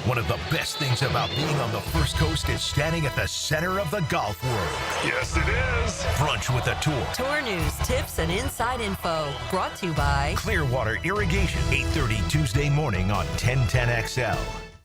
One of the best things about being on the First Coast is standing at the center of the golf world. Yes, it is. Brunch with a tour. Tour news, tips, and inside info. Brought to you by Clearwater Irrigation, 8:30 Tuesday morning on 1010XL.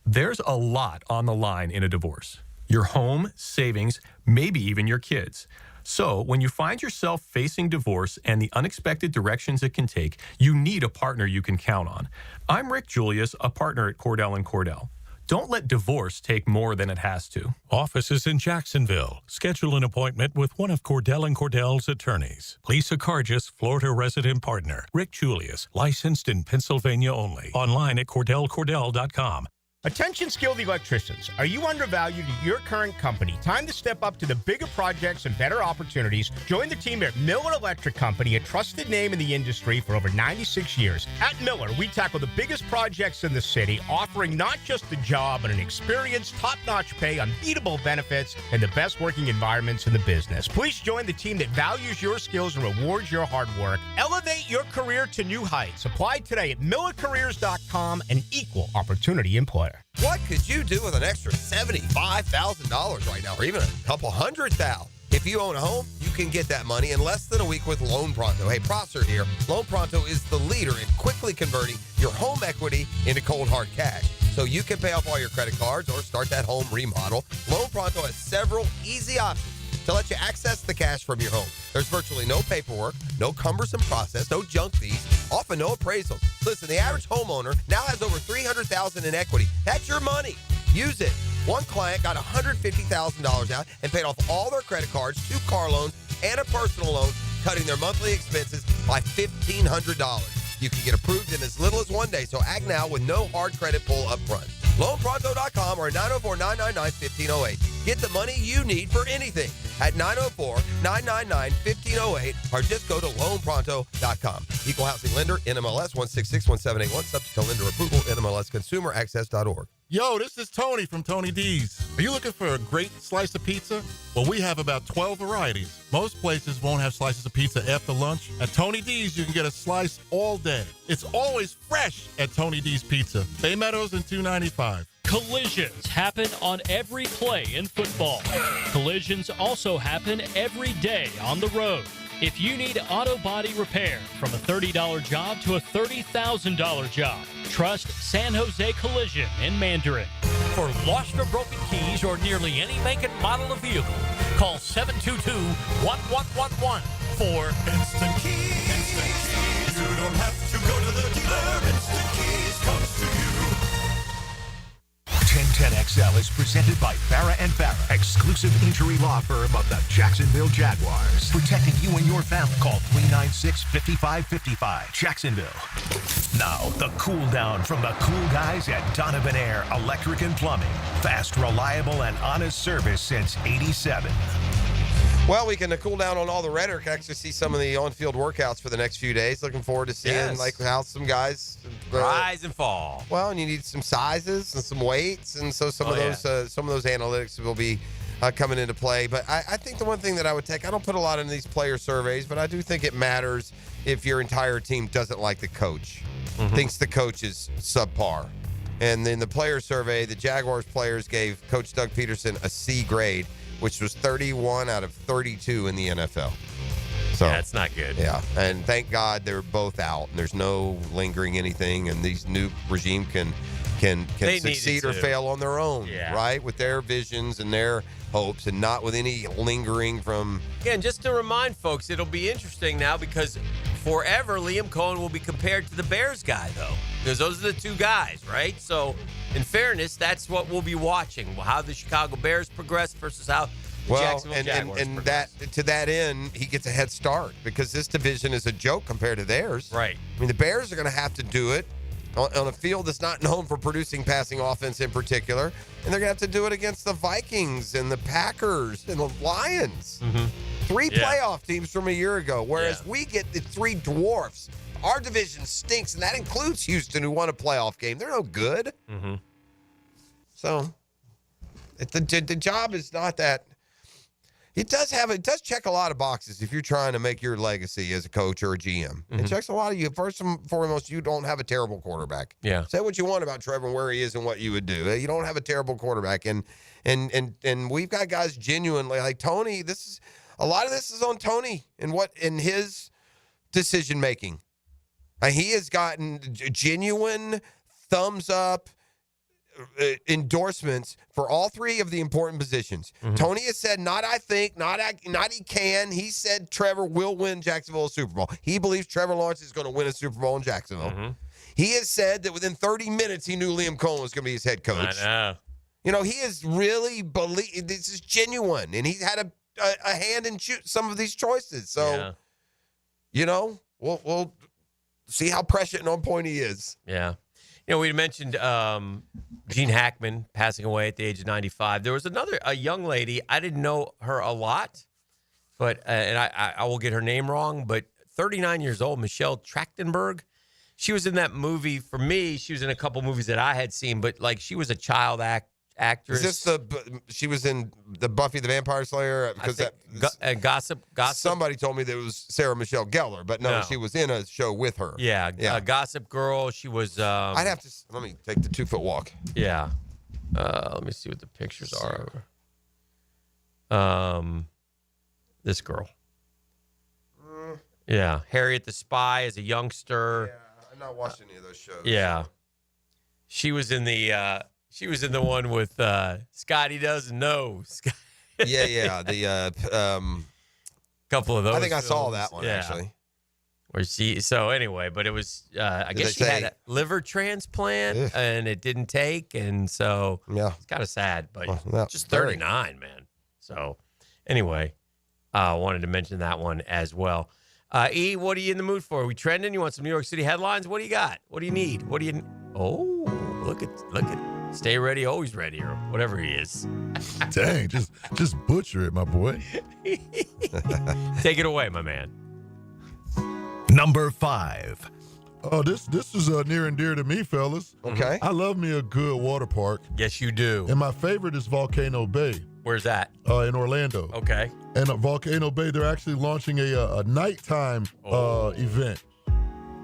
There's a lot on the line in a divorce. Your home, savings, maybe even your kids. So when you find yourself facing divorce and the unexpected directions it can take, you need a partner you can count on. I'm Rick Julius, a partner at Cordell & Cordell. Don't let divorce take more than it has to. Offices in Jacksonville. Schedule an appointment with one of Cordell & Cordell's attorneys. Lisa Cargis, Florida resident partner. Rick Julius, licensed in Pennsylvania only. Online at CordellCordell.com. Attention skilled electricians. Are you undervalued at your current company? Time to step up to the bigger projects and better opportunities. Join the team at Miller Electric Company, a trusted name in the industry for over 96 years. At Miller, we tackle the biggest projects in the city, offering not just the job, but an experienced, top-notch pay, unbeatable benefits, and the best working environments in the business. Please join the team that values your skills and rewards your hard work. Elevate your career to new heights. Apply today at millercareers.com, an equal opportunity employer. What could you do with an extra $75,000 right now, or even a couple $100,000? If you own a home, you can get that money in less than a week with Loan Pronto. Hey, Prosser here. Loan Pronto is the leader in quickly converting your home equity into cold hard cash. So so you can pay off all your credit cards or start that home remodel. Loan Pronto has several easy options to let you access the cash from your home. There's virtually no paperwork, no cumbersome process, no junk fees, often no appraisals. Listen, the average homeowner now has over $300,000 in equity. That's your money. Use it. One client got $150,000 out and paid off all their credit cards, 2 car loans, and a personal loan, cutting their monthly expenses by $1,500. You can get approved in as little as 1 day, so act now with no hard credit pull up front. LoanPronto.com or 904-999-1508. Get the money you need for anything at 904-999-1508 or just go to LoanPronto.com. Equal housing lender, NMLS 1661781, subject to lender approval, NMLSconsumeraccess.org. Yo, this is Tony from Tony D's. Are you looking for a great slice of pizza? Well, we have about 12 varieties. Most places won't have slices of pizza after lunch. At Tony D's, you can get a slice all day. It's always fresh at Tony D's Pizza. Bay Meadows and 295. Collisions happen on every play in football. Collisions also happen every day on the road. If you need auto body repair, from a $30 job to a $30,000 job, trust San Jose Collision in Mandarin. For lost or broken keys or nearly any make and model of vehicle, call 722-1111 for Instant Keys. Instant Keys. You don't have to go to the dealer. Instant Keys comes to you. 1010XL is presented by Farah & Farah, exclusive injury law firm of the Jacksonville Jaguars. Protecting you and your family. Call 396-5555. Jacksonville. Now, the cool down from the cool guys at Donovan Air Electric and Plumbing. Fast, reliable, and honest service since '87. Well, we can cool down on all the rhetoric. Actually, see some of the on-field workouts for the next few days. Looking forward to seeing how some guys rise and fall. Well, and you need some sizes and some weights, and so some of those analytics will be coming into play. But I think the one thing that I would take, I don't put a lot in these player surveys, but I do think it matters if your entire team doesn't like the coach, thinks the coach is subpar. And in the player survey, the Jaguars players gave Coach Doug Peterson a C grade, which was 31 out of 32 in the NFL. So that's not good. Yeah, and thank God they're both out. And there's no lingering anything, and these new regime can succeed or fail on their own, right? With their visions and their hopes, and not with any lingering from. Again, just to remind folks, it'll be interesting now because forever Liam Cohen will be compared to the Bears guy, though, because those are the two guys, right? So, in fairness, that's what we'll be watching: how the Chicago Bears progress versus how the Jacksonville Jaguars progress. That to that end, he gets a head start because this division is a joke compared to theirs. Right. I mean, the Bears are going to have to do it on a field that's not known for producing passing offense in particular, and they're going to have to do it against the Vikings and the Packers and the Lions. Three playoff teams from a year ago, whereas we get the three dwarfs. Our division stinks, and that includes Houston, who won a playoff game. They're no good. So the job is not that. It does check a lot of boxes if you're trying to make your legacy as a coach or a GM. It checks a lot of you. First and foremost, you don't have a terrible quarterback. Yeah. Say what you want about Trevor and where he is and what you would do. You don't have a terrible quarterback, and we've got guys genuinely like Tony. A lot of this is on Tony and his decision making. He has gotten genuine thumbs up endorsements for all three of the important positions. Tony has said, not I think, not he can. He said Trevor will win Jacksonville a Super Bowl. He believes Trevor Lawrence is going to win a Super Bowl in Jacksonville. He has said that within 30 minutes he knew Liam Cohen was going to be his head coach. I know. He has really believed this is genuine, and he's had a hand in some of these choices. So, we'll see how prescient and on point he is. Yeah. We mentioned Gene Hackman passing away at the age of 95. There was a young lady. I didn't know her a lot, but and I will get her name wrong, but 39 years old, Michelle Trachtenberg. She was in that movie. For me, she was in a couple movies that I had seen, but like she was a child actress. Is this she was in the Buffy the Vampire Slayer? Because Gossip. Somebody told me that it was Sarah Michelle Gellar, but no, she was in a show with her. Yeah. Gossip Girl. She was. I'd have to let me take the 2-foot walk. Yeah. Let me see what the pictures are. This girl. Yeah, Harriet the Spy as a youngster. Yeah, I'm not watching any of those shows. Yeah. She was in the one with Scotty Doesn't Know. Yeah. The couple of those. I think I saw films. that one Yeah. actually. Where but it was I guess she had a liver transplant and it didn't take, and so it's kind of sad, but just 39, man. So anyway, I wanted to mention that one as well. E, what are you in the mood for? Are we trending? You want some New York City headlines? What do you got? What do you need? What do you? Oh, look at stay ready, always ready, or whatever he is. Dang, just butcher it, my boy. Take it away, my man. Number 5. Oh, this is near and dear to me, fellas. Okay. I love me a good water park. Yes, you do. And my favorite is Volcano Bay. Where's that? In Orlando. Okay. And at Volcano Bay, they're actually launching a nighttime event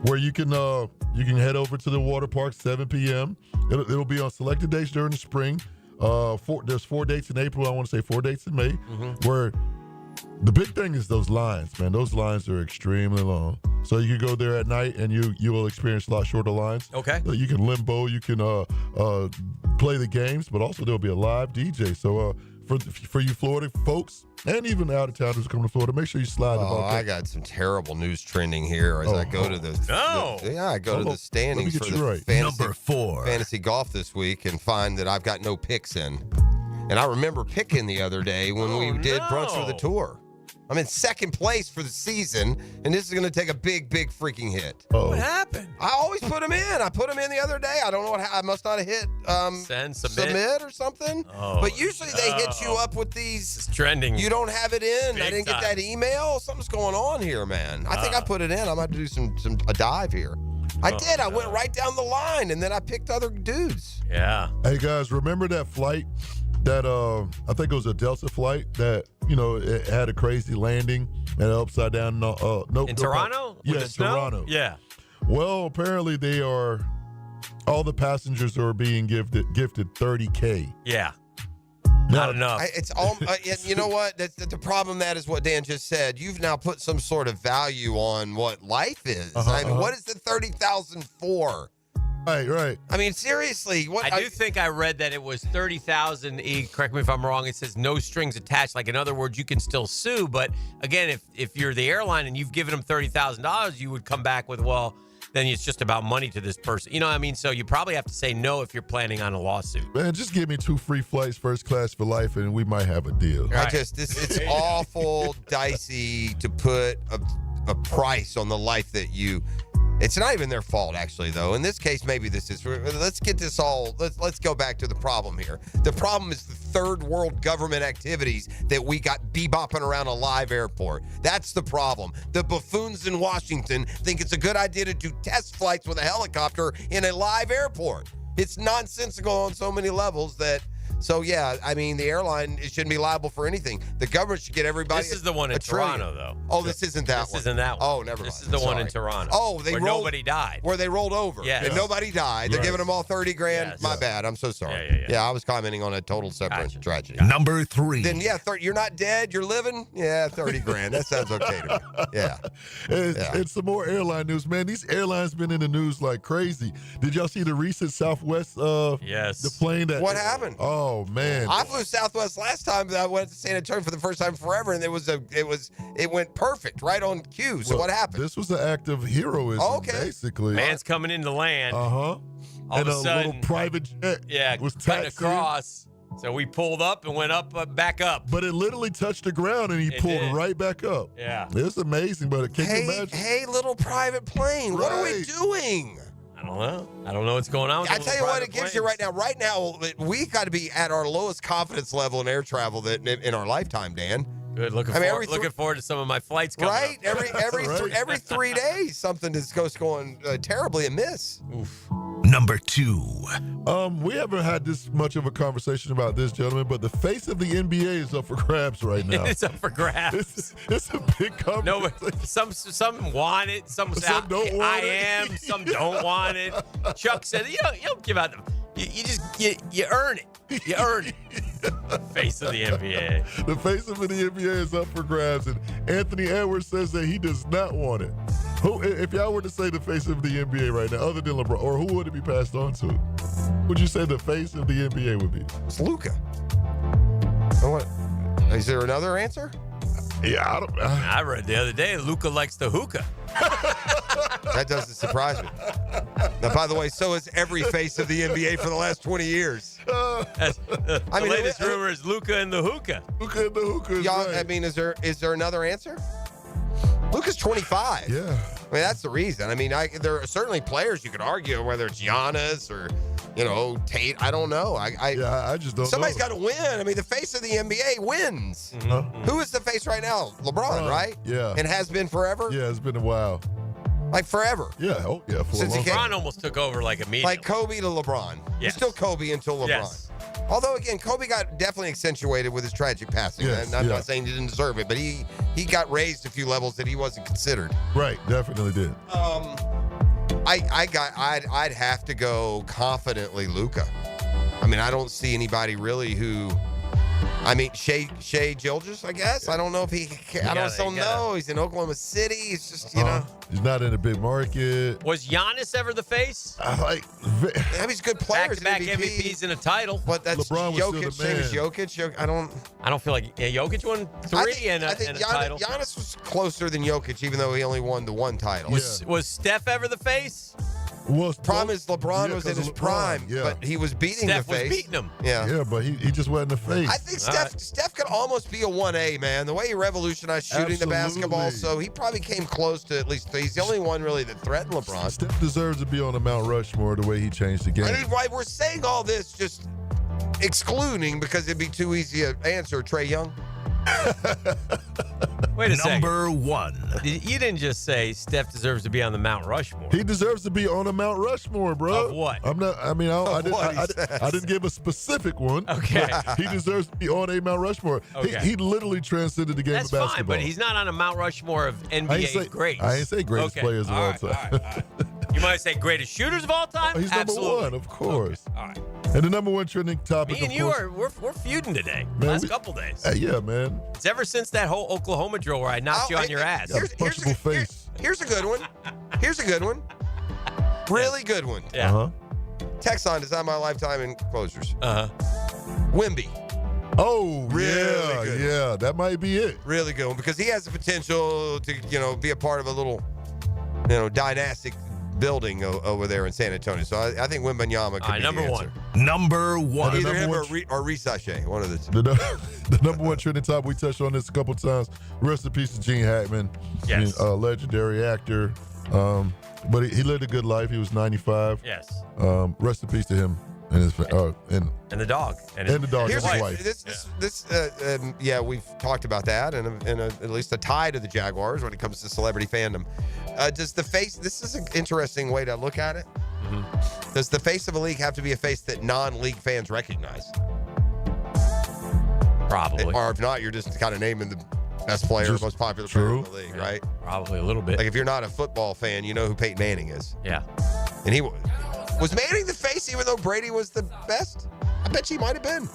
where you can head over to the water park 7 p.m. It'll be on selected dates during the spring. There's 4 dates in April. I want to say 4 dates in May. Where the big thing is those lines, man. Those lines are extremely long. So you can go there at night and you will experience a lot shorter lines. Okay. So you can limbo, you can play the games, but also there'll be a live DJ. So for you Florida folks and even out of towners who come to Florida, make sure you slide. I got some terrible news trending here as I go to the standings for the Number 4 fantasy golf this week and find that I've got no picks in. And I remember picking the other day when we did brunch for the tour. I'm in second place for the season, and this is going to take a big, big freaking hit. What happened? I always put them in. I put them in the other day. I don't know I must not have hit submit or something. But usually they hit you up with these. It's trending. You don't have it in. Big I didn't time. get that email. Something's going on here, man. I think I put it in. I'm about to do a dive here. I did. I went right down the line, and then I picked other dudes. Yeah. Hey, guys, remember that flight that I think it was a Delta flight that, it had a crazy landing and upside down. In Toronto? Yeah, With the in snow? Toronto. Yeah. Well, apparently all the passengers are being gifted $30K. Yeah. Not enough. It's all. You know what? The problem that is what Dan just said. You've now put some sort of value on what life is. I mean, what is the 30,000 for? Right. I mean, seriously, what? I do think I read that it was 30,000. Correct me if I'm wrong. It says no strings attached. Like, in other words, you can still sue. But again, if you're the airline and you've given them $30,000, you would come back with, well, then it's just about money to this person. You know what I mean? So you probably have to say no if you're planning on a lawsuit. Man, just give me 2 free flights, first class for life, and we might have a deal. Right. It's awful dicey to put a price on the life that you. It's not even their fault, actually, though. In this case, maybe this is. Let's get this all. Let's go back to the problem here. The problem is the third world government activities that we got bebopping around a live airport. That's the problem. The buffoons in Washington think it's a good idea to do test flights with a helicopter in a live airport. It's nonsensical on so many levels that. So, yeah, I mean, the airline shouldn't be liable for anything. The government should get everybody. This is the one in Toronto, though. Oh, this isn't that one. This isn't that one. Oh, never mind. This is the one in Toronto. Oh, where nobody died. Where they rolled over. Yes. And nobody died. They're Right. giving them all 30 grand. Yes. My bad. I'm so sorry. Yeah. I was commenting on a total separate tragedy. Number 3. Then, you're not dead. You're living. Yeah, 30 grand. That sounds okay to me. Yeah. And some more airline news, man. These airlines been in the news like crazy. Did y'all see the recent Southwest? Yes. The plane that. What happened? Oh man. I flew Southwest last time. I went to San Antonio for the first time forever, and it went perfect, right on cue. So what happened? This was an act of heroism, basically. Man's coming into land. All of and a a sudden, little private jet. was cutting taxiing. across. So we pulled up and went up, back up. But it literally touched the ground, and he pulled did. right back up. Yeah. It's amazing, but can you imagine? Hey, little private plane. What are we Right. doing? I don't know what's going on with I those tell you what, private it gives planes. you right now. Right now, we got to be at our lowest confidence level in air travel that in our lifetime, Dan. Good. Looking forward to some of my flights coming Right? up. Every 3 days, something is going terribly amiss. Oof. Number 2. We haven't had this much of a conversation about this, gentlemen, but the face of the NBA is up for grabs right now. It's up for grabs. It's a big conversation. No, but some want it. Some don't want I it. am. Some don't want it. Chuck said, you don't give out them. You earn it. You earn it. Face of the NBA. The face of the NBA is up for grabs, and Anthony Edwards says that he does not want it. Who, if y'all were to say the face of the NBA right now, other than LeBron, or who would it be passed on to? would you say the face of the NBA would be? It's Luka. Is there another answer? Yeah, I don't. I read the other day Luka likes the hookah. That doesn't surprise me. Now, by the way, so is every face of the NBA for the last 20 years. The latest rumor is Luka and the hookah. Luka and the hookah. Y'all, right. I mean, is there another answer? Luka's 25. Yeah. I mean, that's the reason. I mean, there are certainly players you could argue whether it's Giannis or, Tate. I don't know. I just don't Somebody's know. got to win. I mean, the face of the NBA wins. Mm-hmm. Who is the face right now? LeBron, right? Yeah. And has been forever? Yeah, it's been a while. Like forever. Yeah, for Since a he long time. LeBron almost took over like immediately. Like Kobe to LeBron. Yes. He's still Kobe until LeBron. Yes. Although, again, Kobe got definitely accentuated with his tragic passing. Yes, and I'm yeah. not saying he didn't deserve it, but he got raised a few levels that he wasn't considered. Right, definitely did. I'd have to go confidently Luka. I mean, I don't see anybody really who. I mean, Shea Gilgeous, I guess. I don't know if he. I don't know. He's in Oklahoma City. He's just, He's not in a big market. Was Giannis ever the face? He's a good player. Back-to-back MVPs and a title. But that's LeBron was Jokic. still the man. Same as Jokic. I don't feel like Jokic won three and a title. Giannis was closer than Jokic, even though he only won the one title. Was Steph ever the face? Problem is LeBron was in his prime, but he was beating Steph the face. was beating him. Yeah, but he just wasn't the face. I think Steph could almost be a 1A, man. The way he revolutionized shooting the basketball, so he probably came close to at least. He's the only one really that threatened LeBron. Steph deserves to be on the Mount Rushmore the way he changed the game. I mean, why we're saying all this just excluding because it'd be too easy to answer. Trey Young. Wait a second. Number one. You didn't just say Steph deserves to be on the Mount Rushmore. He deserves to be on a Mount Rushmore, bro. Of what? I'm not. I mean, I didn't give a specific one. Okay. He deserves to be on a Mount Rushmore. Okay. He literally transcended the game That's of basketball. fine, but he's not on a Mount Rushmore of NBA greats. I ain't say greatest players of all time. You might say greatest shooters of all time? He's Absolutely. number one, of course. Okay. All right. And the number one trending topic. Me and you we're feuding today. Man, Last couple days. Yeah, man. It's ever since that whole Oklahoma drill where I knocked you on your ass. Here's a good one. Here's a good one. Really good one. Yeah. Texon design my lifetime in closures. Wemby. Oh, Really good. yeah. That might be it. Really good one because he has the potential to, be a part of a little, dynastic building over there in San Antonio. So I think Wembanyama could be number the one. answer. Number one. Either him or Risache, one of the two. The number one trending topic, we touched on this a couple times. Rest in peace to Gene Hackman. Yes. Legendary actor. But he lived a good life. He was 95. Yes. Rest in peace to him and his and the dog. And the dog and his wife. This we've talked about that and at least a tie to the Jaguars when it comes to celebrity fandom. Does the face, this is an interesting way to look at it. Mm-hmm. Does the face of a league have to be a face that non-league fans recognize? Probably. Or if not, you're just kind of naming the best player, most popular player in the league, right? Probably a little bit. Like if you're not a football fan, you know who Peyton Manning is. Yeah. And he was Manning the face even though Brady was the best? I bet you he might have been.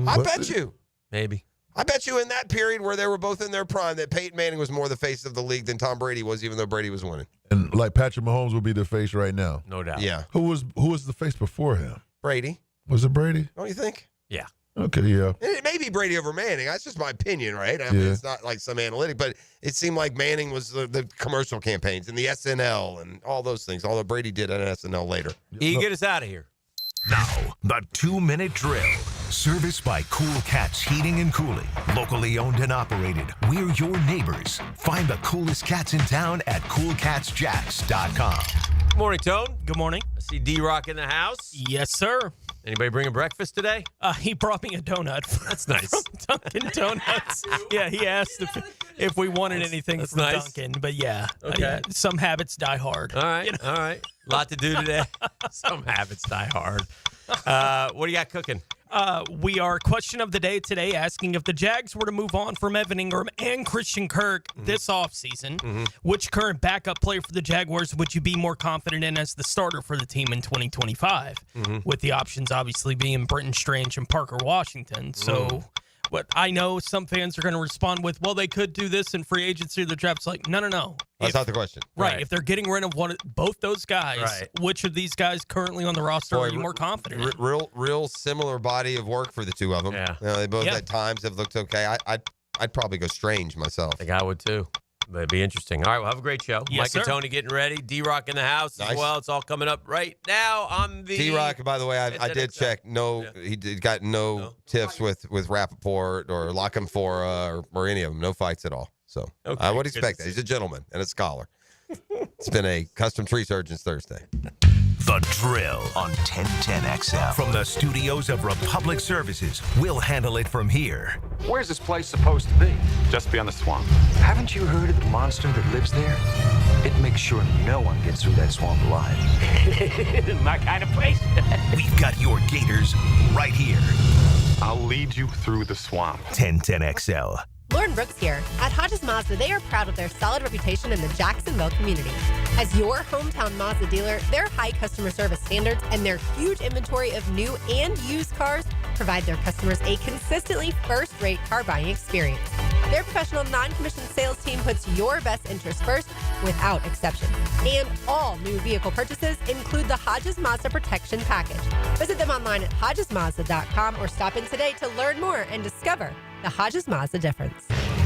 I bet you. Maybe. I bet you in that period where they were both in their prime that Peyton Manning was more the face of the league than Tom Brady was, even though Brady was winning. And like Patrick Mahomes would be the face right now. No doubt. Yeah. Who was the face before him? Brady. Was it Brady? Don't you think? Yeah. Okay, yeah. And it may be Brady over Manning. That's just my opinion, right? I mean, it's not like some analytic, but it seemed like Manning was the commercial campaigns and the SNL and all those things, although Brady did an SNL later. Get us out of here. Now, the 2-minute drill. Serviced by Cool Cats Heating and Cooling. Locally owned and operated. We're your neighbors. Find the coolest cats in town at coolcatsjacks.com. Good morning, Tone. Good morning. I see D-Rock in the house. Yes, sir. Anybody bringing breakfast today? He brought me a donut. That's nice. From Dunkin' Donuts. Yeah, he asked if we wanted anything from nice. Dunkin', but yeah. Okay. Some habits die hard. All right, all right. Lot to do today. Some habits die hard. What do you got cooking? We are question of the day today asking if the Jags were to move on from Evan Ingram and Christian Kirk this offseason, which current backup player for the Jaguars would you be more confident in as the starter for the team in 2025? With the options obviously being Britton Strange and Parker Washington. So what I know some fans are going to respond with, well, they could do this in free agency or the draft's like, no. That's not the question. Right. If they're getting rid of both those guys, Right. which of these guys currently on the roster are you more confident in? Real similar body of work for the two of them. Yeah. They both at times have looked okay. I'd probably go Strange myself. I think I would too. But it'd be interesting. All right, well, have a great show. Yes, Mike and sir. Tony getting ready. D-Rock in the house as Nice. well. It's all coming up right now on the... D-Rock, by the way, I did check. He got no tiffs with Rappaport or La Canfora or any of them. No fights at all. So Okay, I would good expect to that. He's a gentleman and a scholar. It's been a custom tree surgeons Thursday. The Drill on 1010XL. From the studios of Republic Services, we'll handle it from here. Where's this place supposed to be? Just beyond the swamp. Haven't you heard of the monster that lives there? It makes sure no one gets through that swamp alive. My kind of place. We've got your Gators right here. I'll lead you through the swamp. 1010XL. Lauren Brooks here. At Hodges Mazda, they are proud of their solid reputation in the Jacksonville community. As your hometown Mazda dealer, their high customer service standards and their huge inventory of new and used cars provide their customers a consistently first-rate car buying experience. Their professional non-commissioned sales team puts your best interest first without exception. And all new vehicle purchases include the Hodges Mazda Protection Package. Visit them online at hodgesmazda.com or stop in today to learn more and discover the Hodges Mazda difference.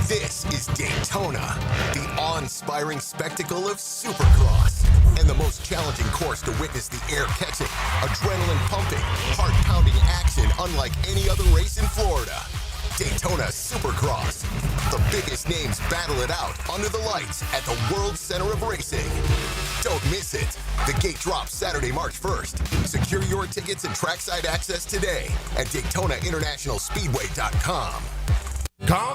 This is Daytona, the awe-inspiring spectacle of Supercross, and the most challenging course to witness the air-catching, adrenaline-pumping, heart-pounding action unlike any other race in Florida. Daytona Supercross. The biggest names battle it out under the lights at the World Center of Racing. Don't miss it. The gate drops Saturday, March 1st. Secure your tickets and trackside access today at DaytonaInternationalSpeedway.com. Call